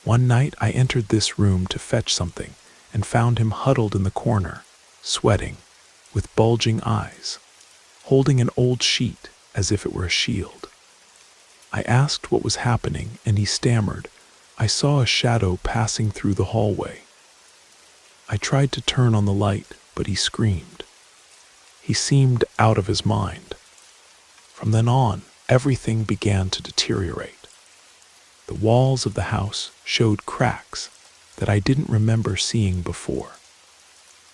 One night I entered this room to fetch something and found him huddled in the corner, sweating, with bulging eyes, holding an old sheet as if it were a shield. I asked what was happening, and he stammered, "I saw a shadow passing through the hallway." I tried to turn on the light, but he screamed. He seemed out of his mind. From then on, everything began to deteriorate. The walls of the house showed cracks that I didn't remember seeing before.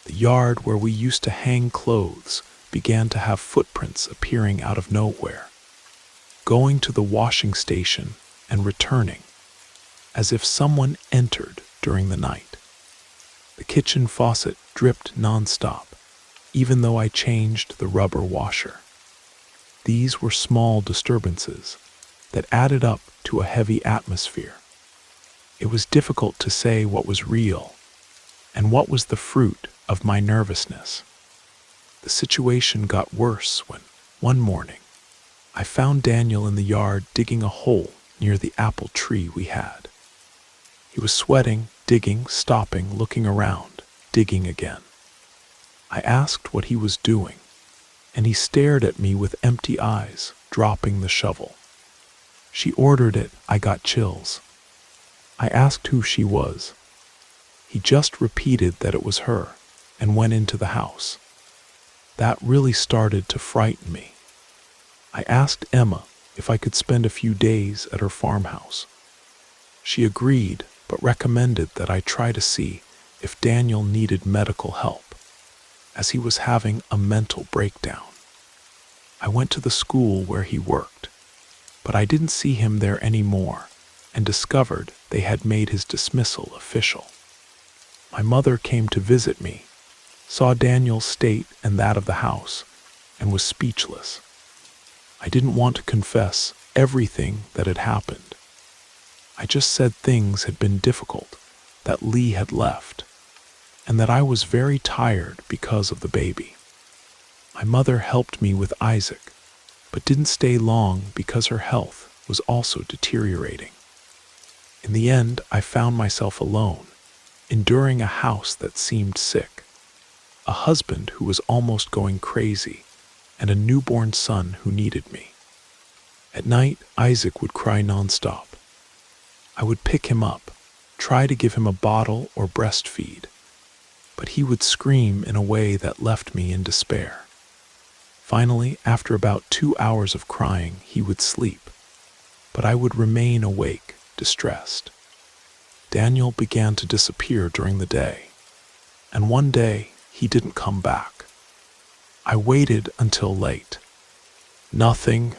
The yard where we used to hang clothes began to have footprints appearing out of nowhere, going to the washing station and returning, as if someone entered during the night. The kitchen faucet dripped nonstop, even though I changed the rubber washer. These were small disturbances that added up to a heavy atmosphere. It was difficult to say what was real and what was the fruit of my nervousness. The situation got worse when, one morning, I found Daniel in the yard digging a hole near the apple tree we had. He was sweating, digging, stopping, looking around, digging again. I asked what he was doing, and he stared at me with empty eyes, dropping the shovel. She ordered it. I got chills. I asked who she was. He just repeated that it was her and went into the house. That really started to frighten me. I asked Emma if I could spend a few days at her farmhouse. She agreed, but recommended that I try to see if Daniel needed medical help, as he was having a mental breakdown. I went to the school where he worked, but I didn't see him there anymore and discovered they had made his dismissal official. My mother came to visit me, saw Daniel's state and that of the house, and was speechless. I didn't want to confess everything that had happened. I just said things had been difficult, that Lee had left, and that I was very tired because of the baby. My mother helped me with Isaac, but didn't stay long because her health was also deteriorating. In the end, I found myself alone, enduring a house that seemed sick, a husband who was almost going crazy, and a newborn son who needed me. At night, Isaac would cry nonstop. I would pick him up, try to give him a bottle or breastfeed, but he would scream in a way that left me in despair. Finally, after about 2 hours of crying, he would sleep, but I would remain awake, distressed. Daniel began to disappear during the day, and one day he didn't come back. I waited until late. Nothing.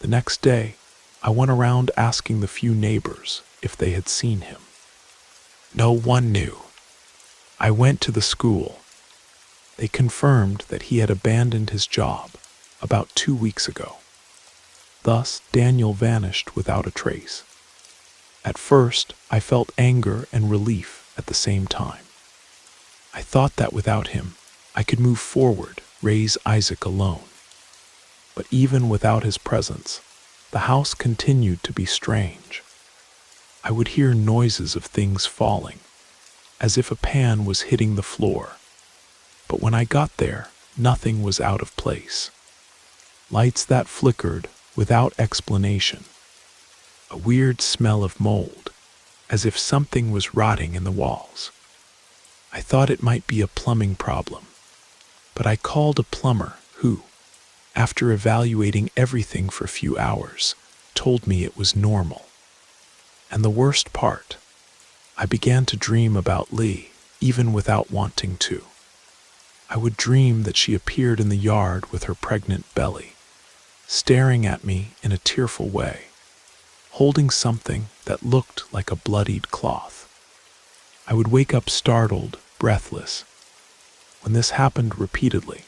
The next day, I went around asking the few neighbors if they had seen him. No one knew. I went to the school. They confirmed that he had abandoned his job about 2 weeks ago. Thus, Daniel vanished without a trace. At first, I felt anger and relief at the same time. I thought that without him, I could move forward, raise Isaac alone. But even without his presence, the house continued to be strange. I would hear noises of things falling, as if a pan was hitting the floor. But when I got there, nothing was out of place. Lights that flickered without explanation. A weird smell of mold, as if something was rotting in the walls. I thought it might be a plumbing problem, but I called a plumber who, after evaluating everything for a few hours, told me it was normal. And the worst part, I began to dream about Lee, even without wanting to. I would dream that she appeared in the yard with her pregnant belly, staring at me in a tearful way, holding something that looked like a bloodied cloth. I would wake up startled, breathless. When this happened repeatedly,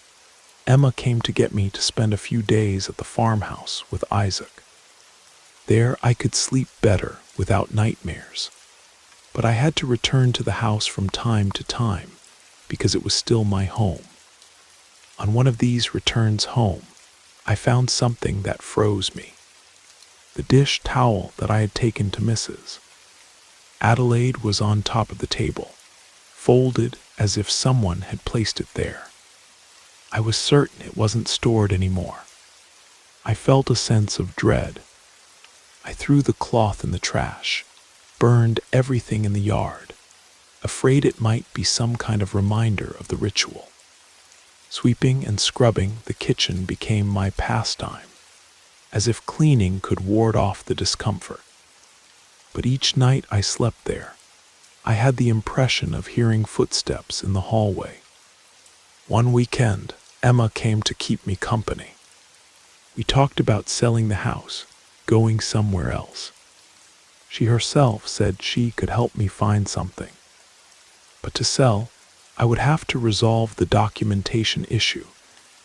Emma came to get me to spend a few days at the farmhouse with Isaac. There I could sleep better without nightmares, but I had to return to the house from time to time because it was still my home. On one of these returns home, I found something that froze me. The dish towel that I had taken to Mrs. Adelaide was on top of the table, folded as if someone had placed it there. I was certain it wasn't stored anymore. I felt a sense of dread. I threw the cloth in the trash, burned everything in the yard, afraid it might be some kind of reminder of the ritual. Sweeping and scrubbing the kitchen became my pastime, as if cleaning could ward off the discomfort. But each night I slept there, I had the impression of hearing footsteps in the hallway. One weekend, Emma came to keep me company. We talked about selling the house, going somewhere else. She herself said she could help me find something. But to sell, I would have to resolve the documentation issue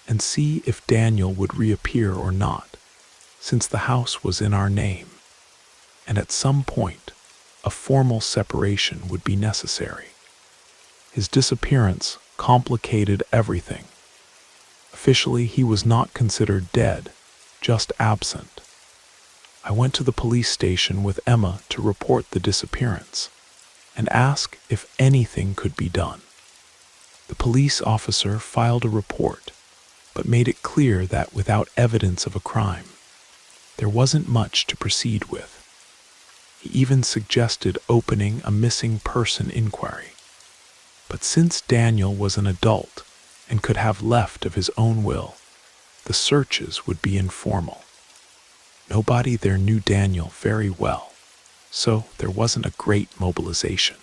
and see if Daniel would reappear or not, since the house was in our name. And at some point, a formal separation would be necessary. His disappearance complicated everything. Officially, he was not considered dead, just absent. I went to the police station with Emma to report the disappearance and ask if anything could be done. The police officer filed a report, but made it clear that without evidence of a crime, there wasn't much to proceed with. He even suggested opening a missing person inquiry. But since Daniel was an adult and could have left of his own will, the searches would be informal. Nobody there knew Daniel very well, so there wasn't a great mobilization.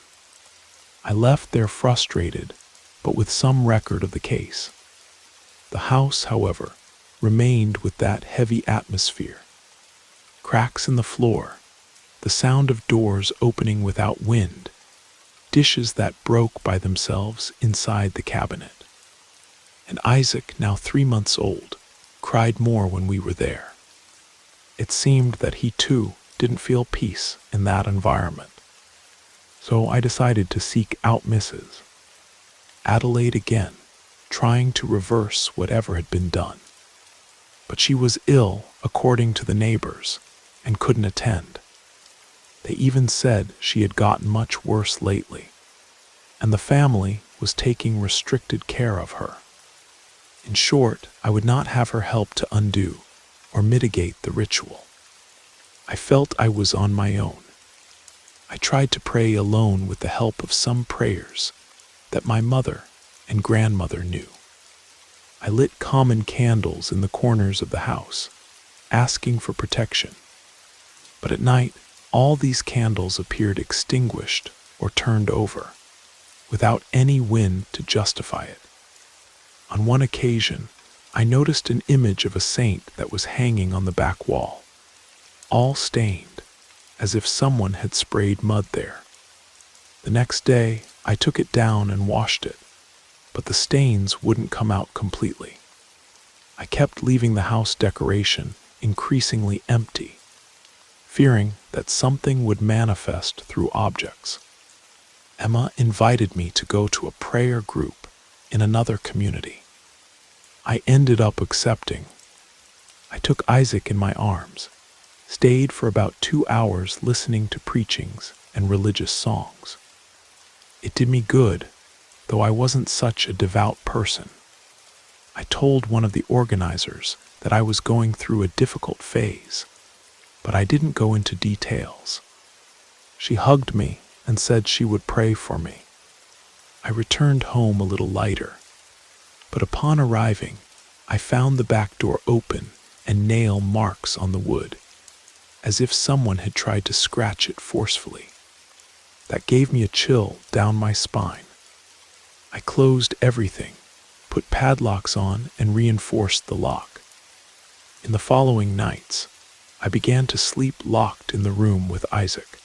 I left there frustrated, but with some record of the case. The house, however, remained with that heavy atmosphere. Cracks in the floor, the sound of doors opening without wind, dishes that broke by themselves inside the cabinet. And Isaac, now 3 months old, cried more when we were there. It seemed that he too didn't feel peace in that environment. So I decided to seek out Mrs. Adelaide again, trying to reverse whatever had been done. But she was ill, according to the neighbors, and couldn't attend. They even said she had gotten much worse lately, and the family was taking restricted care of her. In short, I would not have her help to undo or mitigate the ritual. I felt I was on my own. I tried to pray alone with the help of some prayers that my mother and grandmother knew. I lit common candles in the corners of the house, asking for protection. But at night, all these candles appeared extinguished or turned over, without any wind to justify it. On one occasion, I noticed an image of a saint that was hanging on the back wall, all stained, as if someone had sprayed mud there. The next day, I took it down and washed it, but the stains wouldn't come out completely. I kept leaving the house decoration increasingly empty, fearing that something would manifest through objects. Emma invited me to go to a prayer group in another community. I ended up accepting. I took Isaac in my arms, stayed for about 2 hours listening to preachings and religious songs. It did me good, though I wasn't such a devout person. I told one of the organizers that I was going through a difficult phase, but I didn't go into details. She hugged me and said she would pray for me. I returned home a little lighter, but upon arriving, I found the back door open and nail marks on the wood, as if someone had tried to scratch it forcefully. That gave me a chill down my spine. I closed everything, put padlocks on, and reinforced the lock. In the following nights, I began to sleep locked in the room with Isaac.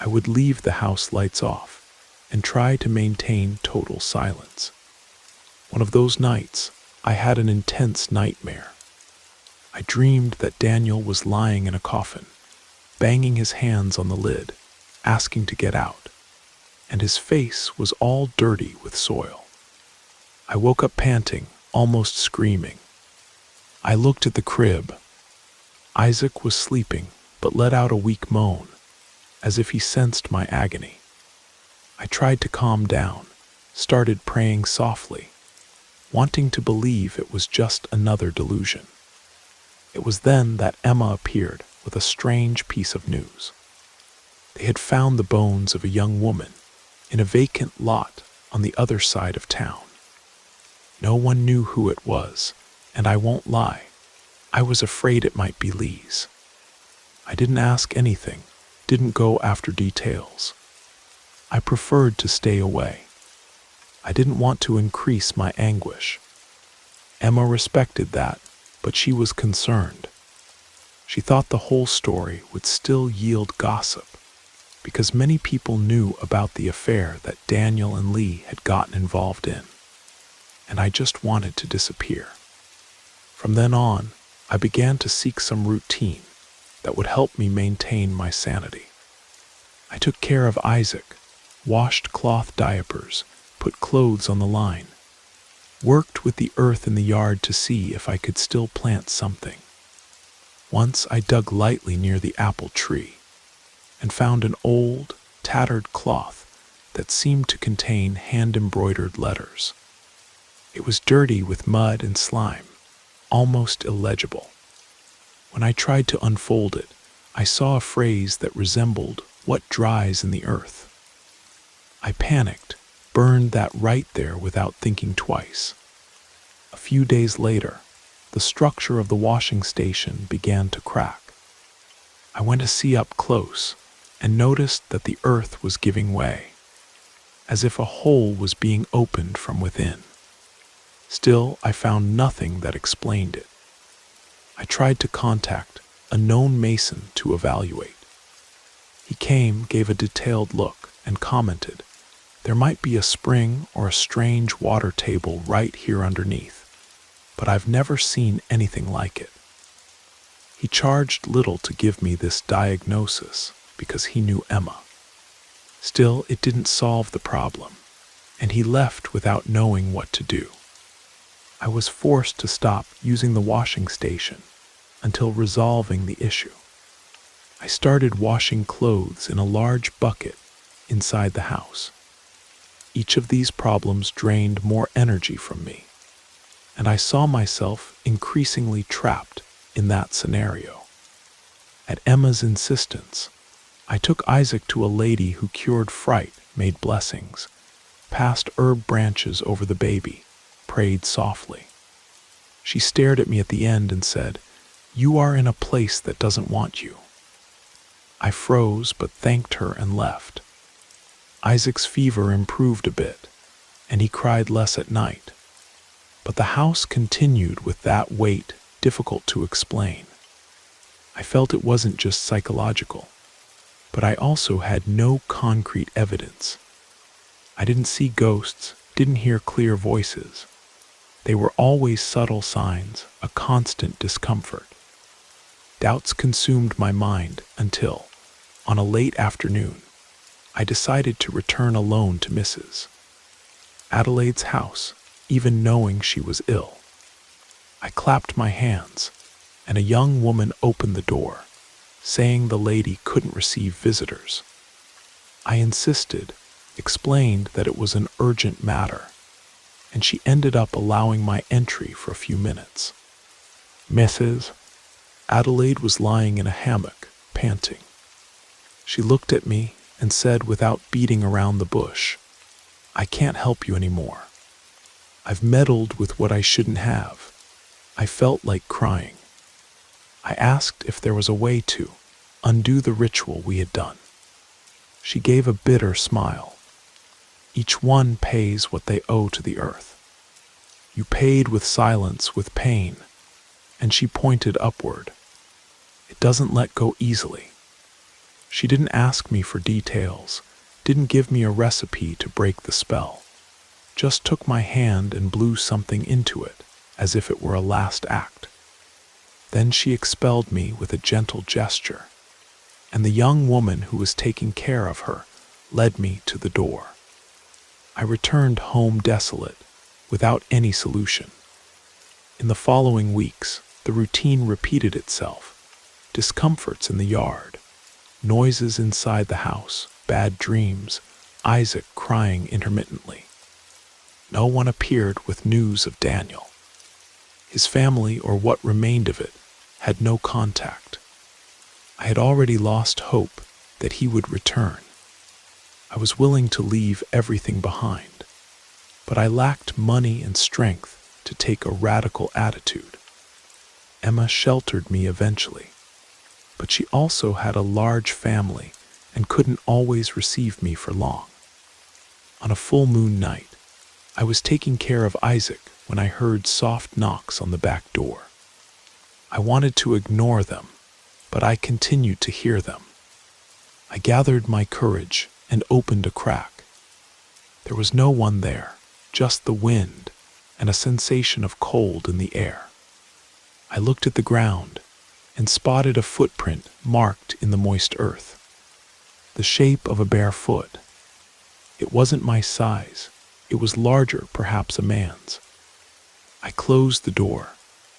I would leave the house lights off and try to maintain total silence. One of those nights, I had an intense nightmare. I dreamed that Daniel was lying in a coffin, banging his hands on the lid, asking to get out, and his face was all dirty with soil. I woke up panting, almost screaming. I looked at the crib. Isaac was sleeping, but let out a weak moan, as if he sensed my agony. I tried to calm down, started praying softly, wanting to believe it was just another delusion. It was then that Emma appeared with a strange piece of news. They had found the bones of a young woman in a vacant lot on the other side of town. No one knew who it was, and I won't lie, I was afraid it might be Lee's. I didn't ask anything, didn't go after details. I preferred to stay away. I didn't want to increase my anguish. Emma respected that, but she was concerned. She thought the whole story would still yield gossip, because many people knew about the affair that Daniel and Lee had gotten involved in, and I just wanted to disappear. From then on, I began to seek some routine that would help me maintain my sanity. I took care of Isaac, washed cloth diapers, put clothes on the line, worked with the earth in the yard to see if I could still plant something. Once I dug lightly near the apple tree and found an old, tattered cloth that seemed to contain hand-embroidered letters. It was dirty with mud and slime, almost illegible. When I tried to unfold it, I saw a phrase that resembled what dries in the earth. I panicked, burned that right there without thinking twice. A few days later, the structure of the washing station began to crack. I went to see up close, and noticed that the earth was giving way, as if a hole was being opened from within. Still, I found nothing that explained it. I tried to contact a known mason to evaluate. He came, gave a detailed look, and commented, "There might be a spring or a strange water table right here underneath, but I've never seen anything like it." He charged little to give me this diagnosis because he knew Emma. Still, it didn't solve the problem, and he left without knowing what to do. I was forced to stop using the washing station until resolving the issue. I started washing clothes in a large bucket inside the house. Each of these problems drained more energy from me, and I saw myself increasingly trapped in that scenario. At Emma's insistence, I took Isaac to a lady who cured fright, made blessings, passed herb branches over the baby, prayed softly. She stared at me at the end and said, "You are in a place that doesn't want you." I froze but thanked her and left. Isaac's fever improved a bit, and he cried less at night. But the house continued with that weight difficult to explain. I felt it wasn't just psychological, but I also had no concrete evidence. I didn't see ghosts, didn't hear clear voices. They were always subtle signs, a constant discomfort. Doubts consumed my mind until, on a late afternoon, I decided to return alone to Mrs. Adelaide's house, even knowing she was ill. I clapped my hands, and a young woman opened the door, saying the lady couldn't receive visitors. I insisted, explained that it was an urgent matter, and she ended up allowing my entry for a few minutes. Mrs. Adelaide was lying in a hammock, panting. She looked at me and said without beating around the bush, "I can't help you anymore. I've meddled with what I shouldn't have." I felt like crying. I asked if there was a way to undo the ritual we had done. She gave a bitter smile. "Each one pays what they owe to the earth. You paid with silence, with pain," and she pointed upward. "It doesn't let go easily." She didn't ask me for details, didn't give me a recipe to break the spell, just took my hand and blew something into it, as if it were a last act. Then she expelled me with a gentle gesture, and the young woman who was taking care of her led me to the door. I returned home desolate, without any solution. In the following weeks, the routine repeated itself. Discomforts in the yard, noises inside the house, bad dreams, Isaac crying intermittently. No one appeared with news of Daniel. His family, or what remained of it, had no contact. I had already lost hope that he would return. I was willing to leave everything behind, but I lacked money and strength to take a radical attitude. Emma sheltered me eventually, but she also had a large family and couldn't always receive me for long. On a full moon night, I was taking care of Isaac when I heard soft knocks on the back door. I wanted to ignore them, but I continued to hear them. I gathered my courage and opened a crack. There was no one there, just the wind and a sensation of cold in the air. I looked at the ground and spotted a footprint marked in the moist earth, the shape of a bare foot. It wasn't my size. It was larger, perhaps a man's. I closed the door,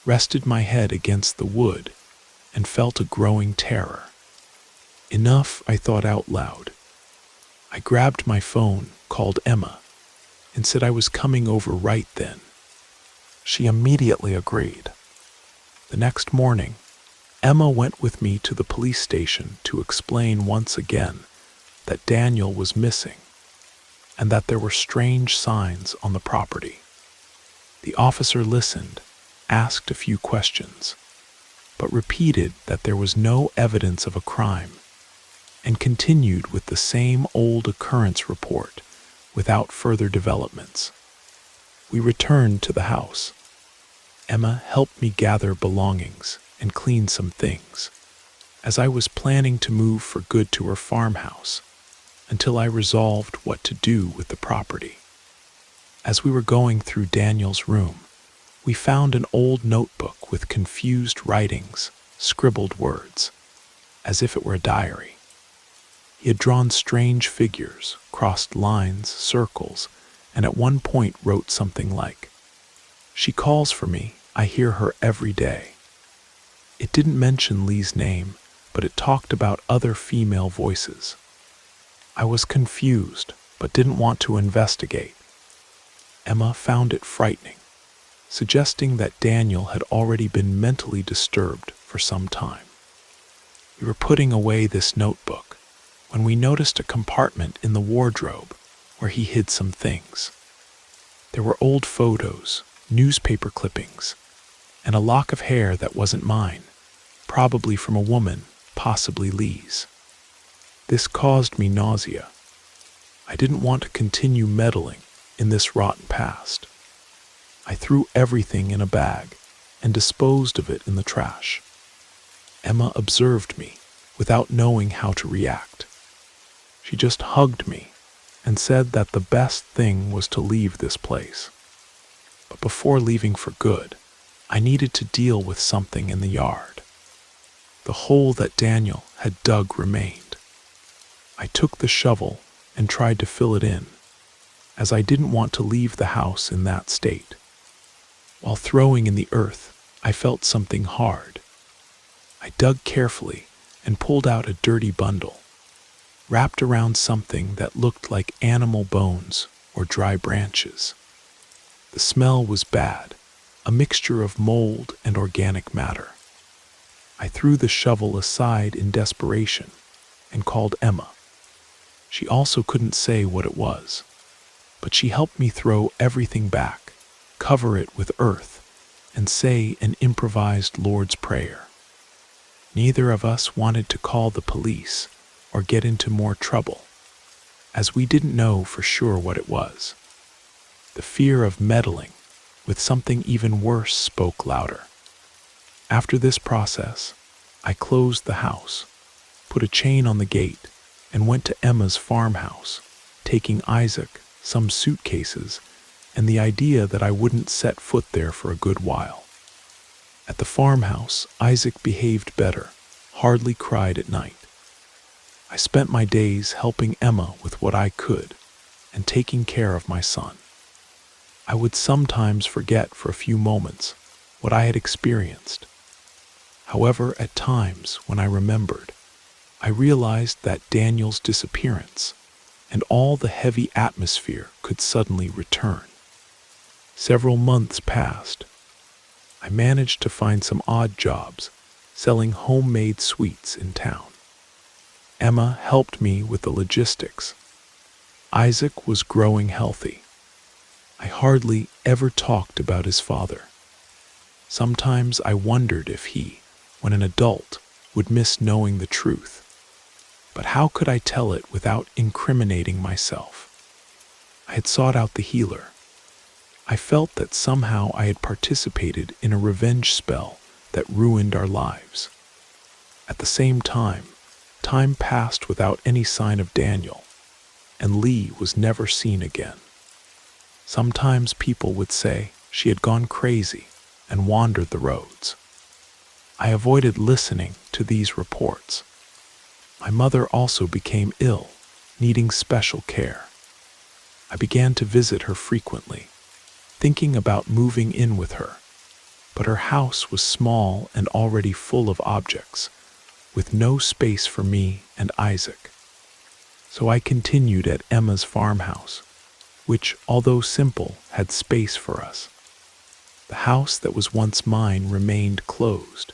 rested my head against the wood, and felt a growing terror. Enough, I thought out loud. I grabbed my phone, called Emma, and said I was coming over right then. She immediately agreed. The next morning, Emma went with me to the police station to explain once again that Daniel was missing and that there were strange signs on the property. The officer listened, asked a few questions, but repeated that there was no evidence of a crime. and continued with the same old occurrence report without further developments. We returned to the house. Emma helped me gather belongings and clean some things, as I was planning to move for good to her farmhouse, until I resolved what to do with the property. As we were going through Daniel's room, we found an old notebook with confused writings, scribbled words, as if it were a diary. He had drawn strange figures, crossed lines, circles, and at one point wrote something like, "She calls for me, I hear her every day." It didn't mention Lee's name, but it talked about other female voices. I was confused, but didn't want to investigate. Emma found it frightening, suggesting that Daniel had already been mentally disturbed for some time. We were putting away this notebook when we noticed a compartment in the wardrobe where he hid some things. There were old photos, newspaper clippings, and a lock of hair that wasn't mine, probably from a woman, possibly Lee's. This caused me nausea. I didn't want to continue meddling in this rotten past. I threw everything in a bag and disposed of it in the trash. Emma observed me without knowing how to react. She just hugged me and said that the best thing was to leave this place. But before leaving for good, I needed to deal with something in the yard. The hole that Daniel had dug remained. I took the shovel and tried to fill it in, as I didn't want to leave the house in that state. While throwing in the earth, I felt something hard. I dug carefully and pulled out a dirty bundle, wrapped around something that looked like animal bones or dry branches. The smell was bad, a mixture of mold and organic matter. I threw the shovel aside in desperation and called Emma. She also couldn't say what it was, but she helped me throw everything back, cover it with earth, and say an improvised Lord's Prayer. Neither of us wanted to call the police or get into more trouble, as we didn't know for sure what it was. The fear of meddling with something even worse spoke louder. After this process, I closed the house, put a chain on the gate, and went to Emma's farmhouse, taking Isaac, some suitcases, and the idea that I wouldn't set foot there for a good while. At the farmhouse, Isaac behaved better, hardly cried at night. I spent my days helping Emma with what I could and taking care of my son. I would sometimes forget for a few moments what I had experienced. However, at times when I remembered, I realized that Daniel's disappearance and all the heavy atmosphere could suddenly return. Several months passed. I managed to find some odd jobs selling homemade sweets in town. Emma helped me with the logistics. Isaac was growing healthy. I hardly ever talked about his father. Sometimes I wondered if he, when an adult, would miss knowing the truth. But how could I tell it without incriminating myself? I had sought out the healer. I felt that somehow I had participated in a revenge spell that ruined our lives. At the same time passed without any sign of Daniel, and Lee was never seen again. Sometimes people would say she had gone crazy and wandered the roads. I avoided listening to these reports. My mother also became ill, needing special care. I began to visit her frequently, thinking about moving in with her, but her house was small and already full of objects, with no space for me and Isaac. So I continued at Emma's farmhouse, which, although simple, had space for us. The house that was once mine remained closed,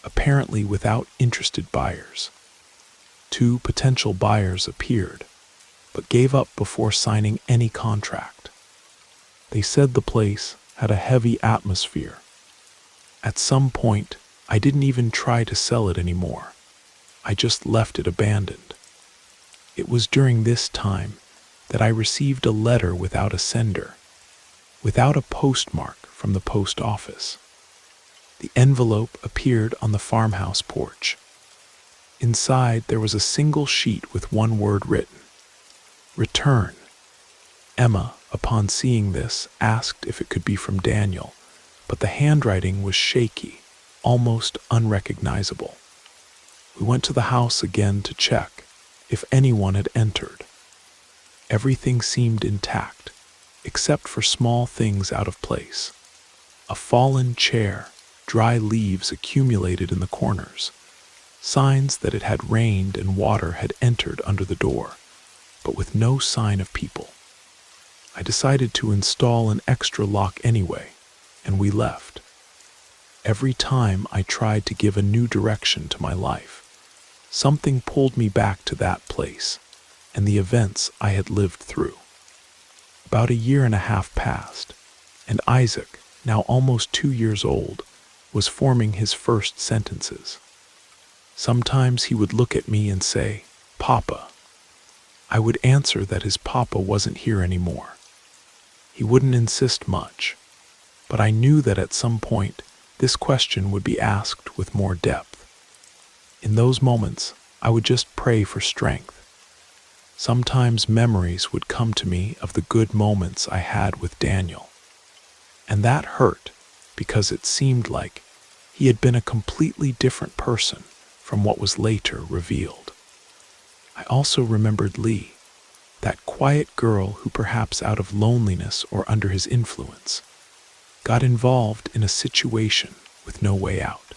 apparently without interested buyers. 2 potential buyers appeared, but gave up before signing any contract. They said the place had a heavy atmosphere. At some point, I didn't even try to sell it anymore. I just left it abandoned. It was during this time that I received a letter without a sender, without a postmark from the post office. The envelope appeared on the farmhouse porch. Inside, there was a single sheet with one word written: "Return." Emma, upon seeing this, asked if it could be from Daniel, but the handwriting was shaky, almost unrecognizable. We went to the house again to check if anyone had entered. Everything seemed intact, except for small things out of place. A fallen chair, dry leaves accumulated in the corners, signs that it had rained and water had entered under the door, but with no sign of people. I decided to install an extra lock anyway, and we left. Every time I tried to give a new direction to my life, something pulled me back to that place and the events I had lived through. About a year and a half passed, and Isaac, now almost 2 years old, was forming his first sentences. Sometimes he would look at me and say, "Papa." I would answer that his papa wasn't here anymore. He wouldn't insist much, but I knew that at some point this question would be asked with more depth. In those moments, I would just pray for strength. Sometimes memories would come to me of the good moments I had with Daniel, and that hurt because it seemed like he had been a completely different person from what was later revealed. I also remembered Lee, that quiet girl who, perhaps out of loneliness or under his influence, got involved in a situation with no way out.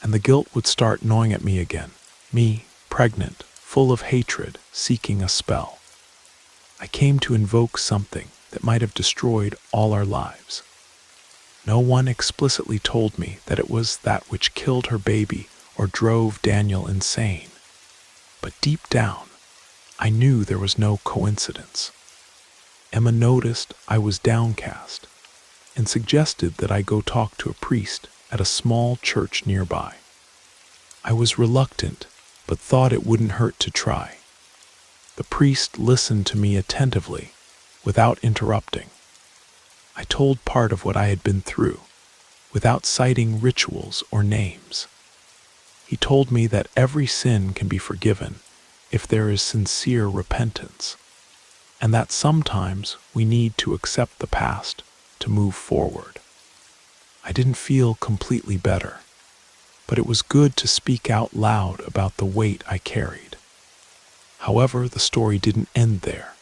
And the guilt would start gnawing at me again, me, pregnant, full of hatred, seeking a spell. I came to invoke something that might have destroyed all our lives. No one explicitly told me that it was that which killed her baby or drove Daniel insane, but deep down, I knew there was no coincidence. Emma noticed I was downcast and suggested that I go talk to a priest at a small church nearby. I was reluctant, but thought it wouldn't hurt to try. The priest listened to me attentively, without interrupting. I told part of what I had been through, without citing rituals or names. He told me that every sin can be forgiven if there is sincere repentance, and that sometimes we need to accept the past to move forward. I didn't feel completely better, but it was good to speak out loud about the weight I carried. However, the story didn't end there.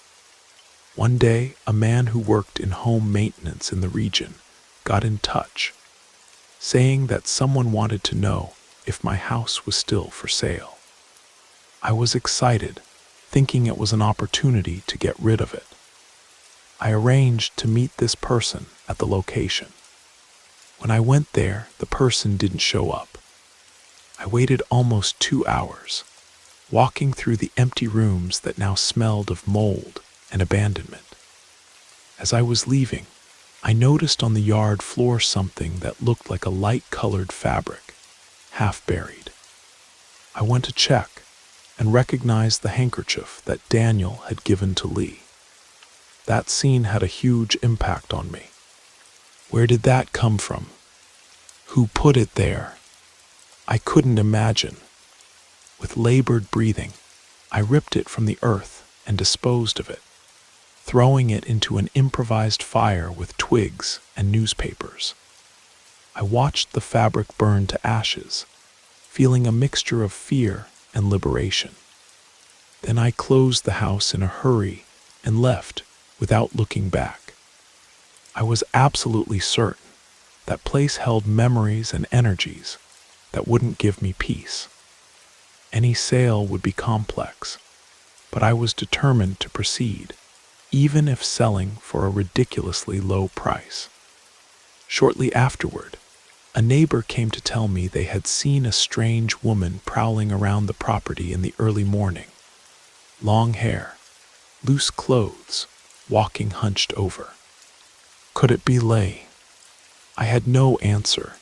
One day, a man who worked in home maintenance in the region got in touch, saying that someone wanted to know if my house was still for sale. I was excited, thinking it was an opportunity to get rid of it. I arranged to meet this person at the location. When I went there, the person didn't show up. I waited almost 2 hours, walking through the empty rooms that now smelled of mold and abandonment. As I was leaving, I noticed on the yard floor something that looked like a light-colored fabric, half buried. I went to check and recognized the handkerchief that Daniel had given to Lee. That scene had a huge impact on me. Where did that come from? Who put it there? I couldn't imagine. With labored breathing, I ripped it from the earth and disposed of it, throwing it into an improvised fire with twigs and newspapers. I watched the fabric burn to ashes, feeling a mixture of fear and liberation. Then I closed the house in a hurry and left without looking back. I was absolutely certain that place held memories and energies that wouldn't give me peace. Any sale would be complex, but I was determined to proceed, even if selling for a ridiculously low price. Shortly afterward, a neighbor came to tell me they had seen a strange woman prowling around the property in the early morning. Long hair, loose clothes, walking hunched over. Could it be Lay? I had no answer.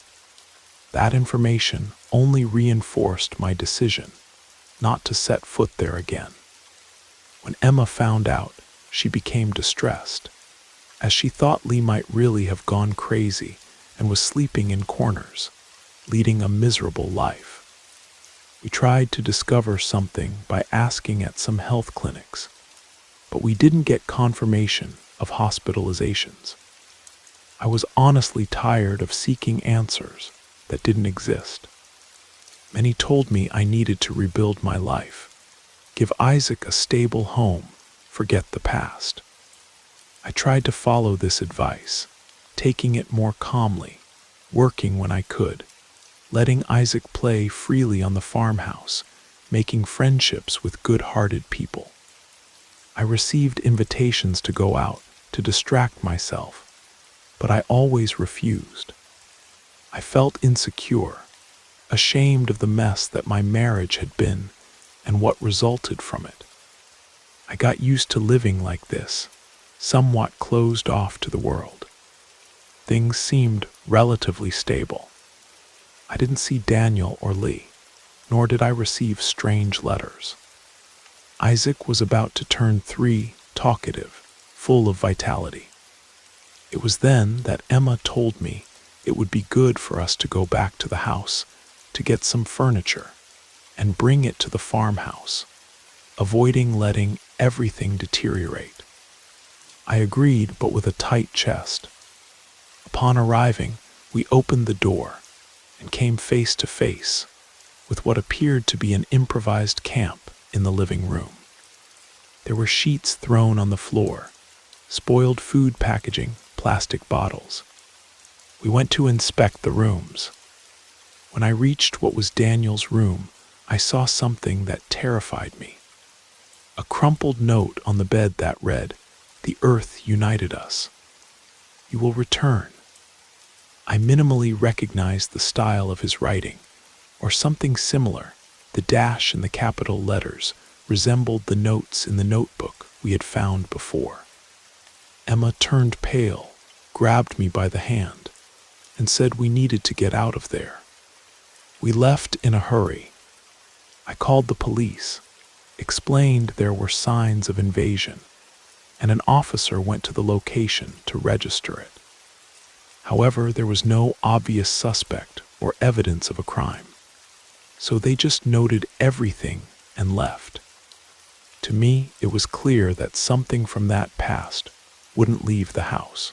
That information only reinforced my decision not to set foot there again. When Emma found out, she became distressed, as she thought Lee might really have gone crazy and was sleeping in corners, leading a miserable life. We tried to discover something by asking at some health clinics, but we didn't get confirmation of hospitalizations. I was honestly tired of seeking answers that didn't exist. Many told me I needed to rebuild my life, give Isaac a stable home, forget the past. I tried to follow this advice, taking it more calmly, working when I could, letting Isaac play freely on the farmhouse, making friendships with good-hearted people. I received invitations to go out, to distract myself, but I always refused. I felt insecure, ashamed of the mess that my marriage had been and what resulted from it. I got used to living like this, somewhat closed off to the world. Things seemed relatively stable. I didn't see Daniel or Lee, nor did I receive strange letters. Isaac was about to turn 3, talkative, full of vitality. It was then that Emma told me it would be good for us to go back to the house, to get some furniture, and bring it to the farmhouse, avoiding letting everything deteriorate. I agreed, but with a tight chest. Upon arriving, we opened the door and came face to face with what appeared to be an improvised camp in the living room. There were sheets thrown on the floor, spoiled food packaging, plastic bottles. We went to inspect the rooms. When I reached what was Daniel's room, I saw something that terrified me. A crumpled note on the bed that read, "The earth united us. You will return." I minimally recognized the style of his writing, or something similar. The dash in the capital letters resembled the notes in the notebook we had found before. Emma turned pale, grabbed me by the hand, and said we needed to get out of there. We left in a hurry. I called the police, explained there were signs of invasion, and an officer went to the location to register it. However, there was no obvious suspect or evidence of a crime, so they just noted everything and left. To me, it was clear that something from that past wouldn't leave the house.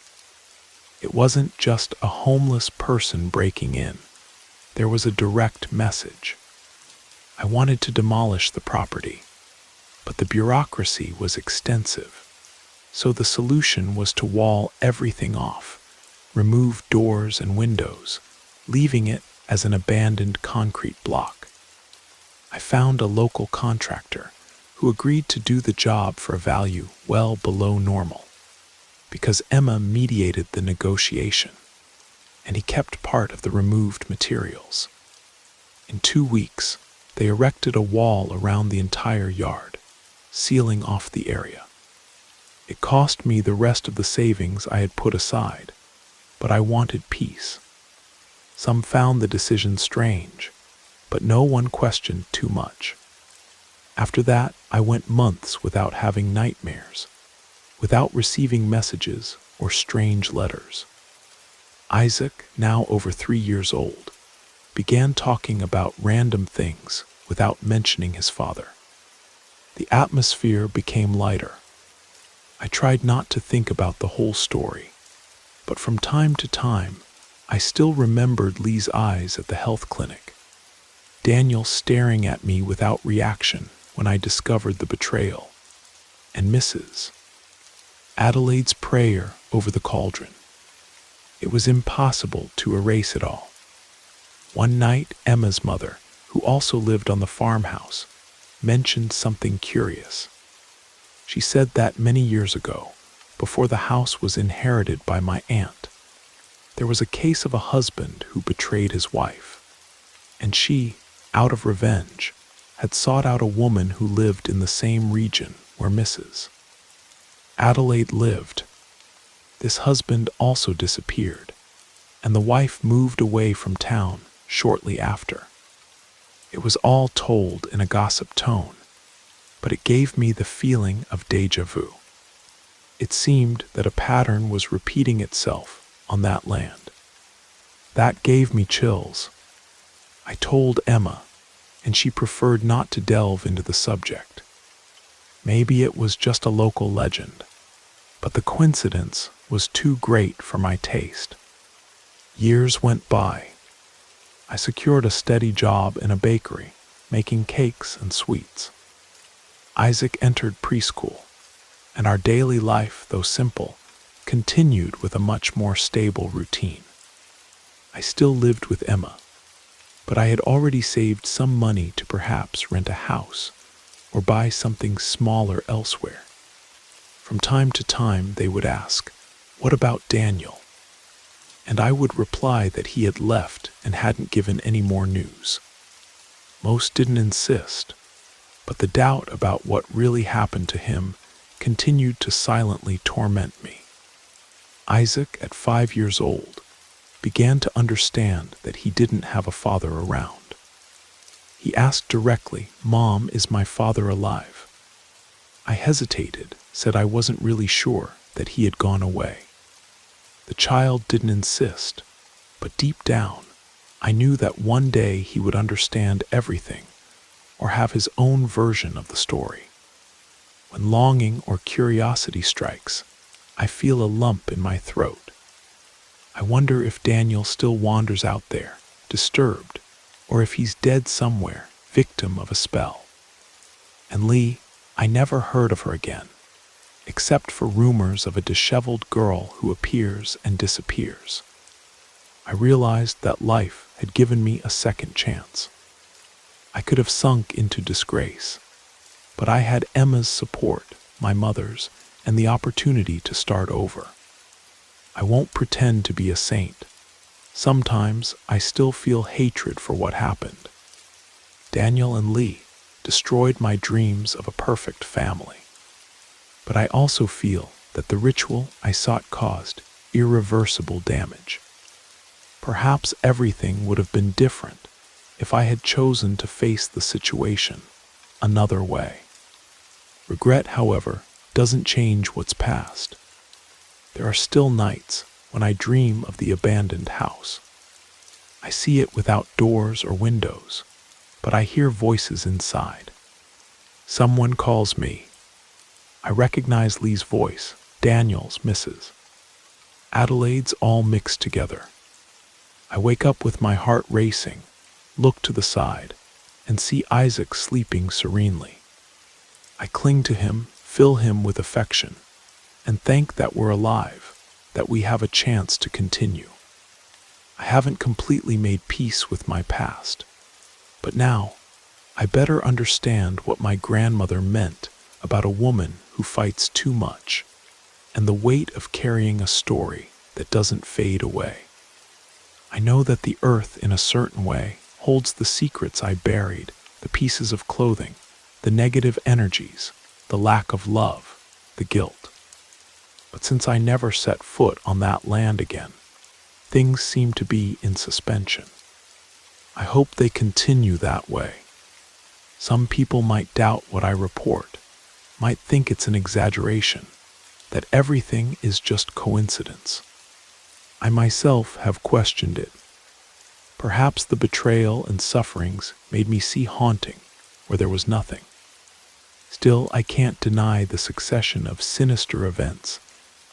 It wasn't just a homeless person breaking in. There was a direct message. I wanted to demolish the property, but the bureaucracy was extensive, so the solution was to wall everything off, remove doors and windows, leaving it as an abandoned concrete block. I found a local contractor who agreed to do the job for a value well below normal, because Emma mediated the negotiation, and he kept part of the removed materials. In 2 weeks, they erected a wall around the entire yard, sealing off the area. It cost me the rest of the savings I had put aside, but I wanted peace. Some found the decision strange, but no one questioned too much. After that, I went months without having nightmares, without receiving messages or strange letters. Isaac, now over 3 years old, began talking about random things without mentioning his father. The atmosphere became lighter. I tried not to think about the whole story, but from time to time, I still remembered Lee's eyes at the health clinic, Daniel staring at me without reaction when I discovered the betrayal, and Mrs. Adelaide's prayer over the cauldron. It was impossible to erase it all. One night, Emma's mother, who also lived on the farmhouse, mentioned something curious. She said that many years ago, before the house was inherited by my aunt, there was a case of a husband who betrayed his wife, and she, out of revenge, had sought out a woman who lived in the same region where Mrs. Adelaide lived. This husband also disappeared, and the wife moved away from town shortly after. It was all told in a gossip tone, but it gave me the feeling of déjà vu. It seemed that a pattern was repeating itself on that land. That gave me chills. I told Emma, and she preferred not to delve into the subject. Maybe it was just a local legend, but the coincidence was too great for my taste. Years went by. I secured a steady job in a bakery, making cakes and sweets. Isaac entered preschool, and our daily life, though simple, continued with a much more stable routine. I still lived with Emma, but I had already saved some money to perhaps rent a house or buy something smaller elsewhere. From time to time, they would ask, "What about Daniel?" And I would reply that he had left and hadn't given any more news. Most didn't insist, but the doubt about what really happened to him continued to silently torment me. Isaac, at 5 years old, began to understand that he didn't have a father around. He asked directly, "Mom, is my father alive?" I hesitated, said I wasn't really sure, that he had gone away. The child didn't insist, but deep down, I knew that one day he would understand everything, or have his own version of the story. When longing or curiosity strikes, I feel a lump in my throat. I wonder if Daniel still wanders out there, disturbed, or if he's dead somewhere, victim of a spell. And Lee, I never heard of her again, except for rumors of a disheveled girl who appears and disappears. I realized that life had given me a second chance. I could have sunk into disgrace, but I had Emma's support, my mother's, and the opportunity to start over. I won't pretend to be a saint. Sometimes I still feel hatred for what happened. Daniel and Lee destroyed my dreams of a perfect family. But I also feel that the ritual I sought caused irreversible damage. Perhaps everything would have been different if I had chosen to face the situation another way. Regret, however, doesn't change what's past. There are still nights when I dream of the abandoned house. I see it without doors or windows, but I hear voices inside. Someone calls me. I recognize Lee's voice, Daniel's, Mrs. Adelaide's, all mixed together. I wake up with my heart racing, look to the side, and see Isaac sleeping serenely. I cling to him, fill him with affection, and thank that we're alive, that we have a chance to continue. I haven't completely made peace with my past, but now I better understand what my grandmother meant about a woman who fights too much, and the weight of carrying a story that doesn't fade away. I know that the earth, in a certain way, holds the secrets I buried, the pieces of clothing, the negative energies, the lack of love, the guilt. But since I never set foot on that land again, things seem to be in suspension. I hope they continue that way. Some people might doubt what I report, might think it's an exaggeration, that everything is just coincidence. I myself have questioned it. Perhaps the betrayal and sufferings made me see haunting where there was nothing. Still, I can't deny the succession of sinister events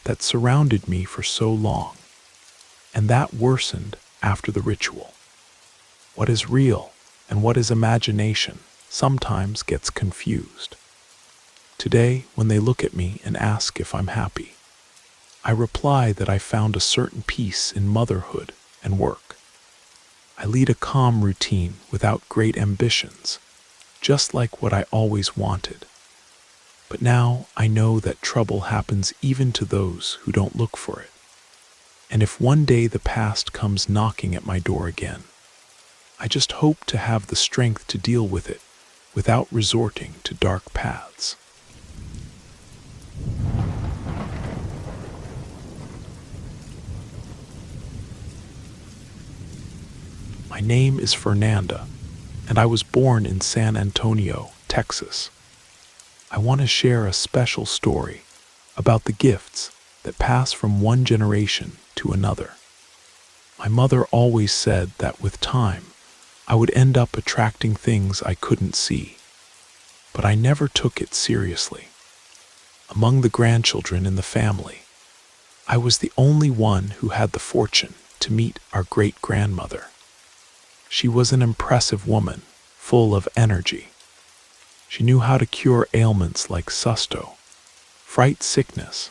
that surrounded me for so long, and that worsened after the ritual. What is real and what is imagination sometimes gets confused. Today, when they look at me and ask if I'm happy, I reply that I found a certain peace in motherhood and work. I lead a calm routine without great ambitions, just like what I always wanted. But now I know that trouble happens even to those who don't look for it. And if one day the past comes knocking at my door again, I just hope to have the strength to deal with it without resorting to dark paths. My name is Fernanda, and I was born in San Antonio, Texas. I want to share a special story about the gifts that pass from one generation to another. My mother always said that with time, I would end up attracting things I couldn't see, but I never took it seriously. Among the grandchildren in the family, I was the only one who had the fortune to meet our great-grandmother. She was an impressive woman, full of energy. She knew how to cure ailments like susto, fight sickness,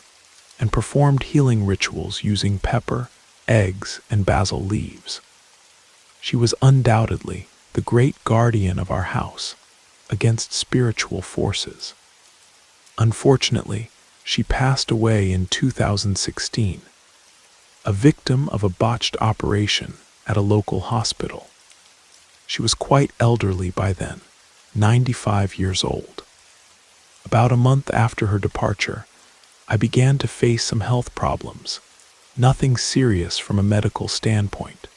and performed healing rituals using pepper, eggs, and basil leaves. She was undoubtedly the great guardian of our house against spiritual forces. Unfortunately, she passed away in 2016, a victim of a botched operation at a local hospital. She was quite elderly by then, 95 years old. About a month after her departure, I began to face some health problems, nothing serious from a medical standpoint.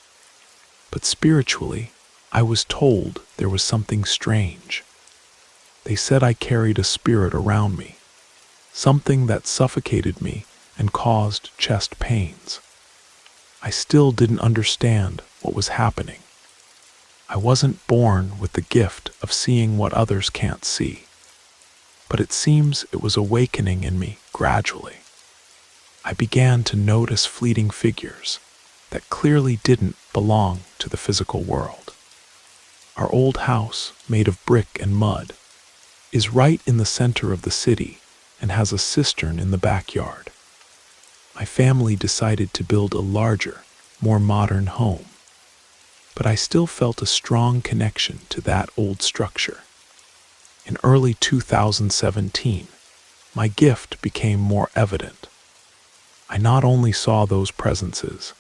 But spiritually, I was told there was something strange. They said I carried a spirit around me, something that suffocated me and caused chest pains. I still didn't understand what was happening. I wasn't born with the gift of seeing what others can't see, but it seems it was awakening in me gradually. I began to notice fleeting figures that clearly didn't belong to the physical world. Our old house, made of brick and mud, is right in the center of the city and has a cistern in the backyard. My family decided to build a larger, more modern home, but I still felt a strong connection to that old structure. In early 2017, my gift became more evident. I not only saw those presences,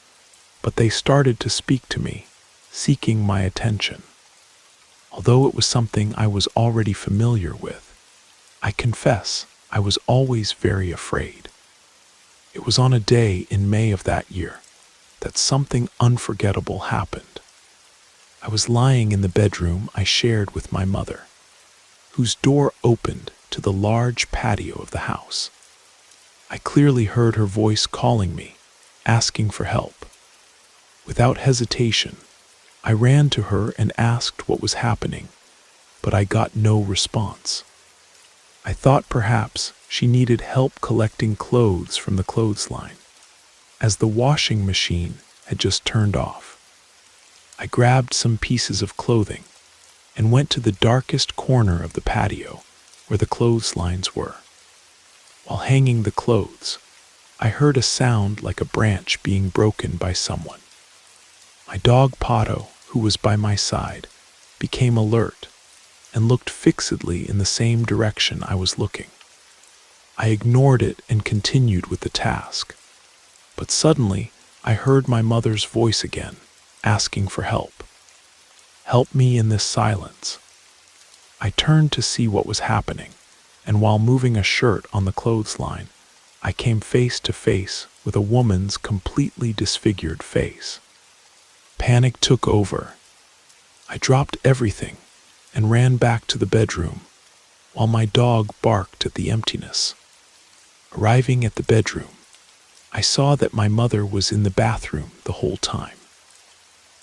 but they started to speak to me, seeking my attention. Although it was something I was already familiar with, I confess I was always very afraid. It was on a day in May of that year that something unforgettable happened. I was lying in the bedroom I shared with my mother, whose door opened to the large patio of the house. I clearly heard her voice calling me, asking for help. Without hesitation, I ran to her and asked what was happening, but I got no response. I thought perhaps she needed help collecting clothes from the clothesline, as the washing machine had just turned off. I grabbed some pieces of clothing and went to the darkest corner of the patio where the clotheslines were. While hanging the clothes, I heard a sound like a branch being broken by someone. My dog Pato, who was by my side, became alert and looked fixedly in the same direction I was looking. I ignored it and continued with the task, but suddenly I heard my mother's voice again, asking for help. Help me in this silence. I turned to see what was happening, and while moving a shirt on the clothesline, I came face to face with a woman's completely disfigured face. Panic took over. I dropped everything and ran back to the bedroom, while my dog barked at the emptiness. Arriving at the bedroom, I saw that my mother was in the bathroom the whole time.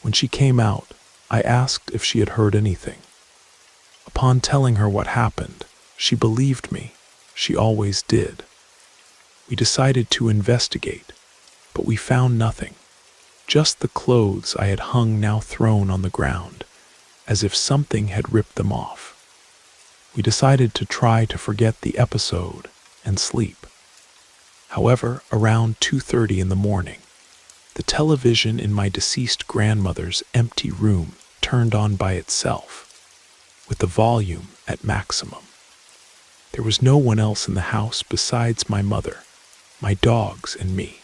When she came out, I asked if she had heard anything. Upon telling her what happened, she believed me. She always did. We decided to investigate, but we found nothing. Just the clothes I had hung now thrown on the ground, as if something had ripped them off. We decided to try to forget the episode and sleep. However, around 2:30 in the morning, the television in my deceased grandmother's empty room turned on by itself, with the volume at maximum. There was no one else in the house besides my mother, my dogs, and me.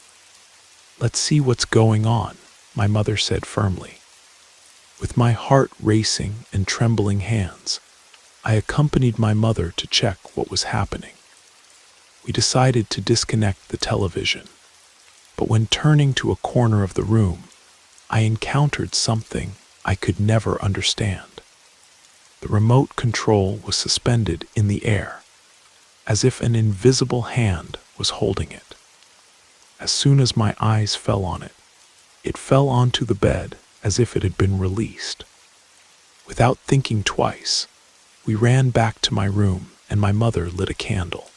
"Let's see what's going on," my mother said firmly. With my heart racing and trembling hands, I accompanied my mother to check what was happening. We decided to disconnect the television, but when turning to a corner of the room, I encountered something I could never understand. The remote control was suspended in the air, as if an invisible hand was holding it. As soon as my eyes fell on it, it fell onto the bed as if it had been released. Without thinking twice, we ran back to my room and my mother lit a candle.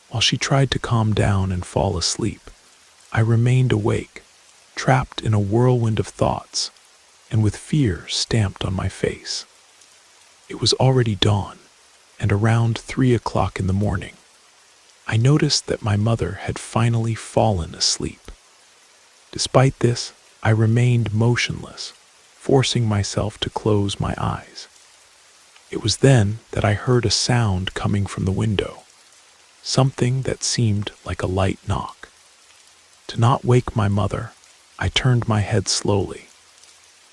While she tried to calm down and fall asleep, I remained awake, trapped in a whirlwind of thoughts and with fear stamped on my face. It was already dawn, and around 3 o'clock in the morning, I noticed that my mother had finally fallen asleep. Despite this, I remained motionless, forcing myself to close my eyes. It was then that I heard a sound coming from the window, something that seemed like a light knock. To not wake my mother, I turned my head slowly,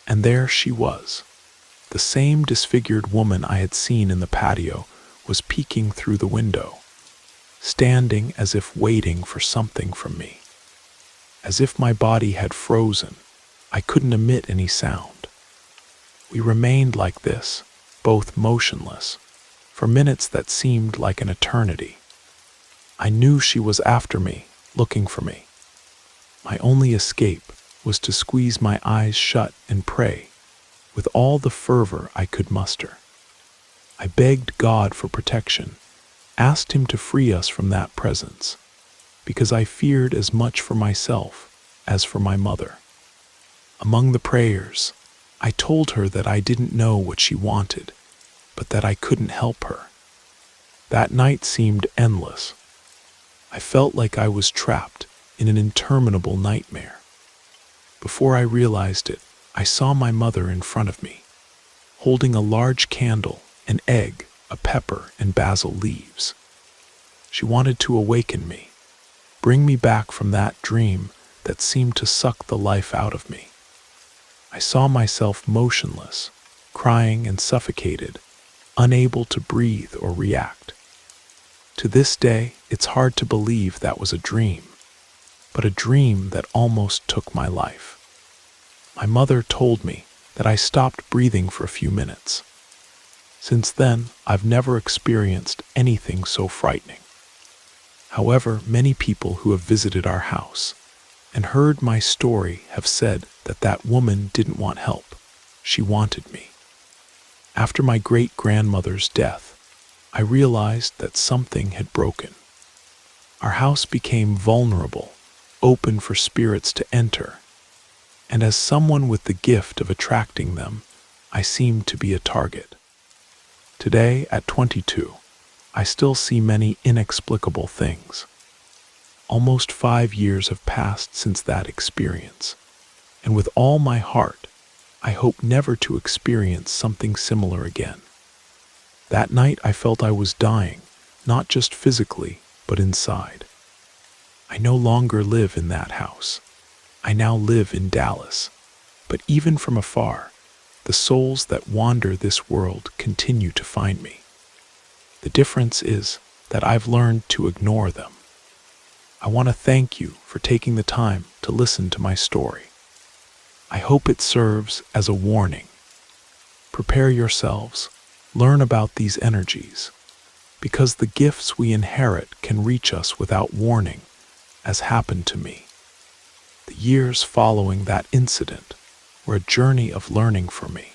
and there she was. The same disfigured woman I had seen in the patio was peeking through the window, standing as if waiting for something from me. As if my body had frozen, I couldn't emit any sound. We remained like this, both motionless, for minutes that seemed like an eternity. I knew she was after me, looking for me. My only escape was to squeeze my eyes shut and pray, with all the fervor I could muster. I begged God for protection, asked Him to free us from that presence, because I feared as much for myself as for my mother. Among the prayers, I told her that I didn't know what she wanted, but that I couldn't help her. That night seemed endless. I felt like I was trapped in an interminable nightmare. Before I realized it, I saw my mother in front of me, holding a large candle, an egg, a pepper, and basil leaves. She wanted to awaken me, bring me back from that dream that seemed to suck the life out of me. I saw myself motionless, crying and suffocated, unable to breathe or react. To this day, it's hard to believe that was a dream, but a dream that almost took my life. My mother told me that I stopped breathing for a few minutes. Since then, I've never experienced anything so frightening. However, many people who have visited our house and heard my story have said that that woman didn't want help. She wanted me. After my great-grandmother's death, I realized that something had broken. Our house became vulnerable, open for spirits to enter, and as someone with the gift of attracting them, I seemed to be a target. Today, at 22, I still see many inexplicable things. Almost 5 years have passed since that experience, and with all my heart, I hope never to experience something similar again. That night I felt I was dying, not just physically, but inside. I no longer live in that house. I now live in Dallas, but even from afar, the souls that wander this world continue to find me. The difference is that I've learned to ignore them. I want to thank you for taking the time to listen to my story. I hope it serves as a warning. Prepare yourselves, learn about these energies, because the gifts we inherit can reach us without warning, as happened to me. The years following that incident were a journey of learning for me.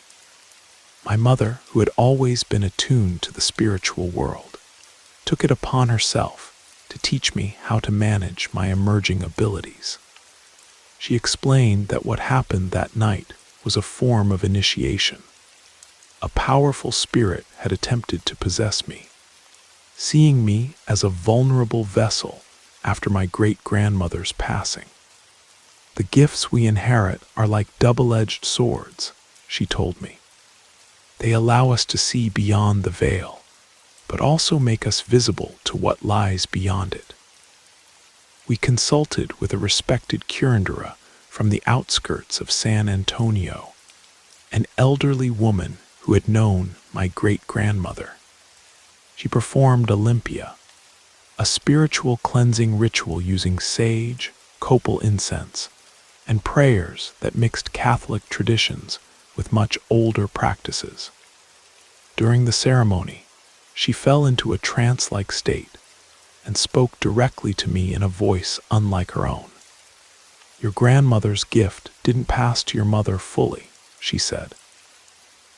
My mother, who had always been attuned to the spiritual world, took it upon herself to teach me how to manage my emerging abilities. She explained that what happened that night was a form of initiation. A powerful spirit had attempted to possess me, seeing me as a vulnerable vessel after my great-grandmother's passing. The gifts we inherit are like double-edged swords, she told me. They allow us to see beyond the veil, but also make us visible to what lies beyond it. We consulted with a respected curandera from the outskirts of San Antonio, an elderly woman who had known my great-grandmother. She performed Olympia, a spiritual cleansing ritual using sage, copal incense, and prayers that mixed Catholic traditions with much older practices. During the ceremony, She fell into a trance-like state and spoke directly to me in a voice unlike her own. "Your grandmother's gift didn't pass to your mother fully," she said.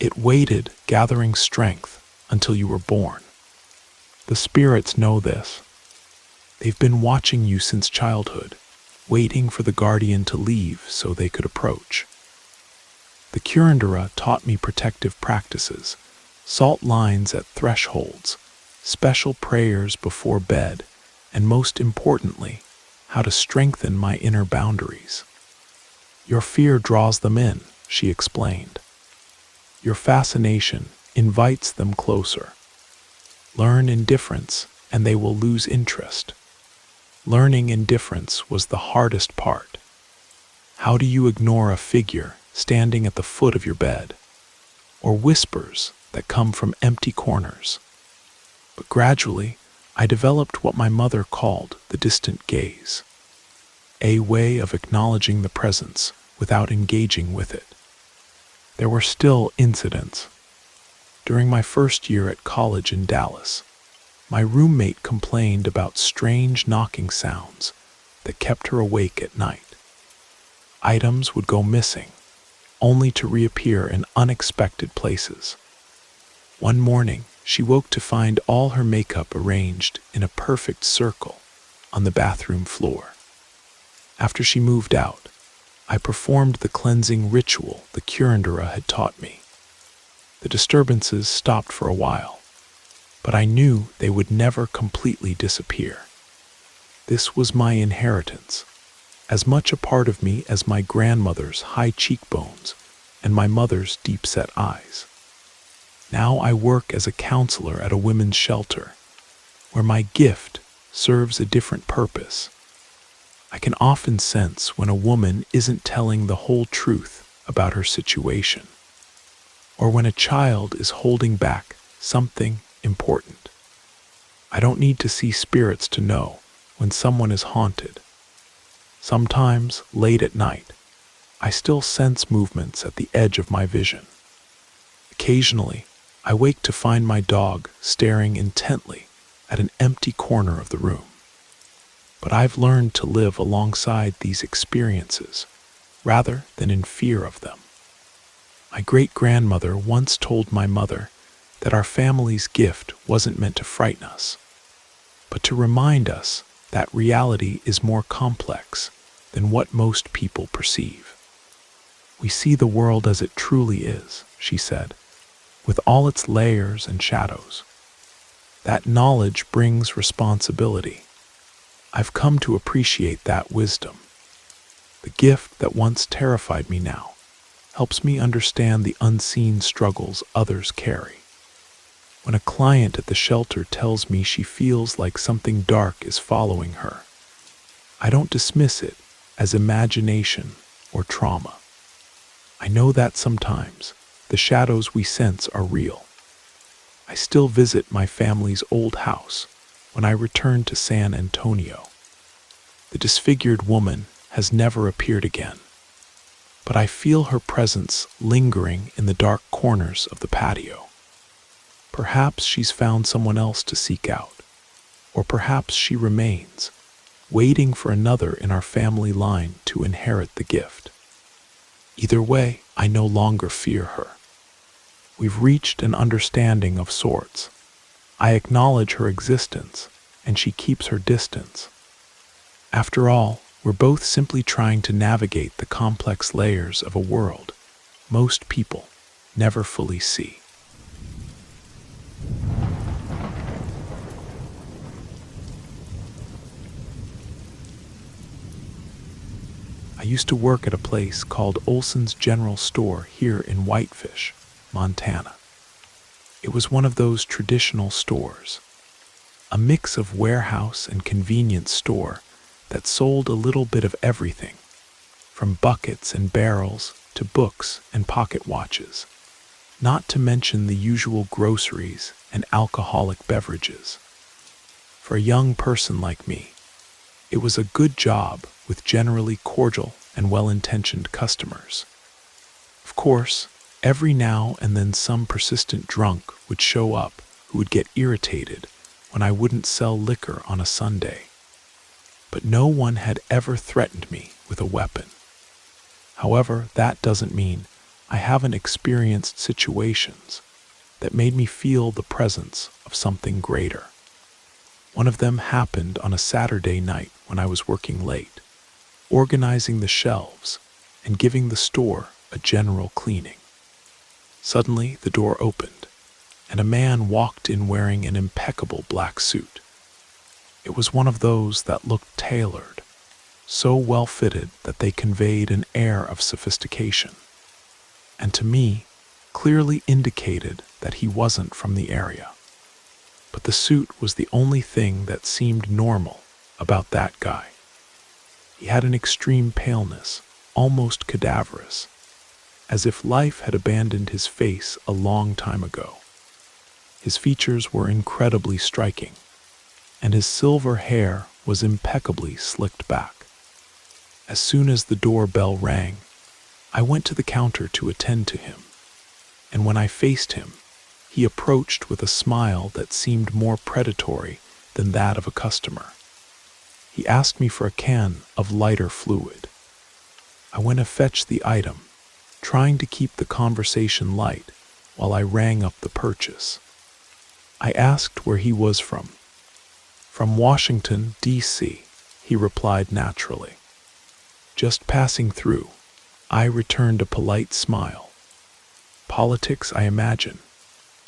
"It waited, gathering strength, until you were born. The spirits know this. They've been watching you since childhood, waiting for the guardian to leave so they could approach." The curandera taught me protective practices, salt lines at thresholds, special prayers before bed, and most importantly, how to strengthen my inner boundaries. "Your fear draws them in," she explained. "Your fascination invites them closer. Learn indifference, and they will lose interest." Learning indifference was the hardest part. How do you ignore a figure standing at the foot of your bed, or whispers that come from empty corners? But gradually, I developed what my mother called the distant gaze, a way of acknowledging the presence without engaging with it. There were still incidents. During my first year at college in Dallas, my roommate complained about strange knocking sounds that kept her awake at night. Items would go missing, only to reappear in unexpected places. One morning, she woke to find all her makeup arranged in a perfect circle on the bathroom floor. After she moved out, I performed the cleansing ritual the curandera had taught me. The disturbances stopped for a while, but I knew they would never completely disappear. This was my inheritance, as much a part of me as my grandmother's high cheekbones and my mother's deep-set eyes. Now I work as a counselor at a women's shelter, where my gift serves a different purpose. I can often sense when a woman isn't telling the whole truth about her situation, or when a child is holding back something important. I don't need to see spirits to know when someone is haunted. Sometimes, late at night, I still sense movements at the edge of my vision. Occasionally, I wake to find my dog staring intently at an empty corner of the room. But I've learned to live alongside these experiences rather than in fear of them. My great-grandmother once told my mother that our family's gift wasn't meant to frighten us, but to remind us that reality is more complex than what most people perceive. "We see the world as it truly is," she said, "with all its layers and shadows. That knowledge brings responsibility. I've come to appreciate that wisdom. The gift that once terrified me now helps me understand the unseen struggles others carry. When a client at the shelter tells me she feels like something dark is following her, I don't dismiss it as imagination or trauma. I know that sometimes the shadows we sense are real. I still visit my family's old house when I return to San Antonio. The disfigured woman has never appeared again, but I feel her presence lingering in the dark corners of the patio. Perhaps she's found someone else to seek out, or perhaps she remains, waiting for another in our family line to inherit the gift. Either way, I no longer fear her. We've reached an understanding of sorts. I acknowledge her existence, and she keeps her distance. After all, we're both simply trying to navigate the complex layers of a world most people never fully see. I used to work at a place called Olson's General Store here in Whitefish, Montana. It was one of those traditional stores, a mix of warehouse and convenience store that sold a little bit of everything, from buckets and barrels to books and pocket watches, not to mention the usual groceries and alcoholic beverages. For a young person like me, it was a good job with generally cordial and well-intentioned customers. Of course, every now and then some persistent drunk would show up who would get irritated when I wouldn't sell liquor on a Sunday. But no one had ever threatened me with a weapon. However, that doesn't mean I haven't experienced situations that made me feel the presence of something greater. One of them happened on a Saturday night when I was working late, organizing the shelves and giving the store a general cleaning. Suddenly, the door opened, and a man walked in wearing an impeccable black suit. It was one of those that looked tailored, so well fitted that they conveyed an air of sophistication, and to me, clearly indicated that he wasn't from the area. But the suit was the only thing that seemed normal about that guy. He had an extreme paleness, almost cadaverous, as if life had abandoned his face a long time ago. His features were incredibly striking, and his silver hair was impeccably slicked back. As soon as the doorbell rang, I went to the counter to attend to him, and when I faced him, he approached with a smile that seemed more predatory than that of a customer. He asked me for a can of lighter fluid. I went to fetch the item, trying to keep the conversation light while I rang up the purchase. I asked where he was from. "From Washington, D.C., he replied naturally. "Just passing through," I returned a polite smile. "Politics, I imagine."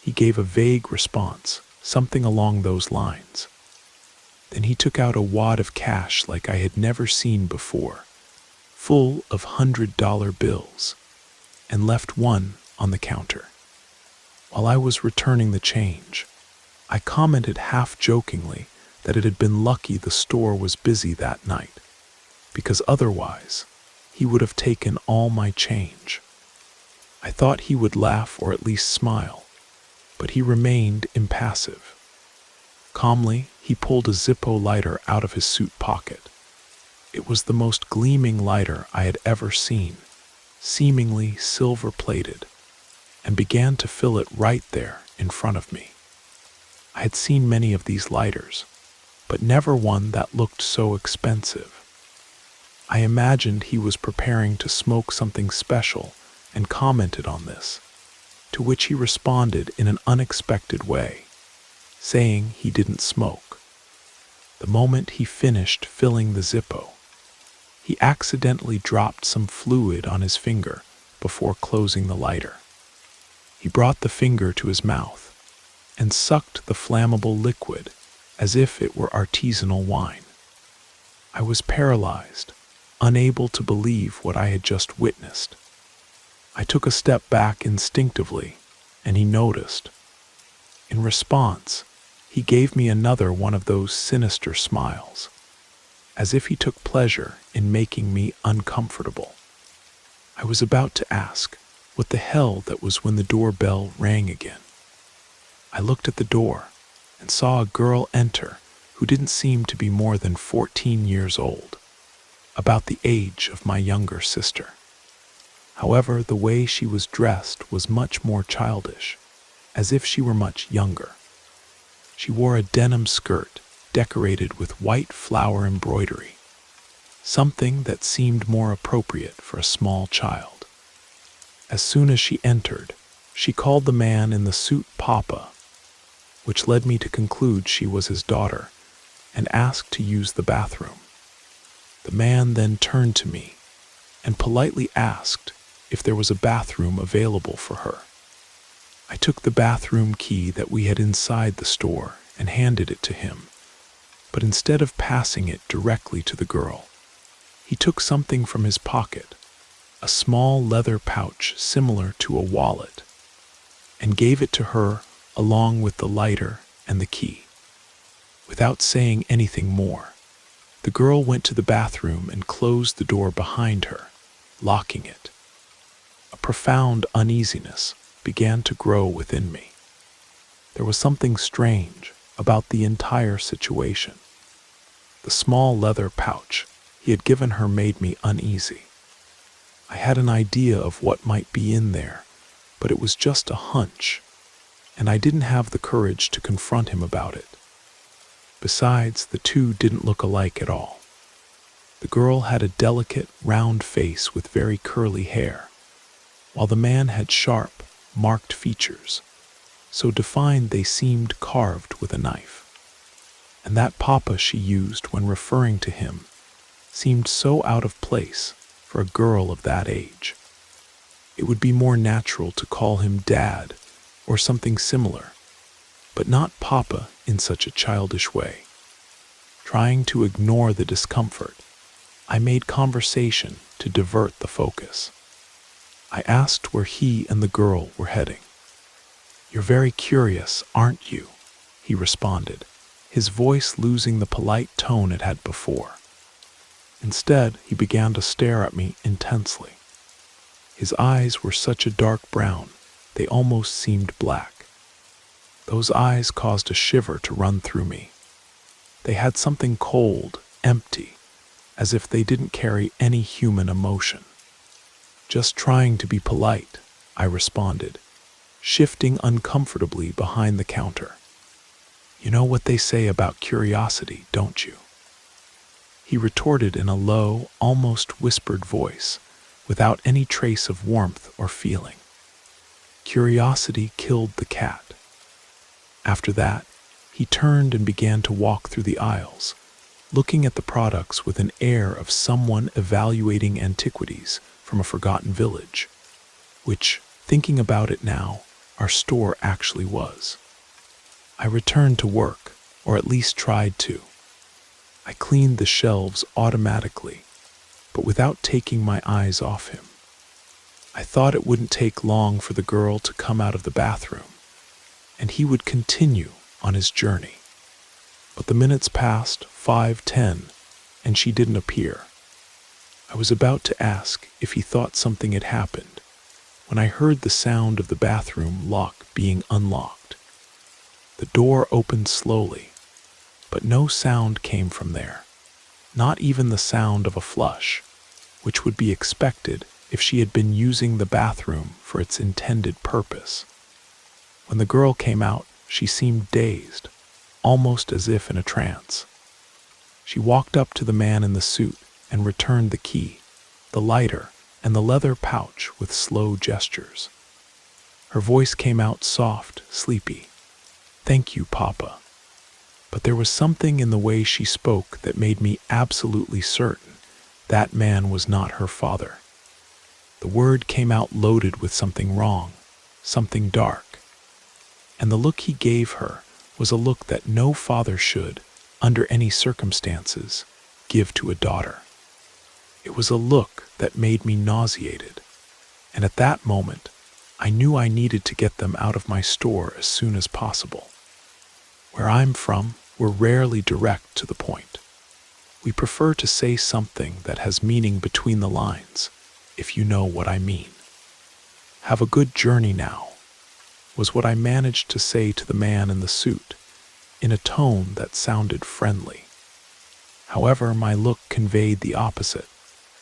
He gave a vague response, something along those lines. Then he took out a wad of cash like I had never seen before, full of $100 bills, and left one on the counter. While I was returning the change, I commented half-jokingly that it had been lucky the store was busy that night, because otherwise he would have taken all my change. I thought he would laugh or at least smile, but he remained impassive. Calmly, he pulled a Zippo lighter out of his suit pocket. It was the most gleaming lighter I had ever seen, seemingly silver-plated, and began to fill it right there in front of me. I had seen many of these lighters, but never one that looked so expensive. I imagined he was preparing to smoke something special and commented on this, to which he responded in an unexpected way, saying he didn't smoke. The moment he finished filling the Zippo, he accidentally dropped some fluid on his finger before closing the lighter. He brought the finger to his mouth and sucked the flammable liquid as if it were artisanal wine. I was paralyzed, unable to believe what I had just witnessed. I took a step back instinctively, and he noticed. In response, he gave me another one of those sinister smiles, as if he took pleasure in making me uncomfortable. I was about to ask what the hell that was when the doorbell rang again. I looked at the door and saw a girl enter who didn't seem to be more than 14 years old, about the age of my younger sister. However, the way she was dressed was much more childish, as if she were much younger. She wore a denim skirt decorated with white flower embroidery, something that seemed more appropriate for a small child. As soon as she entered, she called the man in the suit Papa, which led me to conclude she was his daughter, and asked to use the bathroom. The man then turned to me and politely asked if there was a bathroom available for her. I took the bathroom key that we had inside the store and handed it to him, but instead of passing it directly to the girl, he took something from his pocket, a small leather pouch similar to a wallet, and gave it to her along with the lighter and the key. Without saying anything more, the girl went to the bathroom and closed the door behind her, locking it. A profound uneasiness began to grow within me. There was something strange about the entire situation. The small leather pouch he had given her made me uneasy. I had an idea of what might be in there, but it was just a hunch. and I didn't have the courage to confront him about it. Besides, the two didn't look alike at all. The girl had a delicate, round face with very curly hair, while the man had sharp, marked features, so defined they seemed carved with a knife. And that papa she used when referring to him seemed so out of place for a girl of that age. It would be more natural to call him dad or something similar, but not papa in such a childish way. Trying to ignore the discomfort, I made conversation to divert the focus. I asked where he and the girl were heading. "You're very curious, aren't you?" he responded, his voice losing the polite tone it had before. Instead, he began to stare at me intensely. His eyes were such a dark brown, they almost seemed black. Those eyes caused a shiver to run through me. They had something cold, empty, as if they didn't carry any human emotion. "Just trying to be polite," I responded, shifting uncomfortably behind the counter. "You know what they say about curiosity, don't you?" He retorted in a low, almost whispered voice, without any trace of warmth or feeling. Curiosity killed the cat. After that, he turned and began to walk through the aisles, looking at the products with an air of someone evaluating antiquities from a forgotten village, which, thinking about it now, our store actually was. I returned to work, or at least tried to. I cleaned the shelves automatically, but without taking my eyes off him. I thought it wouldn't take long for the girl to come out of the bathroom, and he would continue on his journey. But the minutes passed, 5, 10, and she didn't appear. I was about to ask if he thought something had happened when I heard the sound of the bathroom lock being unlocked. The door opened slowly, but no sound came from there, not even the sound of a flush, which would be expected if she had been using the bathroom for its intended purpose. When the girl came out, she seemed dazed, almost as if in a trance. She walked up to the man in the suit and returned the key, the lighter, and the leather pouch with slow gestures. Her voice came out soft, sleepy. "Thank you, Papa." But there was something in the way she spoke that made me absolutely certain that man was not her father. The word came out loaded with something wrong, something dark. And the look he gave her was a look that no father should, under any circumstances, give to a daughter. It was a look that made me nauseated, and at that moment, I knew I needed to get them out of my store as soon as possible. Where I'm from, we're rarely direct to the point. We prefer to say something that has meaning between the lines, if you know what I mean. "Have a good journey now," was what I managed to say to the man in the suit, in a tone that sounded friendly. However, my look conveyed the opposite,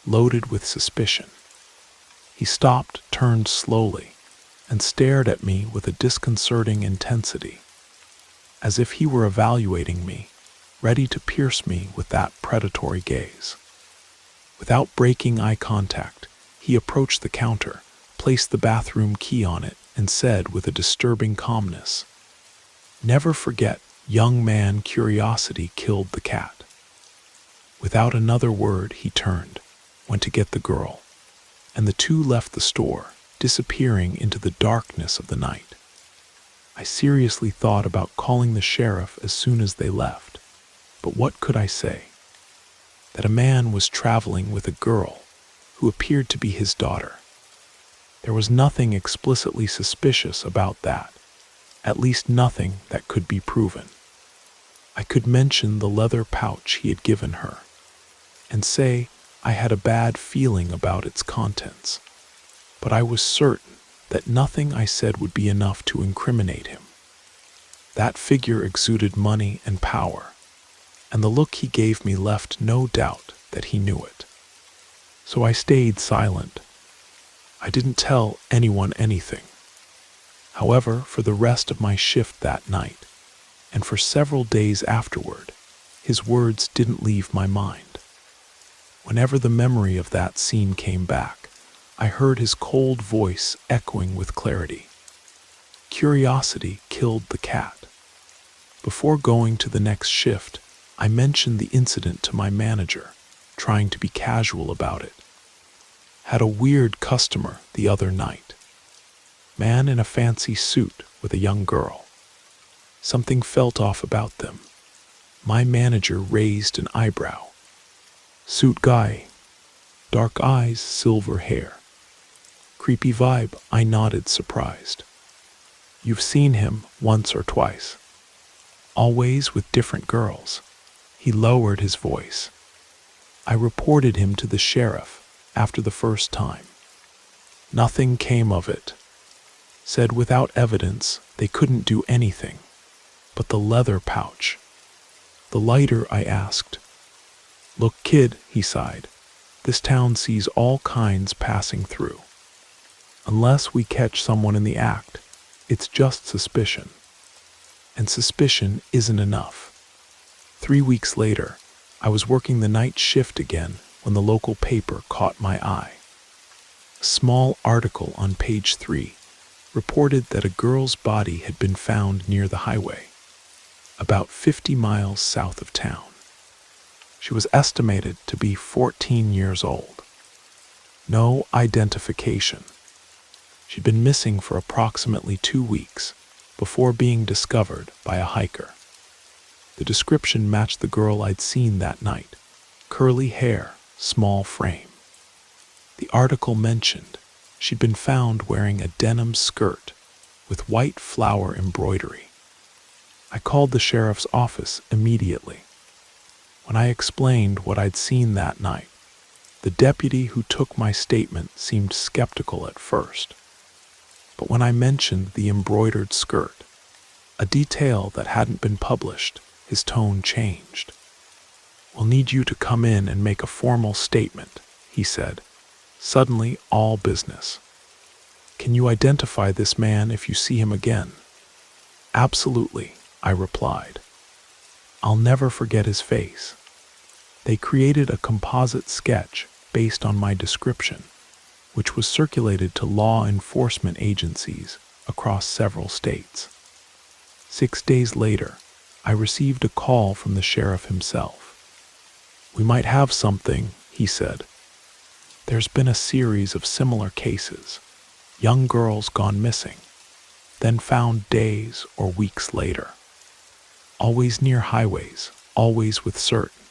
loaded with suspicion. He stopped, turned slowly, and stared at me with a disconcerting intensity, as if he were evaluating me, ready to pierce me with that predatory gaze. Without breaking eye contact, he approached the counter, placed the bathroom key on it, and said with a disturbing calmness, "Never forget, young man, curiosity killed the cat." Without another word, he turned, went to get the girl, and the two left the store, disappearing into the darkness of the night. I seriously thought about calling the sheriff as soon as they left, but what could I say? That a man was traveling with a girl who appeared to be his daughter. There was nothing explicitly suspicious about that, at least nothing that could be proven. I could mention the leather pouch he had given her, and say I had a bad feeling about its contents, but I was certain that nothing I said would be enough to incriminate him. That figure exuded money and power, and the look he gave me left no doubt that he knew it. So I stayed silent. I didn't tell anyone anything. However, for the rest of my shift that night, and for several days afterward, his words didn't leave my mind. Whenever the memory of that scene came back, I heard his cold voice echoing with clarity. Curiosity killed the cat. Before going to the next shift, I mentioned the incident to my manager, trying to be casual about it. Had a weird customer the other night. Man in a fancy suit with a young girl. Something felt off about them. My manager raised an eyebrow. Suit guy. Dark eyes, silver hair. Creepy vibe, I nodded surprised. You've seen him once or twice. Always with different girls. He lowered his voice. I reported him to the sheriff after the first time. Nothing came of it. Said without evidence they couldn't do anything. But the leather pouch. The lighter, I asked. Look, kid, he sighed. This town sees all kinds passing through. Unless we catch someone in the act, it's just suspicion. And suspicion isn't enough. 3 weeks later, I was working the night shift again when the local paper caught my eye. A small article on page 3 reported that a girl's body had been found near the highway, about 50 miles south of town. She was estimated to be 14 years old. No identification. She'd been missing for approximately 2 weeks before being discovered by a hiker. The description matched the girl I'd seen that night. Curly hair, small frame. The article mentioned she'd been found wearing a denim skirt with white flower embroidery. I called the sheriff's office immediately. When I explained what I'd seen that night, the deputy who took my statement seemed skeptical at first. But when I mentioned the embroidered skirt, a detail that hadn't been published, his tone changed. We'll need you to come in and make a formal statement, he said, suddenly all business. Can you identify this man if you see him again? Absolutely, I replied. I'll never forget his face. They created a composite sketch based on my description, which was circulated to law enforcement agencies across several states. 6 days later, I received a call from the sheriff himself. We might have something, he said. There's been a series of similar cases, young girls gone missing, then found days or weeks later. Always near highways, always with certain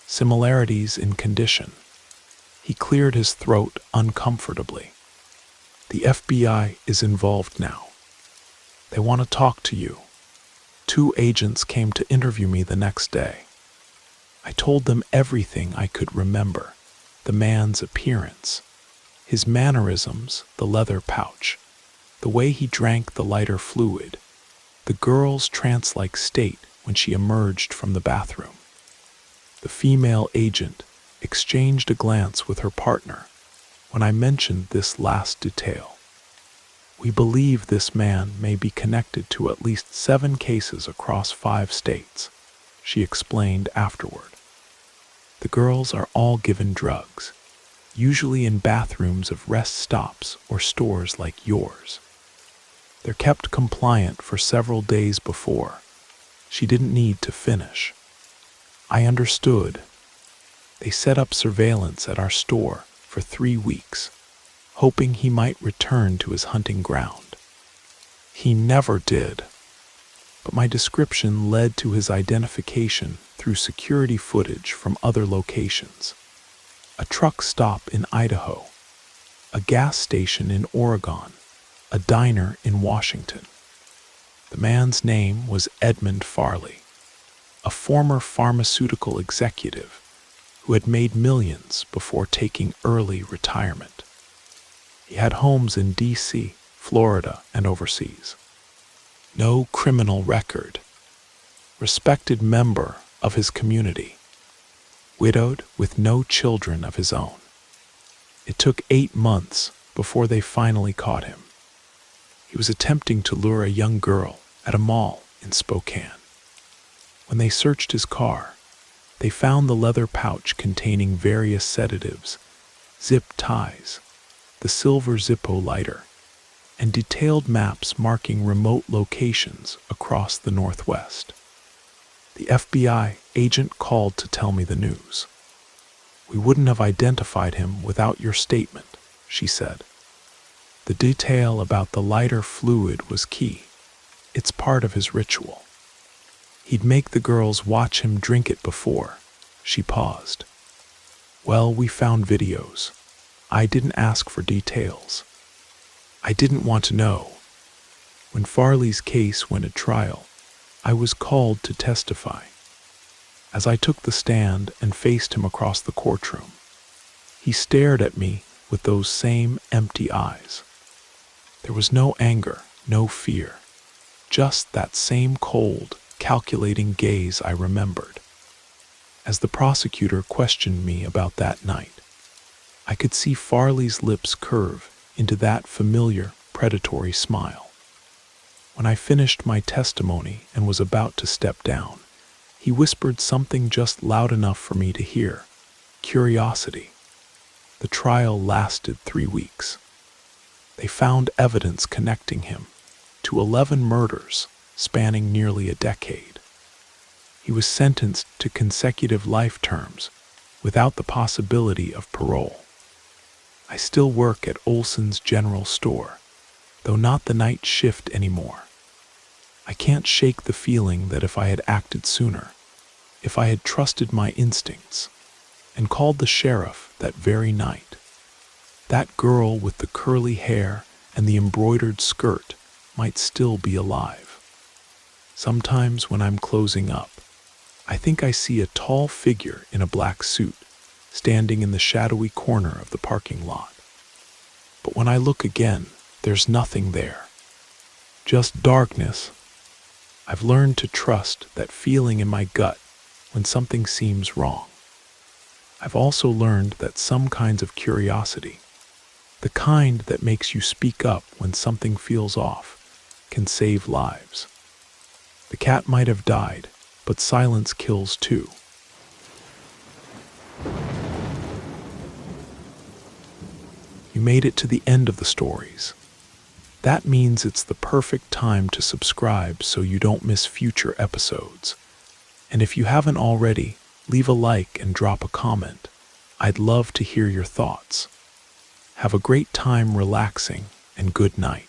similarities in condition. He cleared his throat uncomfortably. The FBI is involved now. They want to talk to you. 2 agents came to interview me the next day. I told them everything I could remember. The man's appearance, his mannerisms, the leather pouch, the way he drank the lighter fluid, the girl's trance-like state when she emerged from the bathroom. The female agent exchanged a glance with her partner when I mentioned this last detail. We believe this man may be connected to at least 7 cases across 5 states, she explained afterward. The girls are all given drugs, usually in bathrooms of rest stops or stores like yours. They're kept compliant for several days before. She didn't need to finish. I understood. They set up surveillance at our store for 3 weeks, hoping he might return to his hunting ground. He never did. But my description led to his identification through security footage from other locations. A truck stop in Idaho, a gas station in Oregon, a diner in Washington. The man's name was Edmund Farley, a former pharmaceutical executive who had made millions before taking early retirement. He had homes in D.C., Florida, and overseas. No criminal record. Respected member of his community. Widowed with no children of his own. It took 8 months before they finally caught him. He was attempting to lure a young girl at a mall in Spokane. When they searched his car, they found the leather pouch containing various sedatives, zip ties, the silver Zippo lighter, and detailed maps marking remote locations across the Northwest. The FBI agent called to tell me the news. "We wouldn't have identified him without your statement," she said. "The detail about the lighter fluid was key. It's part of his ritual. He'd make the girls watch him drink it before." She paused. "Well, we found videos. I didn't ask for details. I didn't want to know. When Farley's case went to trial, I was called to testify. As I took the stand and faced him across the courtroom, he stared at me with those same empty eyes. There was no anger, no fear, just that same cold, calculating gaze I remembered. As the prosecutor questioned me about that night, I could see Farley's lips curve into that familiar, predatory smile. When I finished my testimony and was about to step down, he whispered something just loud enough for me to hear: curiosity. The trial lasted 3 weeks. They found evidence connecting him to 11 murders spanning nearly a decade. He was sentenced to consecutive life terms without the possibility of parole. I still work at Olson's General Store, though not the night shift anymore. I can't shake the feeling that if I had acted sooner, if I had trusted my instincts, and called the sheriff that very night, that girl with the curly hair and the embroidered skirt might still be alive. Sometimes when I'm closing up, I think I see a tall figure in a black suit standing in the shadowy corner of the parking lot. But when I look again, there's nothing there. Just darkness. I've learned to trust that feeling in my gut when something seems wrong. I've also learned that some kinds of curiosity, the kind that makes you speak up when something feels off, can save lives. The cat might have died, but silence kills too. You made it to the end of the stories. That means it's the perfect time to subscribe so you don't miss future episodes. And if you haven't already, leave a like and drop a comment. I'd love to hear your thoughts. Have a great time relaxing, and good night.